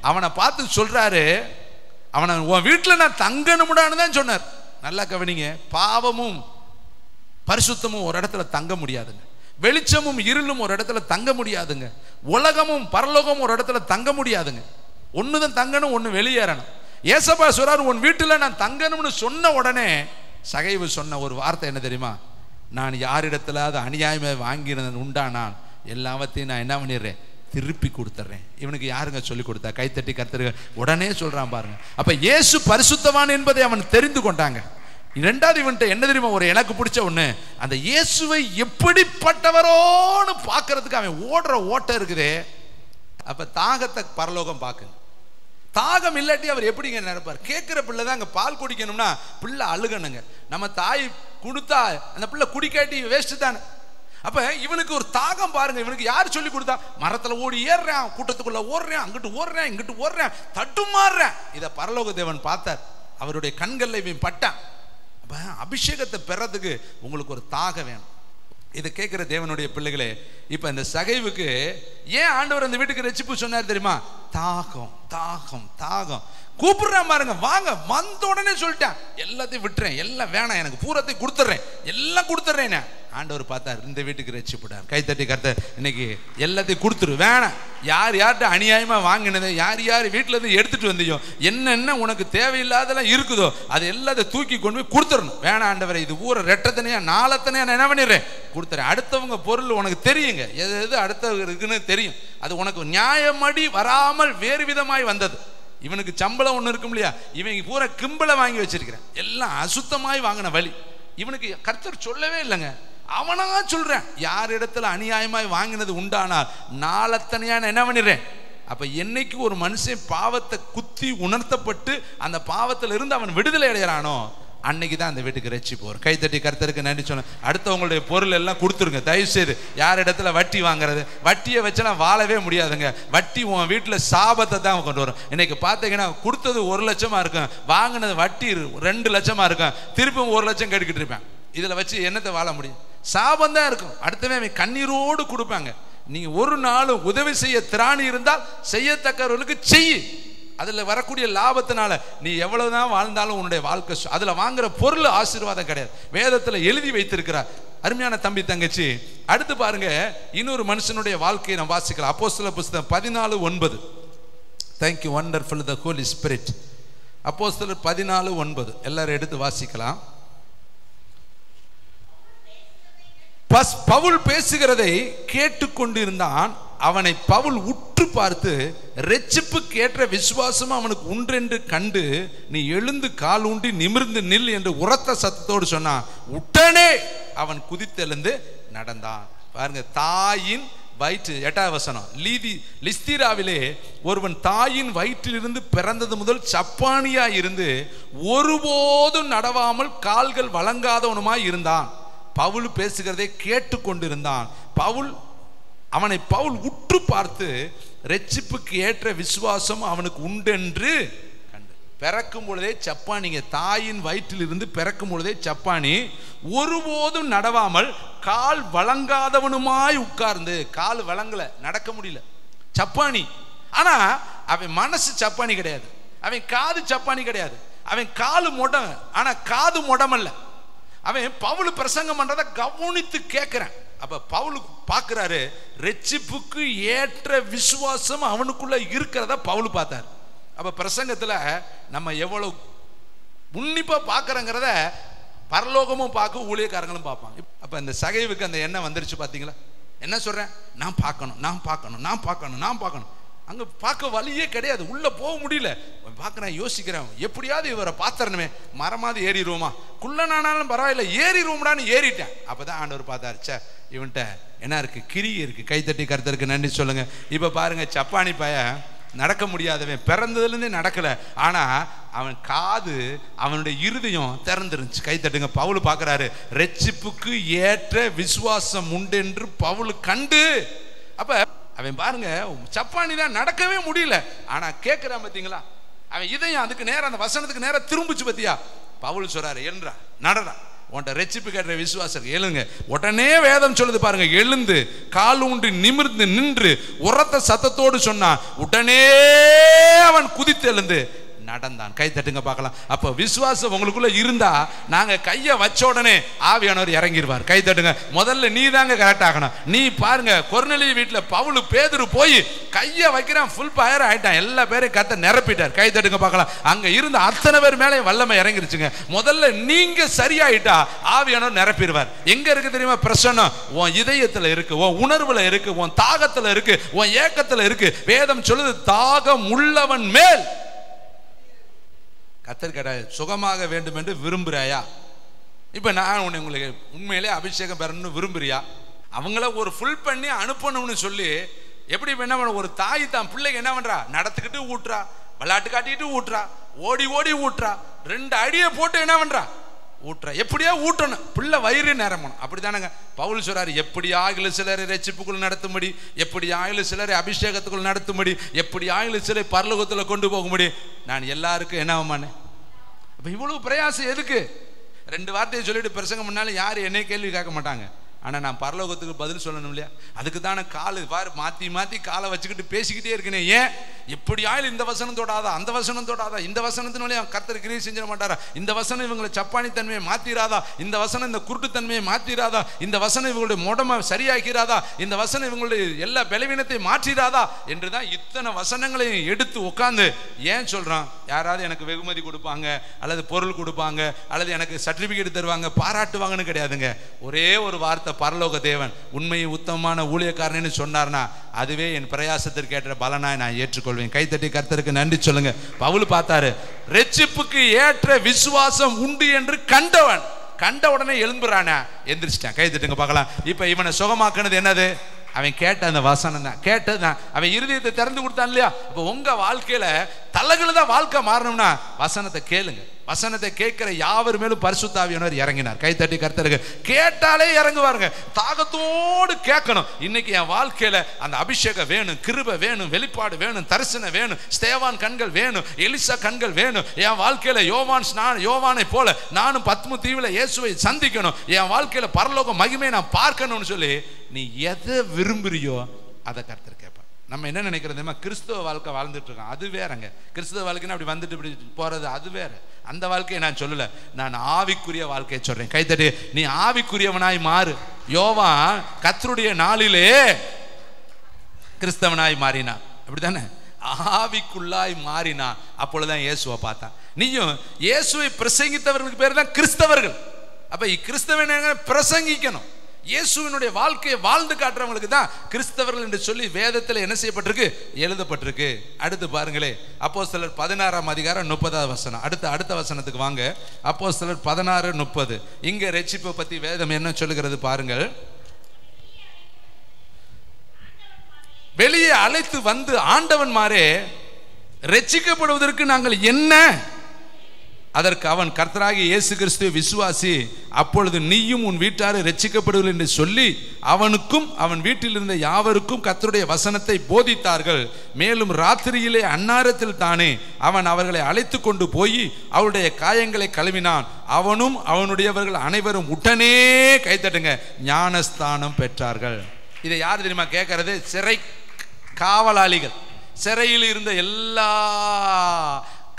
அவனை பார்த்து சொல்றாரு, அவனை உன் வீட்டில் நான் தங்கணும்டான்னு தான் சொன்னார். நல்லா கவனிங்க, பாவமும் பரிசுத்தமும் ஒரு இடத்துல தங்க முடியாதுங்க. வெளிச்சமும் இருளும் ஒரு இடத்துல தங்க முடியாதுங்க. உலகமும் பரலோகமும் ஒரு இடத்துல தங்க முடியாதுங்க. ஒண்ணுதான் தங்கணும், ஒண்ணு வெளியேறணும். ஏசப்பா சொல்றாரு, உன் வீட்டில் நான் தங்கணும்னு சொன்ன உடனே சகைவு சொன்ன ஒரு வார்த்தை என்ன தெரியுமா? நான் யாரிடத்துல அது அநியாயமே வாங்கினது உண்டானான் எல்லாவற்றையும் நான் என்ன பண்ணிடுறேன், திருப்பி கொடுத்துட்றேன். இவனுக்கு யாருங்க சொல்லி கொடுத்தா? கைத்தட்டி கர்த்தர் உடனே சொல்றான் பாருங்க. அப்ப இயேசு பரிசுத்தவான் என்பதை அவன் தெரிந்து கொண்டாங்க. இரண்டாவது இவன்ட்ட என்ன தெரியுமா ஒரு எனக்கு பிடிச்ச ஒண்ணு, அந்த இயேசுவை எப்படிப்பட்டவரோன்னு பார்க்கறதுக்கு அவன் ஓடுற ஓட்டம் இருக்குதே. அப்ப தாகத்தை பரலோகம் பார்க்குங்க. தாகம் இல்லாட்டி அவர் எப்படிங்க நினைப்பார்? கேட்கிற பிள்ளை தான் அங்கே பால் குடிக்கணும்னா பிள்ளை அழுகணுங்க. நம்ம தாய் கொடுத்தா அந்த பிள்ளை குடிக்காட்டி வேஸ்ட் தானே. அப்ப இவனுக்கு ஒரு தாகம் பாருங்க. இவனுக்கு யார் சொல்லி கொடுத்தா? மரத்துல ஓடி ஏறுறான், கூட்டத்துக்குள்ள ஓடுறான், அங்கிட்டு ஓடுறான், இங்கிட்டு ஓடுறான், தட்டுமாறுறான். இதை பரலோக தேவன் பார்த்தார், அவருடைய கண்கள்ல இவன் பட்டான். அப்ப அபிஷேகத்தை பெறதுக்கு உங்களுக்கு ஒரு தாகம் வேணும். இதை கேட்கிற தேவனுடைய பிள்ளைகளே, இப்ப இந்த சகைவுக்கு ஏன் ஆண்டவர் அந்த வீட்டுக்கு ரட்சிப்பு சொன்னார் தெரியுமா? தாகம் தாகம் தாகம். கூப்பிடுறான் பாருங்க, வாங்க. வந்த உடனே சொல்லிட்டேன், எல்லாத்தையும் விட்டுறேன், எல்லாம் வேணாம், எனக்கு பூரத்தையும் கொடுத்துட்றேன், எல்லாம் கொடுத்துட்றேன். ஆண்டவர் பார்த்தார், இந்த வீட்டுக்கு ரட்சிப்புட்டார். கைத்தட்டி கர்த்தர் இன்னைக்கு எல்லாத்தையும் கொடுத்துரு, வேணாம். யார் யார்கிட்ட அநியாயமா வாங்கினது, யார் யார் வீட்டில இருந்து எடுத்துட்டு வந்தியோ, என்னென்ன உனக்கு தேவையில்லாதெல்லாம் இருக்குதோ அது எல்லாத்தையும் தூக்கி கொண்டு போய் கொடுத்துடணும். வேணாம் ஆண்டவரை, இது ஊரை ரெட்டத்தனையா நாளத்தனையா நான் என்ன பண்ணிடுறேன், கொடுத்துறேன். அடுத்தவங்க பொருள் உனக்கு தெரியுங்க, எது எது அடுத்தவங்க இருக்குன்னு தெரியும். அது உனக்கு நியாயமடி வராமல் வேறு விதமாய் வந்தது. இவனுக்கு சம்பளம் ஒண்ணு இருக்கும் இல்லையா, இவங்க பூரா கிம்பளை வாங்கி வச்சிருக்கிறேன், எல்லாம் அசுத்தமாய் வாங்கின வழி. இவனுக்கு கர்த்தர் சொல்லவே இல்லைங்க, அவனா சொல்றேன். யார் இடத்துல அநியாயமாய் வாங்கினது உண்டானால் நாளத்தனையான என்ன பண்ணிடுறேன். அப்ப என்னைக்கு ஒரு மனுஷன் பாவத்தை குத்தி உணர்த்தப்பட்டு அந்த பாவத்தில் இருந்து அவன் விடுதலை அடைகிறானோ அன்னைக்கு தான் அந்த வீட்டுக்கு ரட்சிப்பு வரும். கைத்தட்டி கர்த்தருக்கு நன்றி சொல்ல. அடுத்தவங்களுடைய பொருள் எல்லாம் கொடுத்துருங்க தயவு செய்து. யார் இடத்துல வட்டி வாங்குறது, வட்டியை வச்செல்லாம் வாழவே முடியாதுங்க. வட்டி உன் வீட்டில் சாபத்தை தான் கொண்டு வரும். இன்னைக்கு பார்த்தீங்கன்னா கொடுத்தது 1 லட்சமா இருக்கும், வாங்கினது வட்டி 2 லட்சமா இருக்கும், திருப்பி 1 லட்சம் கேட்டுக்கிட்டு இருப்பேன். இதுல வச்சு என்னத்தை வாழ முடியும்? சாபம் தான் இருக்கும். அடுத்தவன் கண்ணீரோடு கொடுப்பாங்க. நீங்க ஒரு நாள் உதவி செய்ய திராணி இருந்தால் செய்யத்தக்கவர்களுக்கு செய்ய. அதுல வரக்கூடிய லாபத்தினால நீ எவ்வளவுதான் வாழ்ந்தாலும் உன்னுடைய வாழ்க்கை, அதுல வாங்குற பொருள் ஆசீர்வாதம் கிடையாது. வேதத்துல எழுதி வைத்திருக்கிறார். அருமையான தம்பி தங்கச்சி, அடுத்து பாருங்க, இன்னொரு மனுஷனுடைய வாழ்க்கையை நாம் வாசிக்கலாம். அப்போஸ்தலர் புத்தகம் 14:9. Thank you wonderful the Holy Spirit. அப்போஸ்தலர் 14:9 எல்லாரும் எடுத்து வாசிக்கலாம். பவுல் பேசுகிறதை கேட்டுக்கொண்டிருந்தான். அவனை பவுல் உற்று பார்த்து, இரட்சிப்புக்கு ஏற்ற விசுவாசம் அவனுக்கு உண்டென்று கண்டு, நீ எழுந்து கால் ஊன்றி நிமிர்ந்து நில் என்று உரத்த சத்தத்தோடு சொன்னான். உடனே அவன் குதித்தெழுந்து நடந்தான். பாருங்க, தாயின் வயிற்று 8வது வசனம். லிஸ்திராவிலே ஒருவன் தாயின் வயிற்றிலிருந்து பிறந்தது முதல் சப்பானியா இருந்து ஒருபோதும் நடவாமல் கால்கள் வழங்காதவனுமாய் இருந்தான். பவுல் பேசுகிறதை கேட்டுக்கொண்டிருந்தான். அவனை பவுல் உற்று பார்த்து, இரட்சிப்புக்கு ஏற்ற விசுவாசம் அவனுக்கு உண்டென்று கண்டு. பிறக்கும் பொழுதே சப்பானிங்க, தாயின் வயிற்றில் இருந்து பிறக்கும் பொழுதே சப்பானி, ஒருபோதும் நடவாமல் கால் வழங்காதவனுமாய் உட்கார்ந்து. கால் வழங்கல, நடக்க முடியல, சப்பானி. ஆனா அவன் மனசு சப்பானி கிடையாது, அவன் காது சப்பானி கிடையாது, அவன் காலு மொடம், ஆனா காது மொடமல்ல. அவன் பவுல் பிரசங்கம் பண்றத கவனித்து கேட்கிறான். அப்ப பவுல் பார்க்கிறாரு, இரட்சிப்புக்கு ஏற்ற விசுவாசம் அவனுக்குள்ள இருக்கிறத பவுல் பார்த்தார். அப்ப பிரசங்கத்துல நம்ம எவ்வளவு உன்னிப்பா பார்க்கறங்கிறத பரலோகமும் பார்க்க, ஊழியக்காரங்களும் பார்ப்பாங்க. அப்ப இந்த சகைவுக்கு அந்த எண்ணம் வந்துருச்சு. பாத்தீங்களா என்ன சொல்றேன்? நான் பார்க்கணும், நான் பார்க்கணும், நான் பார்க்கணும், நான் பார்க்கணும். அங்க பார்க்க வழியே கிடையாது, உள்ள போக முடியல. பார்க்கிறேன், யோசிக்கிறேன், எப்படியாவது இவரை பாத்திரணுமே, மரமாவது ஏறிடுவோமா, குள்ளனானாலும் பரவாயில்ல ஏறிடுவோம்டான்னு ஏறிட்டேன். அப்பதான் ஆண்டவர் பார்த்தாரு, சே இவன்ட்ட என்ன இருக்கு, கிரியை இருக்கு. கைத்தட்டி கர்த்தருக்கு நன்றி சொல்லுங்க. இப்ப பாருங்க, சப்பானி பையன் நடக்க முடியாதவன், பிறந்ததுல இருந்தே நடக்கல, ஆனா அவன் காது, அவனுடைய இருதயம் திறந்துருந்துச்சு. கைத்தட்டுங்க. பவுல் பார்க்கிறாரு, இரட்சிப்புக்கு ஏற்ற விசுவாசம் உண்டு என்று பவுல் கண்டு. அப்ப அவன் பாருங்க சப்பானி தான், நடக்கவே முடியல. ஆனா கேட்கிறான் பாத்தீங்களா, அவன் இதையும் அதுக்கு நேரம் அந்த வசனத்துக்கு நேரம் திரும்பிச்சு பத்தியா. பவுல் சொல்றாரு, எழுன்றா நடடா, உன்ட ரட்சிப்பு கேட்ட விசுவாசம் எழுங்க. உடனே வேதம் சொல்லுது பாருங்க, எழுந்து கால் ஊன்றி நிமிர்ந்து நின்று உரத்த சத்தத்தோடு சொன்னான். உடனே அவன் குதித்து எழுந்து நடந்தான். கை தட்டுங்க பார்க்கலாம். அப்ப விசுவாசம் உங்களுக்குள்ள இருந்தா நாங்க கைய வச்ச உடனே ஆவியானவர் இறங்கிடுவார். கை தட்டுங்க. முதல்ல நீ தாங்க கரெக்ட் ஆகணும். நீ பாருங்க, கொர்நேலியு வீட்டுல பவுல் பேதுரு போய் கைய வைக்கிறான், ஃபுல் ஃபயர் ஆயிட்டான், எல்லா பேரையும் கத்த நிரப்பிட்டார். கை தட்டுங்க பார்க்கலாம். அங்க இருந்த அத்தனை பேர் மேலே வல்லமை இறங்கிருச்சுங்க. முதல்ல நீங்க சரியாயிட்டா ஆவியானவர் நிரப்பிடுவார். எங்க இருக்கு தெரியுமா பிரசன்னம்? உன் இதயத்துல இருக்கு, உன் உணர்வுல இருக்கு, உன் தாகத்துல இருக்கு, உன் ஏக்கத்துல இருக்கு. வேதம் சொல்லுது, தாகம் உள்ளவன் மேல் கத்தர் கேட்ட சுகமாக வேண்டும் என்று விரும்புறாயா? இப்ப நான் உங்களுக்கு உண்மையிலே அபிஷேகம் பெறணும்னு விரும்புறியா? அவங்கள ஒரு ஃபுல் பண்ணி அனுப்பணும்னு சொல்லி எப்படி என்ன பண்ண, ஒரு தாய் தான் பிள்ளைக்கு என்ன பண்றா, நடத்துக்கிட்டு ஊட்டுறா, விளையாட்டு காட்டிக்கிட்டு ஊட்டுறா, ஓடி ஓடி ஊட்டுறா, 2 அடியை போட்டு என்ன பண்றா ஊட்டுறா. எப்படியா ஊட்டணும், பிள்ளை வயிறு நிரம்பணும். அப்படித்தானங்க பவுல் சொல்றாரு, எப்படி ஆகிலும் சிலரை ரட்சிப்புக்குள் நடத்தும்படி, எப்படி ஆகிலும் சிலரை அபிஷேகத்துக்குள் நடத்தும்படி, எப்படி ஆகிலும் சிலரை பரலோகத்துல கொண்டு போக முடியும். நான் எல்லாருக்கும் என்ன ஆமானே. அப்ப இவ்வளவு பிரயாசம் எதுக்கு? 2 வார்த்தையை சொல்லிட்டு பிரசங்கம் பண்ணாலும் யாரும் என்னை கேள்வி கேட்க மாட்டாங்க. ஆனால் நான் பரலோகத்துக்கு பதில் சொல்லணும் இல்லையா? அதுக்கு தானே காலு பாரு மாற்றி மாற்றி காலை வச்சுக்கிட்டு பேசிக்கிட்டே இருக்கேனே. ஏன் எப்படி ஆயிலும் இந்த வசனம் தொடாதா, அந்த வசனம் தொடாதா, இந்த வசனத்தினாலே கர்த்தர் கிரியை செஞ்சிட மாட்டாரா, இந்த வசனம் இவங்களை சப்பானி தன்மையை மாற்றிராதா, இந்த வசனம் இந்த குருட்டு தன்மையை மாற்றிராதா, இந்த வசனம் இவங்களுடைய முடமை சரியாக்கிறாதா, இந்த வசனம் இவங்களுடைய எல்லா பலவீனத்தை மாற்றிராதா என்று தான் இத்தனை வசனங்களையும் எடுத்து உட்காந்து ஏன் சொல்கிறான். யாராவது எனக்கு வெகுமதி கொடுப்பாங்க, அல்லது பொருள் கொடுப்பாங்க, அல்லது எனக்கு சர்டிஃபிகேட் தருவாங்க, பாராட்டுவாங்கன்னு கிடையாதுங்க. ஒரே ஒரு வார்த்தை, பரலோக தேவன் உண்மை உத்தமமான ஊழியக்காரன்னு சொன்னார்னா அதுவே என் பிரயாசத்திற்கு ஏற்ற பலனாய் நான் ஏற்றுக்கொள்வேன். கைத்தட்டி கர்த்தருக்கு நன்றி சொல்லுங்க. பவுல் பார்த்தாரு, ரட்சிப்புக்கு ஏற்ற விசுவாசம் உண்டு என்று கண்டவன் கண்ட உடனே எழும்புறானா, எந்திரிச்சிட்டான். கைத்தட்டுங்க பார்க்கலாம். இப்ப இவனை சுகமாக்குனது என்னது? அவன் கேட்ட அந்த வசனம் தான், கேட்டதுதான். அவன் இருதயத்தை திறந்து கொடுத்தான் இல்லையா? இப்போ உங்க வாழ்க்கையில தலைகள்தான் வாழ்க்கை மாறணும்னா வசனத்தை கேளுங்க. வசனத்தை கேட்கிற யாவர் மேலும் பரிசுத்த ஆவியானவர் இறங்கினார். கைத்தட்டி கர்த்தருக்கு. கேட்டாலே இறங்குவாருங்க. தாகத்தோடு கேட்கணும். இன்னைக்கு என் வாழ்க்கையில அந்த அபிஷேகம் வேணும், கிருபை வேணும், வெளிப்பாடு வேணும், தரிசனம் வேணும், ஸ்தேவான் கண்கள் வேணும், எலிசா கண்கள் வேணும். என் வாழ்க்கையில யோவானை போல நானும் பத்மு தீவுல இயேசுவை சந்திக்கணும். என் வாழ்க்கையில பரலோக மகிமையை நான் பார்க்கணும்னு சொல்லி நீ எதை விரும்புறியோ அதை கர்த்தர் கேட்பார். நம்ம என்ன நினைக்கிறது, கிறிஸ்தவ வாழ்க்கை வாழ்ந்துட்டு இருக்கோம், அது வேறங்க. கிறிஸ்தவ வாழ்க்கைன்னு அப்படி வந்துட்டு இப்படி போறது அது வேற. அந்த வாழ்க்கையை நான் சொல்லல, நான் ஆவிக்குரிய வாழ்க்கையை சொல்றேன். கைத்தட்டி நீ ஆவிக்குரியவனாய் மாறு. யோவான் கர்த்தருடைய நாளிலே கிறிஸ்தவனாய் மாறினா, அப்படித்தானே? ஆவிக்குள்ளாய் மாறினா. அப்பொழுதுதான் இயேசுவை பார்த்தான். நீயும் இயேசுவை பிரசங்கித்தவர்களுக்கு பேர் தான் கிறிஸ்தவர்கள். அப்ப கிறிஸ்தவன் பிரசங்கிக்கணும். இயேசுவினுடைய வாழ்க்கையை வாழ்ந்து காட்டுறவங்களுக்கு தான் கிறிஸ்தவர்கள் என்று சொல்லி வேதத்தில் என்ன செய்யப்பட்டிருக்கு, எழுதப்பட்டிருக்கு. அடுத்து பாருங்களே, அப்போஸ்தலர் 16ஆம் அதிகாரம் 30வது வசனம். அடுத்த வசனத்துக்கு வாங்க. அப்போஸ்தலர் 16:30. இங்க ரட்சிப்பை பத்தி வேதம் என்ன சொல்லுகிறது பாருங்கள். வெளியே அழைத்து வந்து ஆண்டவன்மாரே, ரட்சிக்கப்படுவதற்கு நாங்கள் என்ன? அதற்கு அவன், கர்த்தராகிய இயேசு கிறிஸ்துவை விசுவாசி, அப்பொழுது நீயும் உன் வீட்டாரை ரட்சிக்கப்படுவீர்கள் என்று சொல்லி அவனுக்கும் அவன் வீட்டில் இருந்த யாவருக்கும் கர்த்தருடைய வசனத்தை போதித்தார்கள். மேலும் ராத்திரியிலே அன்னாரத்தில் தானே அவன் அவர்களை அழைத்து கொண்டு போய் அவருடைய காயங்களை கழுவினான். அவனும் அவனுடையவர்கள் அனைவரும் உடனே கைத்தட்டுங்க ஞானஸ்தானம் பெற்றார்கள். இதை யார் தெரியுமா கேட்கறது? சிறை காவலாளிகள். சிறையில் இருந்த எல்லா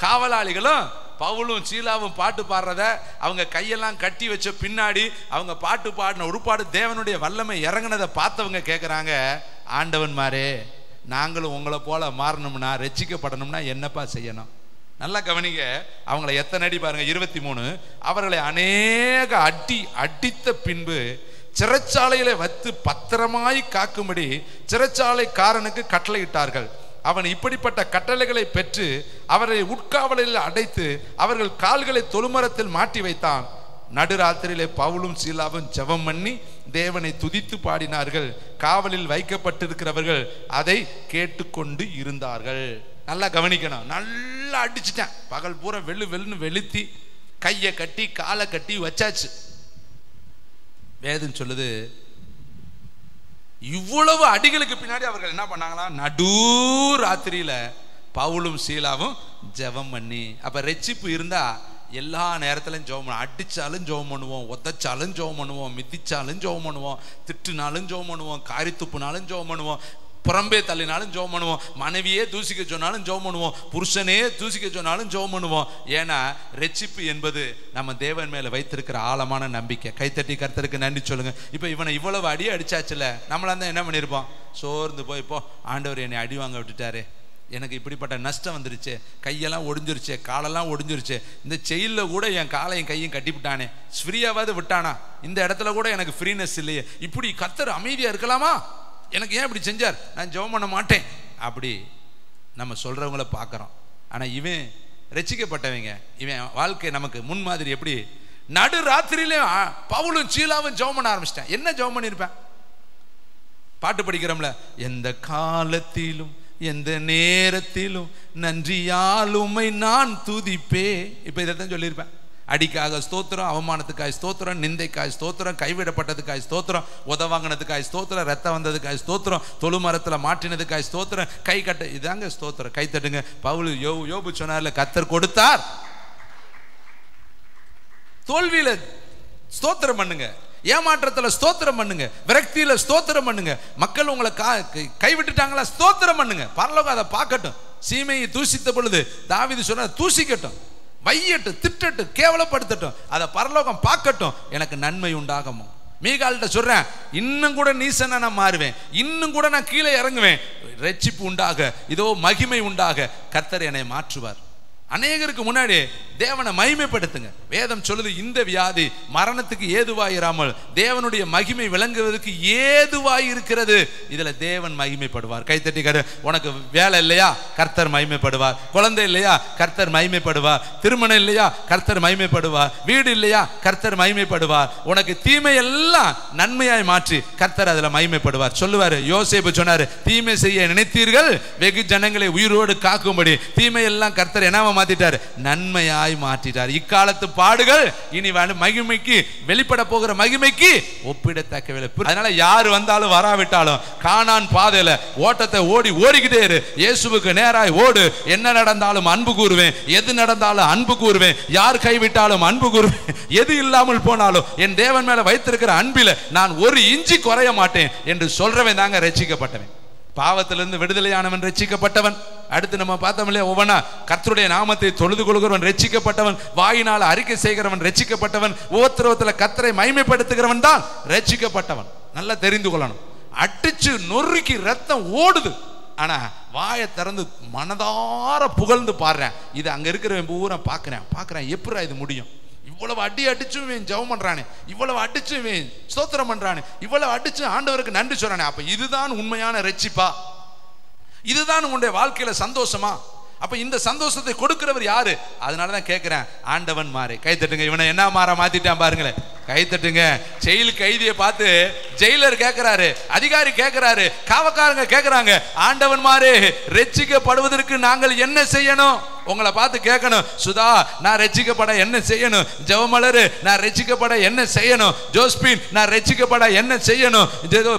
காவலாளிகளும் பவுலும் சீலாவும் பாட்டு பாடுறத அவங்க கையெல்லாம் கட்டி வச்ச பின்னாடி அவங்க பாட்டு பாடின உருப்பாடு தேவனுடைய வல்லமை இறங்கினதை பார்த்தவங்க கேட்குறாங்க, ஆண்டவன்மாரே, நாங்களும் உங்களை போல மாறணும்னா, ரட்சிக்கப்படணும்னா என்னப்பா செய்யணும்? நல்லா கவனிங்க. அவங்களை எத்தனை அடி பாருங்க, 23. அவர்களை அநேக அடித்த பின்பு சிறைச்சாலையில வைத்து பத்திரமாய் காக்கும்படி சிறைச்சாலைக்காரனுக்கு கட்டளையிட்டார்கள். அவன் இப்படிப்பட்ட கட்டளைகளை பெற்று அவரை உட்காவலில் அடைத்து அவர்கள் கால்களை தொழுமரத்தில் மாட்டி வைத்தான். நடுராத்திரியிலே பவுலும் சீலாவும் ஜெபம் பண்ணி தேவனை துதித்து பாடினார்கள். காவலில் வைக்கப்பட்டிருக்கிறவர்கள் அதை கேட்டுக்கொண்டு இருந்தார்கள். நல்லா கவனிக்கணும். நல்லா அடிச்சுட்டேன். பகல் பூரா வெள்ளுன்னு வெளுத்தி கையை கட்டி காலை கட்டி வச்சாச்சு. வேதம் சொல்லுது, இவ்வளவு அடிகளுக்கு பின்னாடி அவர்கள் என்ன பண்ணாங்களா, நடு ராத்திரியில பவுலும் சீலாவும் ஜெபம் பண்ணி. அப்ப ரட்சிப்பு இருந்தா எல்லா நேரத்திலும் ஜெபம் பண்ணுவோம். அடிச்சாலும் ஜெபம் பண்ணுவோம், ஒத்தச்சாலும் ஜெபம் பண்ணுவோம், மிதிச்சாலும் ஜெபம் பண்ணுவோம், திட்டுனாலும் ஜெபம் பண்ணுவோம், காரி துப்புனாலும் ஜெபம் பண்ணுவோம், புறம்பே தள்ளினாலும் ஜெபம் பண்ணுவோம், மனைவியே தூசிக்க சொன்னாலும் ஜெபம் பண்ணுவோம், புருஷனே தூசிக்க சொன்னாலும் ஜெபம் பண்ணுவோம். ஏன்னா ரட்சிப்பு என்பது நம்ம தேவன் மேல வைத்திருக்கிற ஆழமான நம்பிக்கை. கைத்தட்டி கர்த்தருக்கு நன்றி சொல்லுங்க. இப்ப இவனை இவ்வளவு அடி அடிச்சாச்சுல, நம்மளா தான் என்ன பண்ணிருப்போம், சோர்ந்து போய் இப்போ ஆண்டவர் என்னை அடி வாங்க விட்டுட்டாரு, எனக்கு இப்படிப்பட்ட நஷ்டம் வந்துருச்சு, கையெல்லாம் ஒடிஞ்சிருச்சு, காலெல்லாம் ஒடிஞ்சிருச்சு, இந்த செயலில் கூட என் காலையும் கையும் கட்டிவிட்டானே, ஃப்ரீயாவது விட்டானா, இந்த இடத்துல கூட எனக்கு ஃப்ரீனஸ் இல்லையே, இப்படி கர்த்தர் அமைதியா இருக்கலாமா, எனக்கு ஏன் இப்படி செஞ்சார், நான் ஜெபம் பண்ண மாட்டேன், அப்படி நம்ம சொல்றவங்கள பார்க்குறோம். ஆனால் இவன் ரட்சிக்கப்பட்டவங்க, இவன் வாழ்க்கை நமக்கு முன்மாதிரி. எப்படி நடு ராத்திரியிலையும் பவுலும் சீலாவும் ஜெபம் பண்ண ஆரம்பிச்சிட்டேன். என்ன ஜெபம் பண்ணியிருப்பேன், பாட்டு படிக்கிறோம்ல, எந்த காலத்திலும் எந்த நேரத்திலும் நன்றியால் உம்மை நான் துதிப்பே. இப்போ இதைத்தான் சொல்லியிருப்பேன். அடிக்காக ஸ்தோத்திரம், அவமானத்துக்காய் ஸ்தோத்திரம், நிந்தைக்காய் ஸ்தோத்திரம், கைவிடப்பட்டதுக்காய் ஸ்தோத்திரம், உதவாங்கினதுக்காய் ஸ்தோத்திரம், ரத்தம் வந்ததுக்காய் ஸ்தோத்திரம், தொழுமரத்தில் மாற்றினதுக்காய் ஸ்தோத்திரம், கை கட்ட, இதாங்க ஸ்தோத்திரம். கை தட்டுங்க. பவுல் யோபு சொன்னார்ல, கர்த்தர் கொடுத்தார், தோல்வியில ஸ்தோத்திரம் பண்ணுங்க, ஏமாற்றத்தில் ஸ்தோத்திரம் பண்ணுங்க, விரக்தியில ஸ்தோத்திரம் பண்ணுங்க, மக்கள் உங்களை கைவிட்டுட்டாங்களா ஸ்தோத்திரம் பண்ணுங்க, பரலோகம் அதை பார்க்கட்டும். சீமையை தூசித்த பொழுது தாவீது சொன்னார், தூசிக்கட்டும், வையட்டு, திட்டட்டு, கேவலப்படுத்தட்டும், அதை பரலோகம் பார்க்கட்டும், எனக்கு நன்மை உண்டாகும். மீகால்கிட்ட சொல்றேன், இன்னும் கூட நீசனா நான் மாறுவேன், இன்னும் கூட நான் கீழே இறங்குவேன், ரட்சிப்பு உண்டாக, இதோ மகிமை உண்டாக கர்த்தர் என்னை மாற்றுவார். அநேகருக்கு முன்னாடி தேவனை மகிமைப்படுத்துங்க. வேதம் சொல்லுது, இந்த வியாதி மரணத்துக்கு ஏதுவாயிராமல் தேவனுடைய மகிமை விளங்குவதற்கு ஏதுவாய் இருக்கிறது. இதுல தேவன் மகிமைப்படுவார். கைத்தட்டி. உனக்கு வேலை இல்லையா, கர்த்தர் மகிமைப்படுவார். குழந்தை இல்லையா, கர்த்தர் மகிமைப்படுவார். திருமணம் இல்லையா, கர்த்தர் மகிமைப்படுவார். வீடு இல்லையா, கர்த்தர் மகிமைப்படுவார். உனக்கு தீமை எல்லாம் நன்மையாய் மாற்றி கர்த்தர் அதுல மகிமைப்படுவார். சொல்லுவாரு, யோசேப்பு சொன்னாரு, தீமை செய்ய நினைத்தீர்கள், வெகு ஜனங்களை உயிரோடு காக்கும்படி தீமை எல்லாம் கர்த்தர் என்னவா மாத்திட்டார், நன்மையாய் மாற்றிட்டார். இக்காலத்து பாடுகள் இனி மகிமைக்கு, வெளிப்பட போகிற மகிமைக்கு ஒப்பிடத்தக்கவில்லை. அதனால யார் வந்தாலும் வராவிட்டாலும் கானான் பாதையில ஓட்டத்தை ஓடிக்கிட்டே இரு. இயேசுவுக்கு நேராய் ஓடு. என்ன நடந்தாலும் அன்பு கூறுவேன், எது நடந்தாலும் அன்பு கூறுவேன், யார் கைவிட்டாலும் அன்பு கூறுவேன், எது இல்லாமல் போனாலும் என் தேவன் மேல வைத்திருக்கிற அன்பில நான் ஒரு இஞ்சி குறைய மாட்டேன் என்று சொல்றவன் தாங்க ரட்சிக்கப்பட்டவன். பாவத்திலிருந்து விடுதலையானவன் ரட்சிக்கப்பட்டவன். அடுத்து நம்ம பார்த்தோம் இல்லையா, ஒவ்வொன்னா கர்த்தருடைய நாமத்தை தொழுது கொள்கிறவன் ரட்சிக்கப்பட்டவன், வாயினால் அறிக்கை செய்கிறவன் ரட்சிக்கப்பட்டவன், உபத்திரவத்தில் கர்த்தரை மகிமைப்படுத்துகிறவன் தான் ரட்சிக்கப்பட்டவன். நல்லா தெரிந்து கொள்ளணும். அடிச்சு நொறுக்கி ரத்தம் ஓடுது, ஆனா வாயை திறந்து மனதார புகழ்ந்து பாடுறேன். இது அங்க இருக்கிறவன் பூரா பார்க்கிறேன், எப்படா இது முடியும், இவ்வளவு அடிச்சும் இவன் ஜெபம் பண்றானே, இவ்வளவு அடிச்சும் இவன் ஸ்தோத்திரம் பண்றானே, இவ்வளவு அடிச்சு ஆண்டவருக்கு நன்றி சொல்றானே, அப்ப இதுதான் உண்மையான ரட்சிப்பா, இதுதான் உன்னுடைய வாழ்க்கையில சந்தோஷமா? அப்ப இந்த சந்தோஷத்தை கொடுக்கிறவர் யாரு? அதனாலதான் கேட்கிறேன், ஆண்டவன் மாறே. கை தட்டுங்க. இவனை என்ன மாத்திட்டான் பாருங்களேன், கை தட்டுங்க. ஜெயில் கைதியை பார்த்து ஜெயிலர் கேட்கிறாரு, அதிகாரி கேட்கிறாரு, காவக்காரங்க கேட்கிறாங்க, ஆண்டவன் மாறே, ரட்சிக்கப்படுவதற்கு நாங்கள் என்ன செய்யணும்? உங்களை பார்த்து கேட்கணும், சுதா நான் ரட்சிக்கப்பட என்ன செய்யணும்? ஜெவமலரு நான் ரட்சிக்கப்பட என்ன செய்யணும்? ஜோஸ்பின் நான் ரட்சிக்கப்பட என்ன செய்யணும்?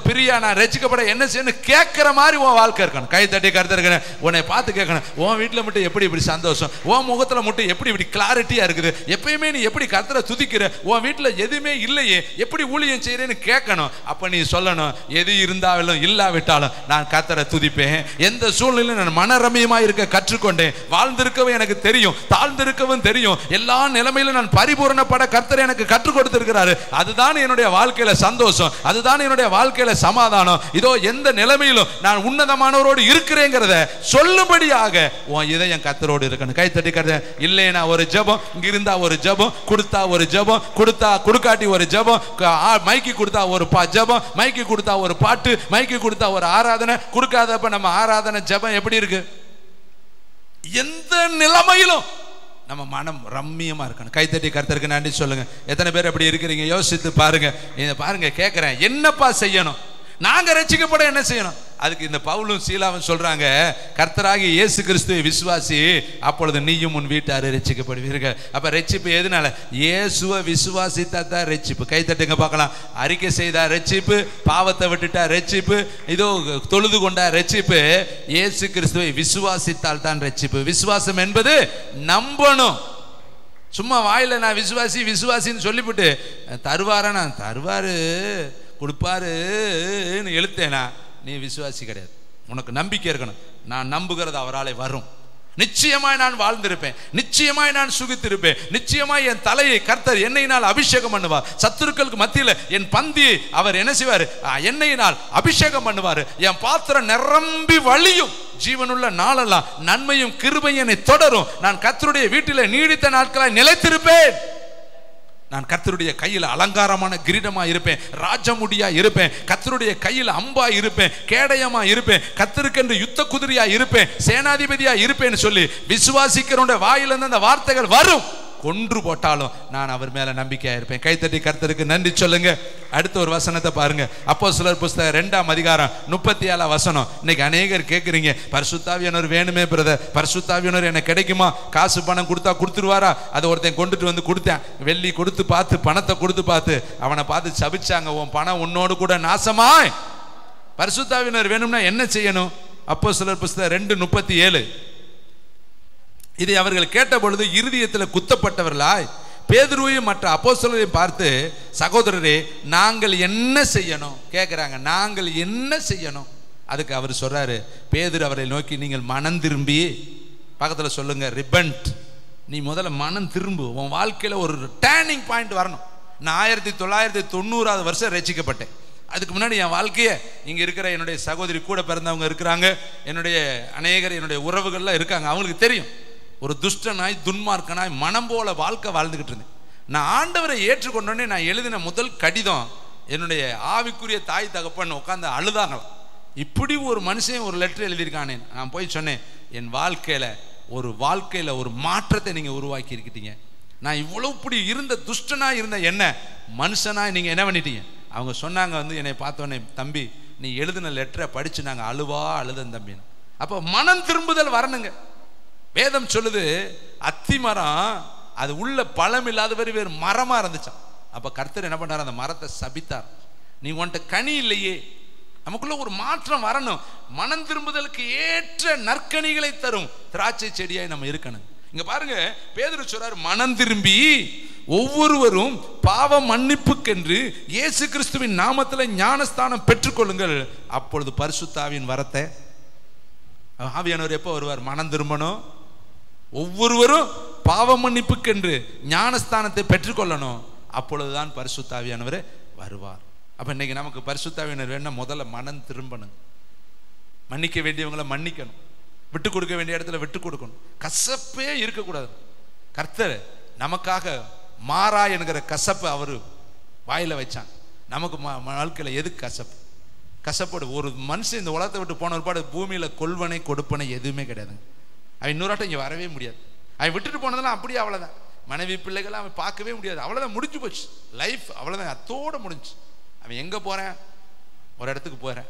பிரியா நான் ரட்சிக்கப்பட என்ன செய்யணும்? கேட்கிற மாதிரி உன் வாழ்க்கை இருக்கணும். கை தட்டி கருத்து உன்னை பார்த்து கேட்கணும், உன் வீட்டில் மட்டும் எப்படி இப்படி சந்தோஷம், உன் முகத்தில் மட்டும் எப்படி இப்படி கிளாரிட்டியா இருக்குது, எப்பயுமே நீ எப்படி கர்த்தரை துதிக்கிற, உன் வீட்டில் எதுவுமே இல்லையே, எப்படி ஊழியம் செய்யறேன்னு கேட்கணும். அப்ப நீ சொல்லணும், எது இருந்தாலும் இல்லாவிட்டாலும் நான் கர்த்தரை துதிப்பேன். எந்த சூழ்நிலையும் நான் மனரமியமா இருக்க கற்றுக்கொண்டேன். வாழ்ந்திருக்க எனக்கு தெரியும், தாழ்ந்திருக்கவும் தெரியும். எல்லா நிலைமையிலும் நான் பரிபூரணப்பட கர்த்தர் எனக்கு கற்றுக் கொடுத்திருக்கிறாரு. அதுதான் என்னுடைய வாழ்க்கையில சந்தோஷம், அதுதான் என்னுடைய வாழ்க்கையில சமாதானம். இதோ எந்த நிலைமையிலும் நான் உன்னதமானவரோடு இருக்கிறேங்கிறத சொல்லும்படியாக உன் இதயம் கர்த்தரோடு இருக்கணும். கை தட்டி கர்த்தர். இல்லைனா ஒரு ஜெபம், இங்க இருந்தா ஒரு ஜெபம், கொடுத்தா ஒரு ஜெபம், கொடுக்காட்டி ஒரு ஜெபம், மைக்கு கொடுத்தா ஒரு ஜெபம், மைக்கு கொடுத்தா ஒரு பாட்டு, மைக்கு கொடுத்தா ஒரு ஆராதனை, கொடுக்காதப்ப நம்ம ஆராதனை ஜெபம் எப்படி இருக்கு? எந்த நிலைமையிலும் நம்ம மனம் ரம்மியமா இருக்கணும். கைத்தட்டி கர்த்தருக்கு நன்றி சொல்லுங்க. எத்தனை பேர் அப்படி இருக்கிறீங்க யோசித்து பாருங்க. பாருங்க, கேட்கிறேன், என்னப்பா செய்யணும்? நாங்க ரட்சிக்கப்பட என்ன செய்யணும்? அதுக்கு இந்த பவுலும் சீலாவும் சொல்றாங்க, கர்த்தராகிய இயேசு கிறிஸ்துவை விசுவாசி, அப்பொழுது நீயும் உன் வீட்டாரு ரட்சிக்கப்படுவீர்கள். அப்ப ரட்சிப்பு எதனால? இயேசுவை விசுவாசித்தா தான் ரட்சிப்பு. கை தட்டுங்க பார்க்கலாம். அறிக்கை செய்தா ரட்சிப்பு, பாவத்தை விட்டுட்டா ரட்சிப்பு, இதோ தொழுது கொண்டா ரட்சிப்பு. இயேசு கிறிஸ்துவை விசுவாசித்தால் தான் ரட்சிப்பு. விசுவாசம் என்பது நம்பணும். சும்மா வாயில நான் விசுவாசி விசுவாசின்னு சொல்லிவிட்டு தருவாரா, நான் தருவாரு கொடுப்பாருன்னு எழுத்தேனா, நீ விசுவாசி கிடையாது. உனக்கு நம்பிக்கை இருக்கணும். நான் நம்புகிறது அவராலே வரும். நிச்சயமாய் நான் வாழ்ந்திருப்பேன், நிச்சயமாய் நான் சுகித்திருப்பேன், நிச்சயமாய் என் தலையை கர்த்தர் எண்ணெயினால் அபிஷேகம் பண்ணுவார். சத்துருக்களுக்கு மத்தியில் என் பந்தி அவர் என்ன செய்வார்? எண்ணெயினால் அபிஷேகம் பண்ணுவார். என் பாத்திரம் நிரம்பி வழியும். ஜீவனுள்ள நாளெல்லாம் நன்மையும் கிருபையும் என்னை தொடரும். நான் கர்த்தருடைய வீட்டில் நீடித்த நாட்களாய் நிலைத்திருப்பேன். நான் கர்த்தருடைய கையில் அலங்காரமான கிரீடமா இருப்பேன், ராஜமுடியா இருப்பேன், கர்த்தருடைய கையில் அம்பா இருப்பேன், கேடயமா இருப்பேன், கர்த்தருக்கென்று யுத்த குதிரையா இருப்பேன், சேனாதிபதியா இருப்பேன்னு சொல்லி விசுவாசிக்கிறவனுடைய வாயிலிருந்து அந்த வார்த்தைகள் வரும். கொன்று போட்டாலும் நான் அவர் மேல நம்பிக்கையா இருப்பேன். கைத்தட்டி கர்த்தருக்கு நன்றி சொல்லுங்க. அடுத்த ஒரு வசனத்தை பாருங்க. அப்போஸ்தலர் புஸ்தகம் 2ஆம் அதிகாரம் 37ஆம் வசனம். இன்னைக்கு அநேகர் கேட்குறீங்க, பரிசுத்தாவியானவர் வேணுமே பிரதர், பரிசுத்தாவியானவர் எனக்கு கிடைக்குமா? காசு பணம் கொடுத்தா கொடுத்துருவாரா? அதை ஒருத்தன் கொண்டுட்டு வந்து கொடுத்தேன், வெள்ளி கொடுத்து பார்த்து, பணத்தை கொடுத்து பார்த்து, அவனை பார்த்து சபிச்சாங்க, உன் பணம் உன்னோடு கூட நாசமாய். பரிசுத்தாவியானவர் வேணும்னா என்ன செய்யணும்? அப்போஸ்தலர் புஸ்தகம் 2:37. இதை அவர்கள் கேட்ட பொழுது இருதயத்தில் குத்தப்பட்டவர்களாய் பேதுருவையும் மற்ற அப்போஸ்தலரையும் பார்த்து, சகோதரரே நாங்கள் என்ன செய்யணும் கேட்குறாங்க. நாங்கள் என்ன செய்யணும்? அதுக்கு அவர் சொல்றாரு, பேதுரு அவரை நோக்கி, நீங்கள் மனம் திரும்பி, பக்கத்தில் சொல்லுங்க ரிபண்ட், நீ முதல்ல மனம் திரும்பு. உன் வாழ்க்கையில் ஒரு டேர்னிங் பாயிண்ட் வரணும். நான் 1990ஆவது வருஷம் ரட்சிக்கப்பட்டேன். அதுக்கு முன்னாடி என் வாழ்க்கையை இங்கே இருக்கிற என்னுடைய சகோதரி கூட பிறந்தவங்க இருக்கிறாங்க, என்னுடைய அநேகர் என்னுடைய உறவுகள்லாம் இருக்காங்க, அவங்களுக்கு தெரியும். ஒரு துஷ்டனாய் துன்மார்க்கனாய் மனம் போல வாழ்க்கை வாழ்ந்துகிட்டு இருந்தேன். நான் ஆண்டவரை ஏற்றுக்கொண்டோடனே நான் எழுதின முதல் கடிதம் என்னுடைய ஆவிக்குரிய தாய் தகப்பன் உட்காந்து அழுதாங்களாம். இப்படி ஒரு மனுஷன் ஒரு லெட்டர் எழுதியிருக்கானே. நான் போய் சொன்னேன், என் வாழ்க்கையில் ஒரு மாற்றத்தை நீங்கள் உருவாக்கி இருக்கிட்டீங்க. நான் இவ்வளோ இப்படி இருந்த துஷ்டனாக இருந்த என்ன மனுஷனாக நீங்கள் என்ன பண்ணிட்டீங்க? அவங்க சொன்னாங்க வந்து என்னை பார்த்தோன்னே, தம்பி நீ எழுதின லெட்டரை படித்து நாங்கள் அழுதன் தம்பின்னு. அப்போ மனம் திரும்புதல் வரணுங்க. வேதம் சொல்லுது, அத்தி மரம் அது உள்ள பழம் இல்லாத வேறு மரமா இருந்துச்சான். அப்ப கர்த்தர் என்ன பண்ணார்? அந்த மரத்தை சபித்தார். நீ உன்கிட்ட கனி இல்லையே. நமக்குள்ள ஒரு மாற்றம் வரணும். மனம் திரும்புதலுக்கு ஏற்ற நற்கனிகளை தரும் திராட்சை செடியாய் நம்ம இருக்கணும். இங்க பாருங்க, பேதுரு சொல்றார், மனம் திரும்பி ஒவ்வொருவரும் பாவ மன்னிப்புக்கென்று இயேசு கிறிஸ்துவின் நாமத்தில் ஞானஸ்தானம் பெற்றுக்கொள்ளுங்கள், அப்பொழுது பரிசுத்த ஆவியின் வரத்தை. ஆவியானவர் எப்போ வருவார்? மனம் திரும்பணும். ஒவ்வொருவரும் பாவ மன்னிப்புக்கென்று ஞானஸ்தானத்தை பெற்றுக்கொள்ளணும், அப்பொழுதுதான் பரிசுத்த ஆவியானவர் வருவார். அப்ப இன்னைக்கு நமக்கு பரிசுத்த ஆவியானவர் வேணும்னா முதல்ல மனம் திரும்பணும். மன்னிக்க வேண்டியவங்களை மன்னிக்கணும், விட்டு கொடுக்க வேண்டிய இடத்துல விட்டு கொடுக்கணும். கசப்பே இருக்கக்கூடாது. கர்த்தர் நமக்காக மாறா என்கிற கசப்பை அவர் வாயில வச்சான். நமக்கு வாழ்க்கையில் எது கசப்பு? கசப்போடு ஒரு மனுஷன் இந்த உலகத்தை விட்டு போன ஒருபாடு பூமியில் கொள்வனை கொடுப்பனை எதுவுமே கிடையாதுங்க. அவன் இன்னொருட்டம் இங்கே வரவே முடியாது. அவன் விட்டுட்டு போனதெல்லாம் அப்படியே அவ்வளோதான். மனைவி பிள்ளைகள் அவன் பார்க்கவே முடியாது. அவ்வளோதான், முடிஞ்சு போச்சு லைஃப், அவ்வளோதான், அத்தோடு முடிஞ்சு. அவன் எங்கே போகிறேன்? ஒரு இடத்துக்கு போகிறேன்.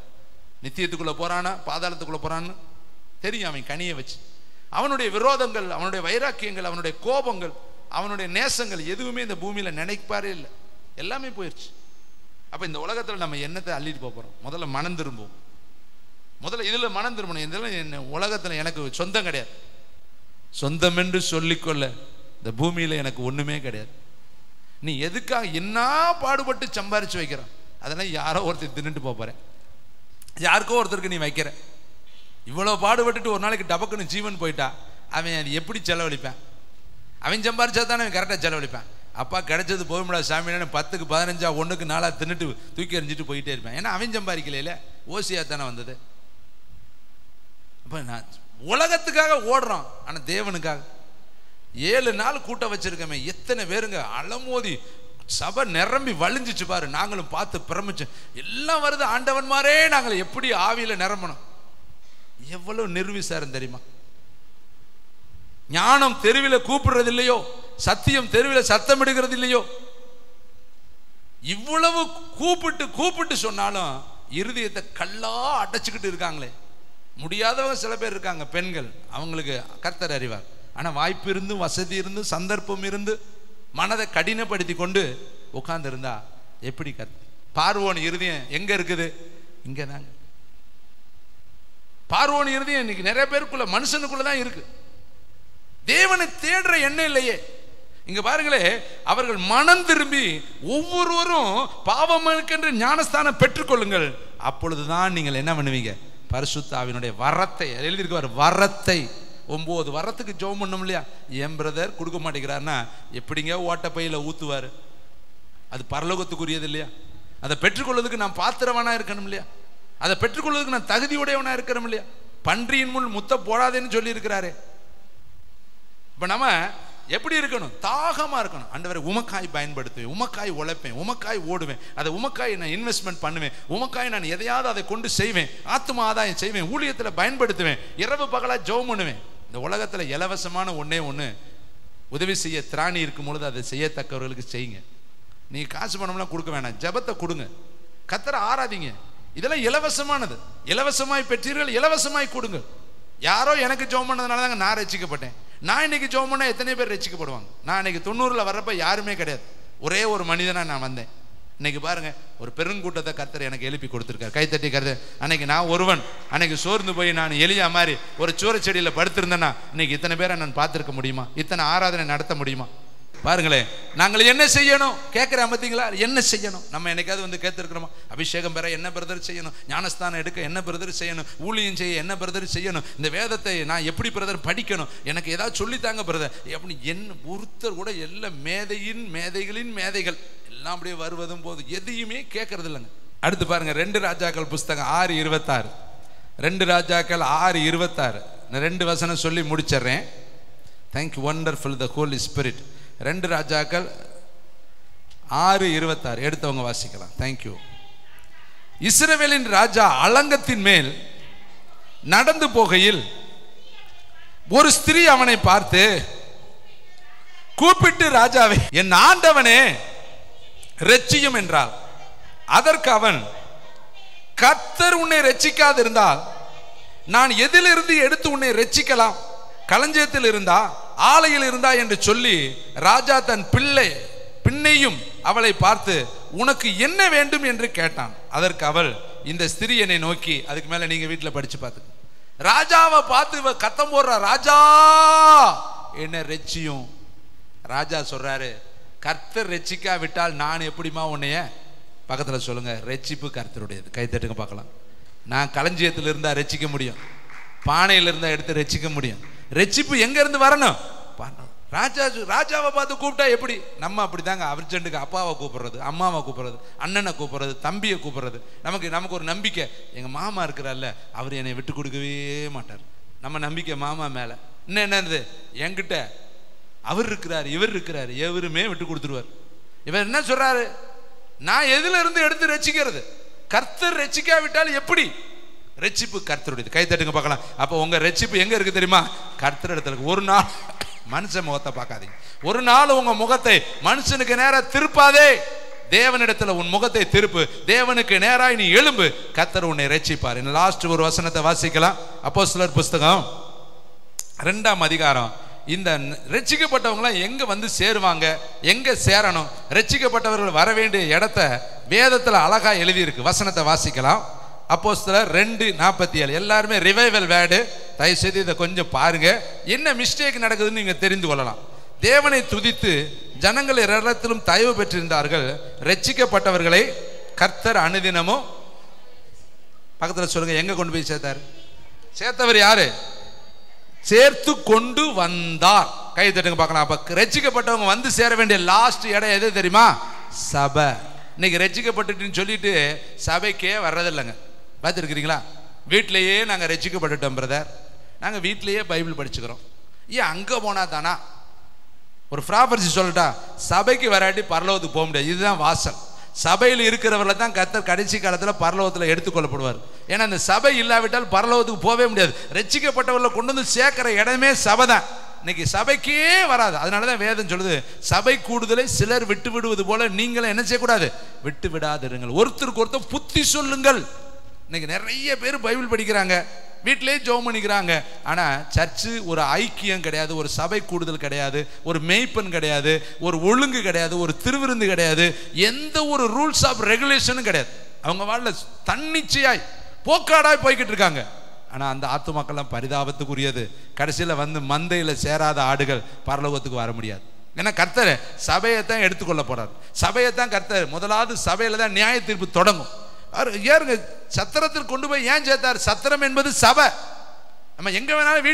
நித்தியத்துக்குள்ளே போகிறானா பாதாளத்துக்குள்ளே போகிறான்னு தெரியும். அவன் கனியை வச்சு அவனுடைய விரோதங்கள், அவனுடைய வைராக்கியங்கள், அவனுடைய கோபங்கள், அவனுடைய நேசங்கள் எதுவுமே இந்த பூமியில் நினைப்பாரே இல்லை. எல்லாமே போயிடுச்சு. அப்போ இந்த உலகத்தில் நம்ம என்னத்தை அள்ளிட்டு போகிறோம்? முதல்ல மனம் திரும்புவோம். முதல்ல இதில் மனம் திரும்பணும். இதெல்லாம் என்ன உலகத்தில் எனக்கு சொந்தம் கிடையாது. சொந்தம் என்று சொல்லிக்கொள்ள இந்த பூமியில் எனக்கு ஒன்றுமே கிடையாது. நீ எதுக்காக என்ன பாடுபட்டு சம்பாரிச்சு வைக்கிறான்? அதெல்லாம் யாரோ ஒருத்தர் தின்னுட்டு போகிறேன், யாருக்கோ ஒருத்தருக்கு நீ வைக்கிற. இவ்வளோ பாடுபட்டுட்டு ஒரு நாளைக்கு டபக்குன்னு ஜீவன் போயிட்டா அவன் அது எப்படி செலவழிப்பான்? அவன் சம்பாரிச்சா தானே அவன் கரெக்டாக செலவழிப்பான். அப்பா கிடைச்சது போக முடியாது சாமியான 10க்கு 15 1க்கு 4 தின்னுட்டு தூக்கி எறிஞ்சிட்டு போயிட்டே இருப்பேன். ஏன்னா அவன் சம்பாதிக்கல, ஓசியா தானே வந்தது. அப்போ நான் உலகத்துக்காக ஓடுறோம், ஆனால் தேவனுக்காக 7 நாள் கூட்டம் வச்சிருக்கமே. எத்தனை பேருங்க அலமோதி சபை நிரம்பி வழிஞ்சிச்சு பாரு. நாங்களும் பார்த்து பிரமிச்சோம். எல்லாம் வருது ஆண்டவன்மாரே, நாங்கள் எப்படி ஆவியில நிரம்பணும். எவ்வளவு நிர்விசாரம் தெரியுமா? ஞானம் தெருவில் கூப்பிடுறது இல்லையோ, சத்தியம் தெருவில் சத்தம் எடுக்கிறது இல்லையோ. இவ்வளவு கூப்பிட்டு சொன்னாலும் இருதயத்தை கல்லா அடைச்சிக்கிட்டு இருக்காங்களே, முடியாதவங்க சில பேர் இருக்காங்க பெண்கள், அவங்களுக்கு கர்த்தர் அறிவார். ஆனால் வாய்ப்பு இருந்து, வசதி இருந்து, சந்தர்ப்பம் இருந்து, மனதை கடினப்படுத்தி கொண்டு உட்கார்ந்து இருந்தா எப்படி கர்த்தர்? பார்வோன் இருதயம் எங்க இருக்குது? இங்க தாங்க. பார்வோன் இருதயம் இன்னைக்கு நிறைய பேருக்குள்ள, மனுஷனுக்குள்ளதான் இருக்கு. தேவனை தேடுற எண்ணம் இல்லையே. இங்க பாருங்களே, அவர்கள் மனம் திரும்பி ஒவ்வொருவரும் பாவமனுக்கென்று ஞானஸ்தானம் பெற்றுக்கொள்ளுங்கள், அப்பொழுதுதான் நீங்கள் என்ன பண்ணுவீங்க? பரிசுத்த ஆவியினுடைய வரத்தை எழுதியிருக்கார். வரத்தை 9 வரத்துக்கு ஜெபம் பண்ணோம் இல்லையா? என் பிரதர் கொடுக்க மாட்டேங்கிறாருன்னா எப்படிங்க ஓட்ட பையில ஊத்துவாரு? அது பரலோகத்துக்குரியது இல்லையா? அதை பெற்றுக்கொள்வதற்கு நான் பாத்திரவனா இருக்கணும் இல்லையா? அதை பெற்றுக்கொள்வதற்கு நான் தகுதியுடையவனா இருக்கணும் இல்லையா? பன்றியின் முள் முத்த போடாதேன்னு சொல்லி இருக்கிறாரு. இப்ப நம்ம எப்படி இருக்கணும்? தாகமா இருக்கணும். ஆண்டவரே உமக்காய் பயன்படுத்துவேன், உமக்காய் உழைப்பேன், உமக்காய் ஓடுவேன், அதை உமக்காய் நான் இன்வெஸ்ட்மெண்ட் பண்ணுவேன், உமக்காய் நான் எதையாவது அதை கொண்டு செய்வேன், ஆத்ம ஆதாயம் செய்வேன், ஊழியத்தில் பயன்படுத்துவேன், இரவு பகலா ஜெபம் பண்ணுவேன். இந்த உலகத்துல இலவசமான ஒண்ணே ஒண்ணு, உதவி செய்ய திராணி இருக்கும் பொழுது அதை செய்யத்தக்கவர்களுக்கு செய்யுங்க. நீங்க காசு பணம்லாம் கொடுக்க வேணாம், ஜெபத்தை கொடுங்க, கர்த்தரை ஆராதிங்க. இதெல்லாம் இலவசமானது. இலவசமாய் பெற்றீர்கள், இலவசமாய் கொடுங்க. யாரோ எனக்கு ஜெபம் பண்ணதுனால தாங்க நான் ரட்சிக்கப்பட்டேன். நான் இன்னைக்கு ஜெபம் பண்ணா எத்தனை பேர் ரட்சிக்கப்படுவாங்க? நான் இன்னைக்கு 90ல் வர்றப்ப யாருமே கிடையாது, ஒரே ஒரு மனிதனா நான் வந்தேன். இன்னைக்கு பாருங்க, ஒரு பெருங்கூட்டத்தை கர்த்தர் எனக்கு எழுப்பி கொடுத்துருக்காரு. கைத்தட்டி கர்த்தர். அன்னைக்கு நான் ஒருவன், அன்னைக்கு சோர்ந்து போய் நான் எலியா மாதிரி ஒரு சூரச்செடியில் படுத்திருந்தேன்னா இன்னைக்கு இத்தனை பேரை நான் பார்த்துருக்க முடியுமா? இத்தனை ஆராதனை நடத்த முடியுமா? பாருங்களேன், நாங்கள் என்ன செய்யணும் கேட்குறேன் பார்த்தீங்களா? என்ன செய்யணும்? நம்ம என்னைக்காவது வந்து கேட்டுருக்கிறோமா? அபிஷேகம் பெற என்ன பிரதர் செய்யணும்? ஞானஸ்தானம் எடுக்க என்ன பிரதர் செய்யணும்? ஊழியம் செய்ய என்ன பிரதர் செய்யணும்? இந்த வேதத்தை நான் எப்படி பிரதர் படிக்கணும்? எனக்கு ஏதாவது சொல்லித்தாங்க பிரதர் எப்படி? என்ன ஒருத்தர் கூட எல்லா மேதைகளின் மேதைகள் எல்லாம் அப்படியே வருவதும் போது எதையுமே கேட்கறது இல்லைங்க. அடுத்து பாருங்க, 2 ராஜாக்கள் புஸ்தகம் 6:26. 2 ராஜாக்கள் 6:26. நான் 2 வசனம் சொல்லி முடிச்சிடுறேன். தேங்க்யூ வண்டர்ஃபுல் த ஹோலி ஸ்பிரிட். 2 ராஜாக்கள் 6:26 எடுத்தவங்க வாசிக்கலாம். தேங்க்யூ. இஸ்ரவேலின் ராஜா அலங்கத்தின் மேல் நடந்து போகையில் ஒரு ஸ்திரீ அவனை பார்த்து கூப்பிட்டு, ராஜாவே, என் ஆண்டவனே ரட்சியும் என்றாள். அதற்கு அவன், கர்த்தர் உன்னை ரட்சிக்காதிருந்தால் நான் எதிலிருந்து எடுத்து உன்னை ரட்சிக்கலாம்? களஞ்சியத்தில் இருந்தா, ஆலையில் இருந்தா என்று சொல்லி ராஜா தன் பின்னையும் அவளை பார்த்து, உனக்கு என்ன வேண்டும் என்று கேட்டான். அதற்கு அவள், இந்த ஸ்திரீ என்னை நோக்கி, அதுக்கு மேல நீங்க வீட்டுல படிச்சு பார்த்து, ராஜாவை பார்த்து இவ கத்தம் போடுற, ராஜா என்ன ரட்சியும். ராஜா சொல்றாரு, கர்த்தர் ரட்சிக்கா விட்டால் நான் எப்படிமா உன்னைய? பக்கத்துல சொல்லுங்க, ரட்சிப்பு கர்த்தருடையது. கை தட்டுங்க பார்க்கலாம். நான் களஞ்சியத்தில் இருந்தா ரட்சிக்க முடியும், பானையில இருந்தா எடுத்து ரட்சிக்க முடியும். ரட்சிப்பு எங்க இருந்து வரணும்? ராஜாவை பார்த்து கூப்பிட்டா எப்படி? நம்ம அப்படிதாங்க அர்ஜென்ட்டுக்கு அப்பாவை கூப்பிடுறது, அம்மாவை கூப்பிடுறது, அண்ணனை கூப்பிடுறது, தம்பியை கூப்பிடுறது. நமக்கு ஒரு நம்பிக்கை, எங்க மாமா இருக்கிறார்ல, அவர் என்னை விட்டு கொடுக்கவே மாட்டார். நம்ம நம்பிக்கை மாமா மேல. இன்னும் என்னது? என்கிட்ட அவர் இருக்கிறார், இவர் இருக்கிறார், எவருமே விட்டு கொடுத்துருவார். இவர் என்ன சொல்றாரு? நான் எதுல இருந்து எடுத்து ரட்சிக்கிறது? கர்த்தர் ரட்சிக்காவிட்டால் எப்படி? ரட்சிப்பு கர்த்தருடையது. கை தட்டுங்க பார்க்கலாம். அப்போ உங்க ரட்சிப்பு எங்க இருக்கு தெரியுமா? கர்த்தர் இடத்துல இருக்கு. ஒரு நாள் மனுஷன் முகத்தை பார்க்காதீங்க. ஒரு நாள் உங்க முகத்தை மனுஷனுக்கு நேரா திருப்பாதே. தேவனிடத்துல உன் முகத்தை திருப்பு. தேவனுக்கு நேராய் நீ எழும்பு. கர்த்தர் உன்னை ரட்சிப்பார். லாஸ்ட் ஒரு வசனத்தை வாசிக்கலாம். அப்போஸ்தலர் புஸ்தகம் 2ஆம் அதிகாரம். இந்த ரட்சிக்கப்பட்டவங்களாம் எங்க வந்து சேருவாங்க, எங்க சேரணும்? ரட்சிக்கப்பட்டவர்கள் வர வேண்டிய இடத்த வேதத்துல அழகா எழுதி இருக்கு. வசனத்தை வாசிக்கலாம். அப்போஸ்தலர் 2:47. எல்லாருமே ரிவைவல் வேர்டு. தயவு செய்து இதை கொஞ்சம் பாருங்க, என்ன மிஸ்டேக் நடக்குதுன்னு நீங்க தெரிந்து கொள்ளலாம். தேவனை துதித்து ஜனங்கள் இடத்திலும் தயவு பெற்றிருந்தார்கள். ரட்சிக்கப்பட்டவர்களை கர்த்தர் அனுதினமும், பக்கத்தில் சொல்லுங்க, எங்க கொண்டு போய் சேர்த்தார்? சேர்த்தவர் யாரு? சேர்த்து கொண்டு வந்தார். கை தட்டுங்க பார்க்கலாம். அப்ப ரட்சிக்கப்பட்டவங்க வந்து சேர வேண்டிய லாஸ்ட் இடம் எது தெரியுமா? சபை. இன்னைக்கு ரட்சிக்கப்பட்டுன்னு சொல்லிட்டு சபைக்கே வர்றதில்லைங்க. பார்த்துருக்கிறீங்களா? வீட்டிலேயே நாங்கள் ரட்சிக்கப்பட்டுட்டோம் பிரதர், நாங்கள் வீட்டிலேயே பைபிள் படிச்சுக்கிறோம். ஏன் அங்கே போனா தானா? ஒரு ப்ராபர்சி சொல்லட்டா, சபைக்கு வராட்டி பரலோகத்துக்கு போக முடியாது. இதுதான் வாசல். சபையில் இருக்கிறவர்களை தான் கர்த்தர் கடைசி காலத்தில் பரலோகத்தில் எடுத்துக்கொள்ளப்படுவார். ஏன்னா அந்த சபை இல்லாவிட்டால் பரலோகத்துக்கு போகவே முடியாது. ரட்சிக்கப்பட்டவர்களை கொண்டு வந்து சேர்க்கிற இடமே சபை தான். இன்னைக்கு சபைக்கே வராது. அதனாலதான் வேதம் சொல்லுது, சபை கூடுதலை சிலர் விட்டு விடுவது போல நீங்களும் என்ன செய்யக்கூடாது, விட்டு விடாதிருங்கள், ஒருத்தருக்கு ஒருத்தர் புத்தி சொல்லுங்கள். இன்னைக்கு நிறைய பேர் பைபிள் படிக்கிறாங்க, வீட்டிலே ஜெபம் பண்ணிக்கிறாங்க, ஆனா சர்ச்சு ஒரு ஐக்கியம் கிடையாது, ஒரு சபை கூடுதல் கிடையாது, ஒரு மேய்ப்பன் கிடையாது, ஒரு ஒழுங்கு கிடையாது, ஒரு திருவிருந்து கிடையாது, எந்த ஒரு ரூல்ஸ் ஆஃப் ரெகுலேஷனும் கிடையாது. அவங்க வாழ்ல தன்னிச்சையாய் போக்காடாய் போய்கிட்டு இருக்காங்க. ஆனா அந்த ஆத்துமாக்கெல்லாம் பரிதாபத்துக்குரியது. கடைசியில வந்து மந்தையில சேராத ஆடுகள் பரலோகத்துக்கு வர முடியாது. ஏன்னா கர்த்தர் சபையை தான் எடுத்துக்கொள்ள போறார். சபையை தான் கர்த்தர் முதலாவது சபையில தான் நியாய தீர்ப்பு தொடங்கும். ஏறுங்க, சத்திரத்தில் கொண்டு போய் ஏன் சேர்த்தார்? சத்திரம் என்பது சபை. நம்ம எங்க வேணாலும்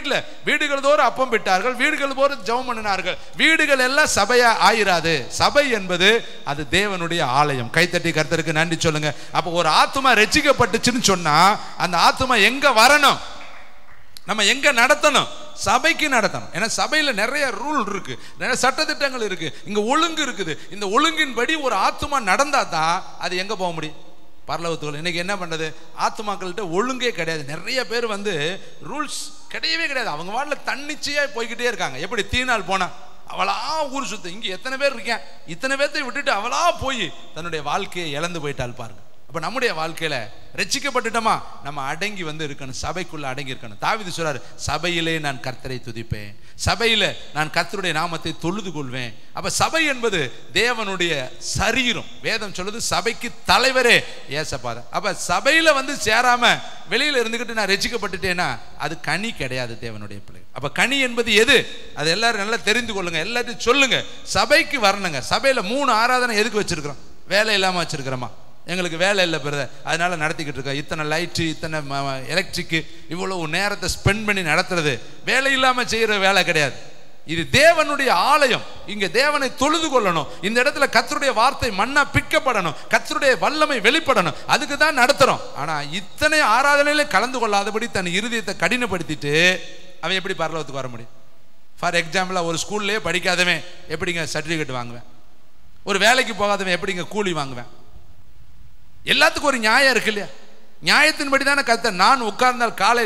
வீடுகள் தோறும் அப்பம் விட்டார்கள், வீடுகள் தோறும் ஜெபம் பண்ணினார்கள், வீடுகள் எல்லாம் சபையா ஆயிராது. சபை என்பது அது தேவனுடைய ஆலயம். கைத்தட்டி கர்த்தருக்கு நன்றி சொல்லுங்க. அப்ப ஒரு ஆத்துமா ரட்சிக்கப்பட்டுச்சுன்னு சொன்னா அந்த ஆத்துமா எங்க வரணும், நம்ம எங்க நடத்தணும்? சபைக்கு நடத்தணும். ஏன்னா சபையில நிறைய ரூல் இருக்கு, நிறைய சட்டதிட்டங்கள் இருக்கு, இங்க ஒழுங்கு இருக்குது. இந்த ஒழுங்கின்படி ஒரு ஆத்துமா நடந்தா தான் அது எங்க போக முடியும், பரலோகத்துக்குள்ள. இன்னைக்கு என்ன பண்றது, ஆத்துமாக்கள்கிட்ட ஒழுங்கே கிடையாது. நிறைய பேர் வந்து ரூல்ஸ் கிடையவே கிடையாது, அவங்க வாட்டில தன்னிச்சையா போய்கிட்டே இருக்காங்க. எப்படி தீனால் போனா அவளா ஊர் சுத்த, இங்க எத்தனை பேர் இருக்கேன், இத்தனை பேர்த்தை விட்டுட்டு அவளா போய் தன்னுடைய வாழ்க்கையை இழந்து போயிட்டால் பாருங்க. அப்ப நம்முடைய வாழ்க்கையில ரட்சிக்கப்பட்டுட்டோமா, நம்ம அடங்கி வந்து இருக்கணும், சபைக்குள்ள அடங்கி இருக்கணும். தாவீது சொல்றாரு, சபையிலே நான் கர்த்தரை துதிப்பேன், சபையில நான் கர்த்தருடைய நாமத்தை தொழுது கொள்வேன். அப்ப சபை என்பது தேவனுடைய சரீரம். வேதம் சொல்லுது சபைக்கு தலைவரே ஏசப்பா. அப்ப சபையில வந்து சேராம வெளியில இருந்துகிட்டு நான் ரட்சிக்கப்பட்டுட்டேன்னா அது கனி கிடையாது தேவனுடைய பிள்ளை. அப்ப கனி என்பது எது, அது எல்லாரும் நல்லா தெரிந்து கொள்ளுங்க, எல்லாத்தையும் சொல்லுங்க. சபைக்கு வரணுங்க. சபையில 3 ஆராதனை எதுக்கு வச்சிருக்கிறோம்? வேலை இல்லாம வச்சிருக்கிறோமா? எங்களுக்கு வேலை இல்லை பிரதர், அதனால நடத்திக்கிட்டு இருக்கோம். இத்தனை லைட்டு, இத்தனை எலக்ட்ரிக்கு, இவ்வளவு நேரத்தை ஸ்பெண்ட் பண்ணி நடத்துறது வேலை இல்லாம செய்யற வேலை கிடையாது. இது தேவனுடைய ஆலயம். இங்க தேவனை தொழுது கொள்ளணும். இந்த இடத்துல கர்த்தருடைய வார்த்தை மண்ணா பிக்கப்படணும், கர்த்தருடைய வல்லமை வெளிப்படணும். அதுக்கு தான் நடத்துறோம். ஆனா இத்தனை ஆராதனையில கலந்து கொள்ளாதபடி தன் இருதயத்தை கடினப்படுத்திட்டு அவன் எப்படி பரலோகத்துக்கு வர முடியும்? ஃபார் எக்ஸாம்பிள், ஒரு ஸ்கூல்லேயே படிக்காதவன் எப்படிங்க சர்டிஃபிகேட் வாங்குவேன்? ஒரு வேலைக்கு போகாதவன் எப்படிங்க கூலி வாங்குவேன்? எல்லாத்துக்கும் ஒரு நியாயம் இருக்கு இல்லையா? நியாயத்தின்படி தானே கர்த்தர். நான் உட்கார்ந்தால் காலை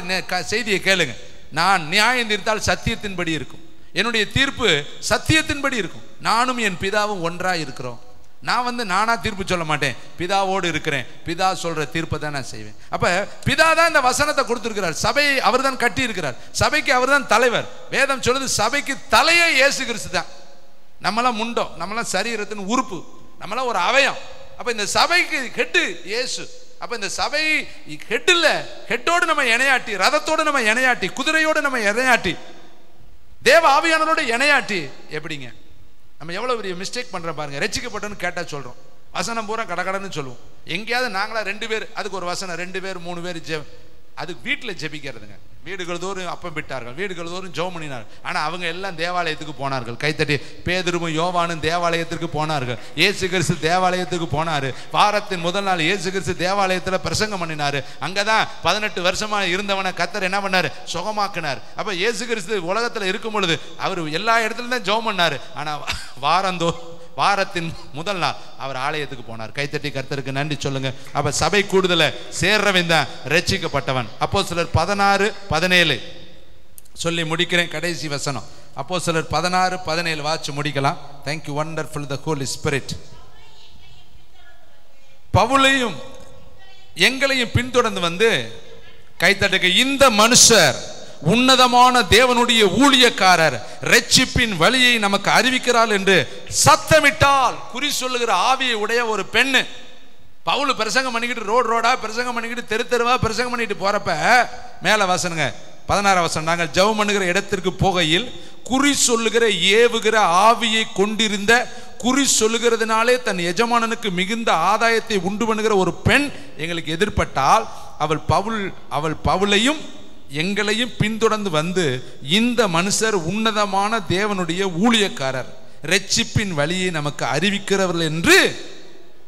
செய்தியை கேளுங்க, நான் நியாயம் தீர்த்தால் சத்தியத்தின்படி இருக்கும், என்னுடைய தீர்ப்பு சத்தியத்தின்படி இருக்கும். நானும் என் பிதாவும் ஒன்றா இருக்கிறோம். நான் வந்து நானா தீர்ப்பு சொல்ல மாட்டேன், பிதாவோடு இருக்கிறேன், பிதா சொல்ற தீர்ப்பை தான் நான் செய்வேன். அப்ப பிதா தான் இந்த வசனத்தை கொடுத்திருக்கிறார், சபையை அவர் தான் கட்டி இருக்கிறார், சபைக்கு அவர் தான் தலைவர். வேதம் சொல்லுது சபைக்கு தலையே இயேசு கிறிஸ்து தான். நம்மளாம் முண்டம், நம்மளாம் சரீரத்தின் உறுப்பு, நம்மளாம் ஒரு அவயம். அப்ப இந்த சபைக்கு ஹெட்டு இயேசு. அப்ப இந்த சபை ஹெட்டுல ஹெட்டோடு நம்ம இணையாட்டி, ரதத்தோடு நம்ம இணையாட்டி, குதிரையோடு நம்ம இணையாட்டி, தேவ ஆவியானவரோடு இணையாட்டி எப்படிங்க? நம்ம எவ்வளவு பெரிய மிஸ்டேக் பண்றோம் பாருங்க. ரட்சிக்கப்பட்டோன்னு கேட்டா சொல்றோம், வசனம் பூரா கடகடன்னு சொல்லுவோம். எங்கேயாவது நாங்களா 2 பேர், அதுக்கு ஒரு வசனம், 2 பேர் 3 பேர் அது வீட்டில் ஜெபிக்கிறதுங்க. வீடுகள் தோறும் அப்பம் விட்டார்கள், வீடுகள் தோறும் ஜெபம் பண்ணினார்கள். ஆனால் அவங்க எல்லாம் தேவாலயத்துக்கு போனார்கள். கைத்தட்டி. பேதுருவும் யோவானும் தேவாலயத்திற்கு போனார்கள். இயேசு கிறிஸ்து தேவாலயத்துக்கு போனார். வாரத்தின் முதல் நாள் இயேசு கிறிஸ்து தேவாலயத்தில் பிரசங்கம் பண்ணினார். அங்கே தான் 18 வருஷமா இருந்தவனை கர்த்தர் என்ன பண்ணார்? சுகமாக்கினார். அப்போ இயேசு கிறிஸ்து உலகத்தில் இருக்கும் பொழுது அவர் எல்லா இடத்துலையும் தான் ஜெபம் பண்ணார். ஆனால் வாரத்தின் முதல் நாள் அவர் ஆலயத்துக்கு போனார். கைத்தட்டி கர்த்தருக்கு நன்றி சொல்லுங்க. அப்ப சபை கூடுதல சேர்றவன் தான் ரட்சிக்கப்பட்டவன். அப்போஸ்தலர் 16:17 சொல்லி முடிக்கிறேன். கடைசி வசனம் அப்போஸ்தலர் 16:17 வாச்சு முடிக்கலாம். Thank you wonderful the Holy Spirit. பவுலையும் எங்களையும் பின்தொடர்ந்து வந்து கைத்தட்டுக்கு, இந்த மனுஷர் உன்னதமான தேவனுடைய ஊழியக்காரர், ரட்சிப்பின் வழியை நமக்கு அறிவிக்கிறாள் என்று சத்தமிட்டால், குறி சொல்லுகிற ஆவியை உடைய ஒரு பெண்ணு. பவுல் பிரசங்கம் பண்ணிக்கிட்டு ரோடா பிரசங்கம் பண்ணிக்கிட்டு தெருவா பிரசங்கம் பண்ணிட்டு போறப்ப மேல வசனங்க 16 வசனம், நாங்கள் ஜெபம் பண்ணுகிற இடத்திற்கு போகையில் குறி சொல்லுகிற ஏவுகிற ஆவியை கொண்டிருந்த, குறி சொல்லுகிறதுனாலே தன் எஜமானனுக்கு மிகுந்த ஆதாயத்தை உண்டு பண்ணுகிற ஒரு பெண் எங்களுக்கு எதிர்பட்டால், அவள் பவுலையும் எங்களையும் பின்தொடர்ந்து வந்து, இந்த மனுஷர் உன்னதமான தேவனுடைய ஊழியக்காரர், ரட்சிப்பின் வழியை நமக்கு அறிவிக்கிறவர்கள் என்று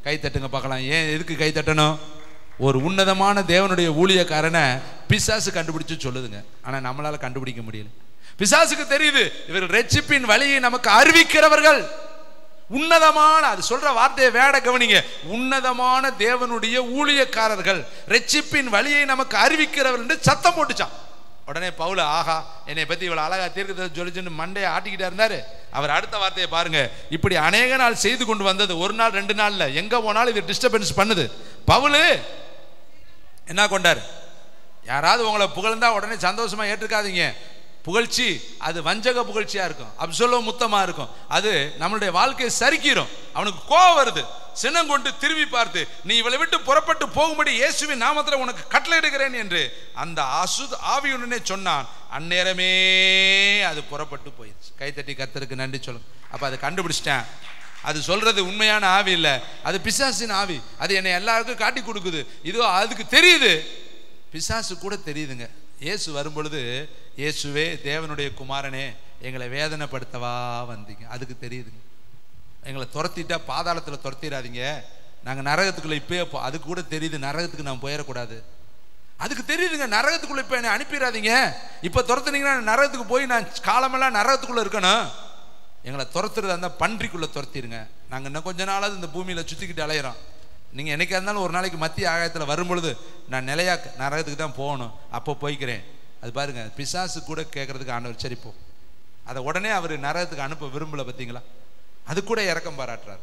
கைத்தட்டுங்க பார்க்கலாம். ஏன் எதுக்கு கைத்தட்டணும்? ஒரு உன்னதமான தேவனுடைய ஊழியக்காரனை பிசாசு கண்டுபிடிச்சு சொல்லுதுங்க. ஆனா நம்மளால கண்டுபிடிக்க முடியல. பிசாசுக்கு தெரியுது இவர்கள் ரட்சிப்பின் வழியை நமக்கு அறிவிக்கிறவர்கள். உன்னதமான, அது சொல்ற வார்த்தையை வேட கவனிங்க, உன்னதமான தேவனுடைய ஊழியக்காரர்கள், ரட்சிப்பின் வழியை நமக்கு அறிவிக்கிறவர்கள் என்று சத்தம் போட்டுச்சான். உடனே பவுல் ஆஹா என்னை பற்றி இவ்வளோ அழகா தீர்க்கதரிசி சொல்லிச்சுன்னு மண்டையை ஆட்டிக்கிட்டே இருந்தார். அவர் அடுத்த வார்த்தையை பாருங்க, இப்படி அநேக நாள் செய்து கொண்டு வந்தது, ஒரு நாள் 2 நாள்ல எங்க போனாலும் இது டிஸ்டர்பன்ஸ் பண்ணுது. பவுல் என்ன கொண்டார், யாராவது உங்களை புகழ்ந்தா உடனே சந்தோஷமா ஏற்றுக்காதீங்க. புகழ்ச்சி அது வஞ்சக புகழ்ச்சியா இருக்கும், அப்சலோ முத்தமா இருக்கும், அது நம்மளுடைய வாழ்க்கையை சரிக்கிறோம். அவனுக்கு கோபம் வருது, சினம் கொண்டு திரும்பி பார்த்து நீ இவளை விட்டு புறப்பட்டு போகும்படி இயேசுவின் நாமத்தில் உனக்கு கட்டளையிடுகிறேன் என்று அந்த ஆவியுடனே சொன்னான். அந்நேரமே அது புறப்பட்டு போயிடுச்சு. கைத்தட்டி கர்த்தருக்கு நன்றி சொல்லுங்க. அப்ப அதை கண்டுபிடிச்சிட்டேன், அது சொல்றது உண்மையான ஆவி இல்லை, அது பிசாசின் ஆவி. அது என்னை எல்லாருக்கும் காட்டி கொடுக்குது. இதோ அதுக்கு தெரியுது, பிசாசு கூட தெரியுதுங்க. இயேசு வரும்பொழுது இயேசுவே தேவனுடைய குமாரனே எங்களை வேதனைப்படுத்தவா வந்தீங்க, அதுக்கு தெரியுதுங்க. எங்களை துரத்திட்டா பாதாளத்தில் துரத்திடாதீங்க, நாங்கள் நரகத்துக்குள்ள இப்பயே அதுக்கு கூட தெரியுது, நரகத்துக்கு நான் போயிடக்கூடாது, அதுக்கு தெரியுதுங்க. நரகத்துக்குள்ள இப்போ என்னை அனுப்பிடாதீங்க, இப்போ துரத்துனீங்கன்னா நரகத்துக்கு போய் நான் காலமெல்லாம் நரகத்துக்குள்ள இருக்கணும். எங்களை துரத்துறது அந்த பன்றிக்குள்ள துரத்திடுங்க, நாங்கள் இன்னும் கொஞ்ச நாளாவது இந்த பூமியில் சுற்றிக்கிட்டு அலையிறோம். நீங்கள் என்னைக்கா இருந்தாலும் ஒரு நாளைக்கு மத்திய ஆகாயத்தில் வரும்பொழுது நான் நிலையா நரகத்துக்கு தான் போகணும், அப்போ போய்க்கிறேன். அது பாருங்க, பிசாசு கூட கேட்கறதுக்கு ஆண்டவர் சரிப்போ, அதை உடனே அவர் நரகத்துக்கு அனுப்ப விரும்பல. பார்த்தீங்களா, அது கூட இரக்கம் பாராட்டுறாரு.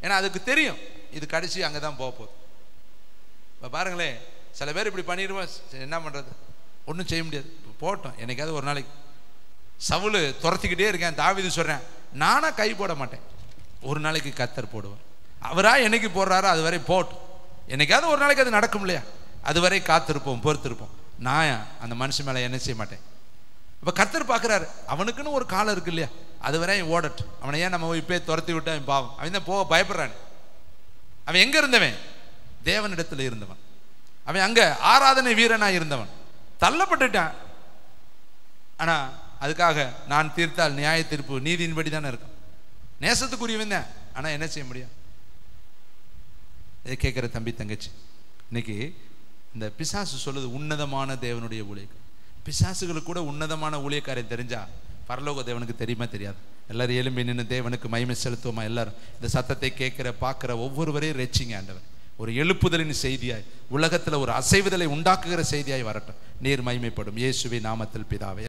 ஏன்னா அதுக்கு தெரியும் இது கடைசி அங்கே தான் போக போகுது. இப்போ பாருங்களேன், சில பேர் இப்படி பண்ணிடுவோம், என்ன பண்ணுறது, ஒன்றும் செய்ய முடியாது, போட்டோம். என்னைக்காவது ஒரு நாளைக்கு சவுல் துரத்திக்கிட்டே இருக்கேன், தாவீது சொல்கிறேன், நானா கை போட மாட்டேன், ஒரு நாளைக்கு கர்த்தர் போடுவேன். அவரா என்னைக்கு போடுறாரோ அது வரை போட்டோம், என்னைக்காவது ஒரு நாளைக்கு அது நடக்கும் இல்லையா, அது வரை காத்திருப்போம், பொறுத்திருப்போம். நான் அந்த மனுஷன் மேலே என்ன செய்ய மாட்டேன். இப்போ கர்த்தர் பார்க்குறாரு, அவனுக்குன்னு ஒரு காலம் இருக்கு இல்லையா, அது வரை ஓடட்டும். அவனை ஏன் நம்ம இப்போ துரத்தி விட்டான், பாவம், அவன் தான் போக பயப்படுறான். அவன் எங்கே இருந்தவன், தேவனிடத்தில் இருந்தவன், அவன் அங்கே ஆராதனை வீரனாக இருந்தவன், தள்ளப்பட்டுட்டான். ஆனால் அதுக்காக நான் தீர்த்தால் நியாய தீர்ப்பு நீதியின்படி தானே இருக்கும், நேசத்துக்குரியவன் தான். ஆனால் என்ன செய்ய முடியும், இதை கேட்குற தம்பி தங்கச்சி, இன்னைக்கு இந்த பிசாசு சொல்லுது உன்னதமான தேவனுடைய ஊழியக்காரன். பிசாசுகளுக்கு கூட உன்னதமான ஊழியக்காரன் தெரிஞ்சா பரலோக தேவனுக்கு தெரியுமா தெரியாது? எல்லாரும் எழும்பி நின்று தேவனுக்கு மகிமை செலுத்துவோமா? எல்லாரும் இந்த சத்தத்தை கேட்கிற பார்க்கிற ஒவ்வொருவரையும் ரெச்சிங்க ஆண்டவர். ஒரு எழுப்புதலின் செய்தியாய், உலகத்தில் ஒரு அசைவுதலை உண்டாக்குகிற செய்தியாய் வரட்டும். நீர் மகிமைப்படும். இயேசுவின் நாமத்தில் பிதாவே.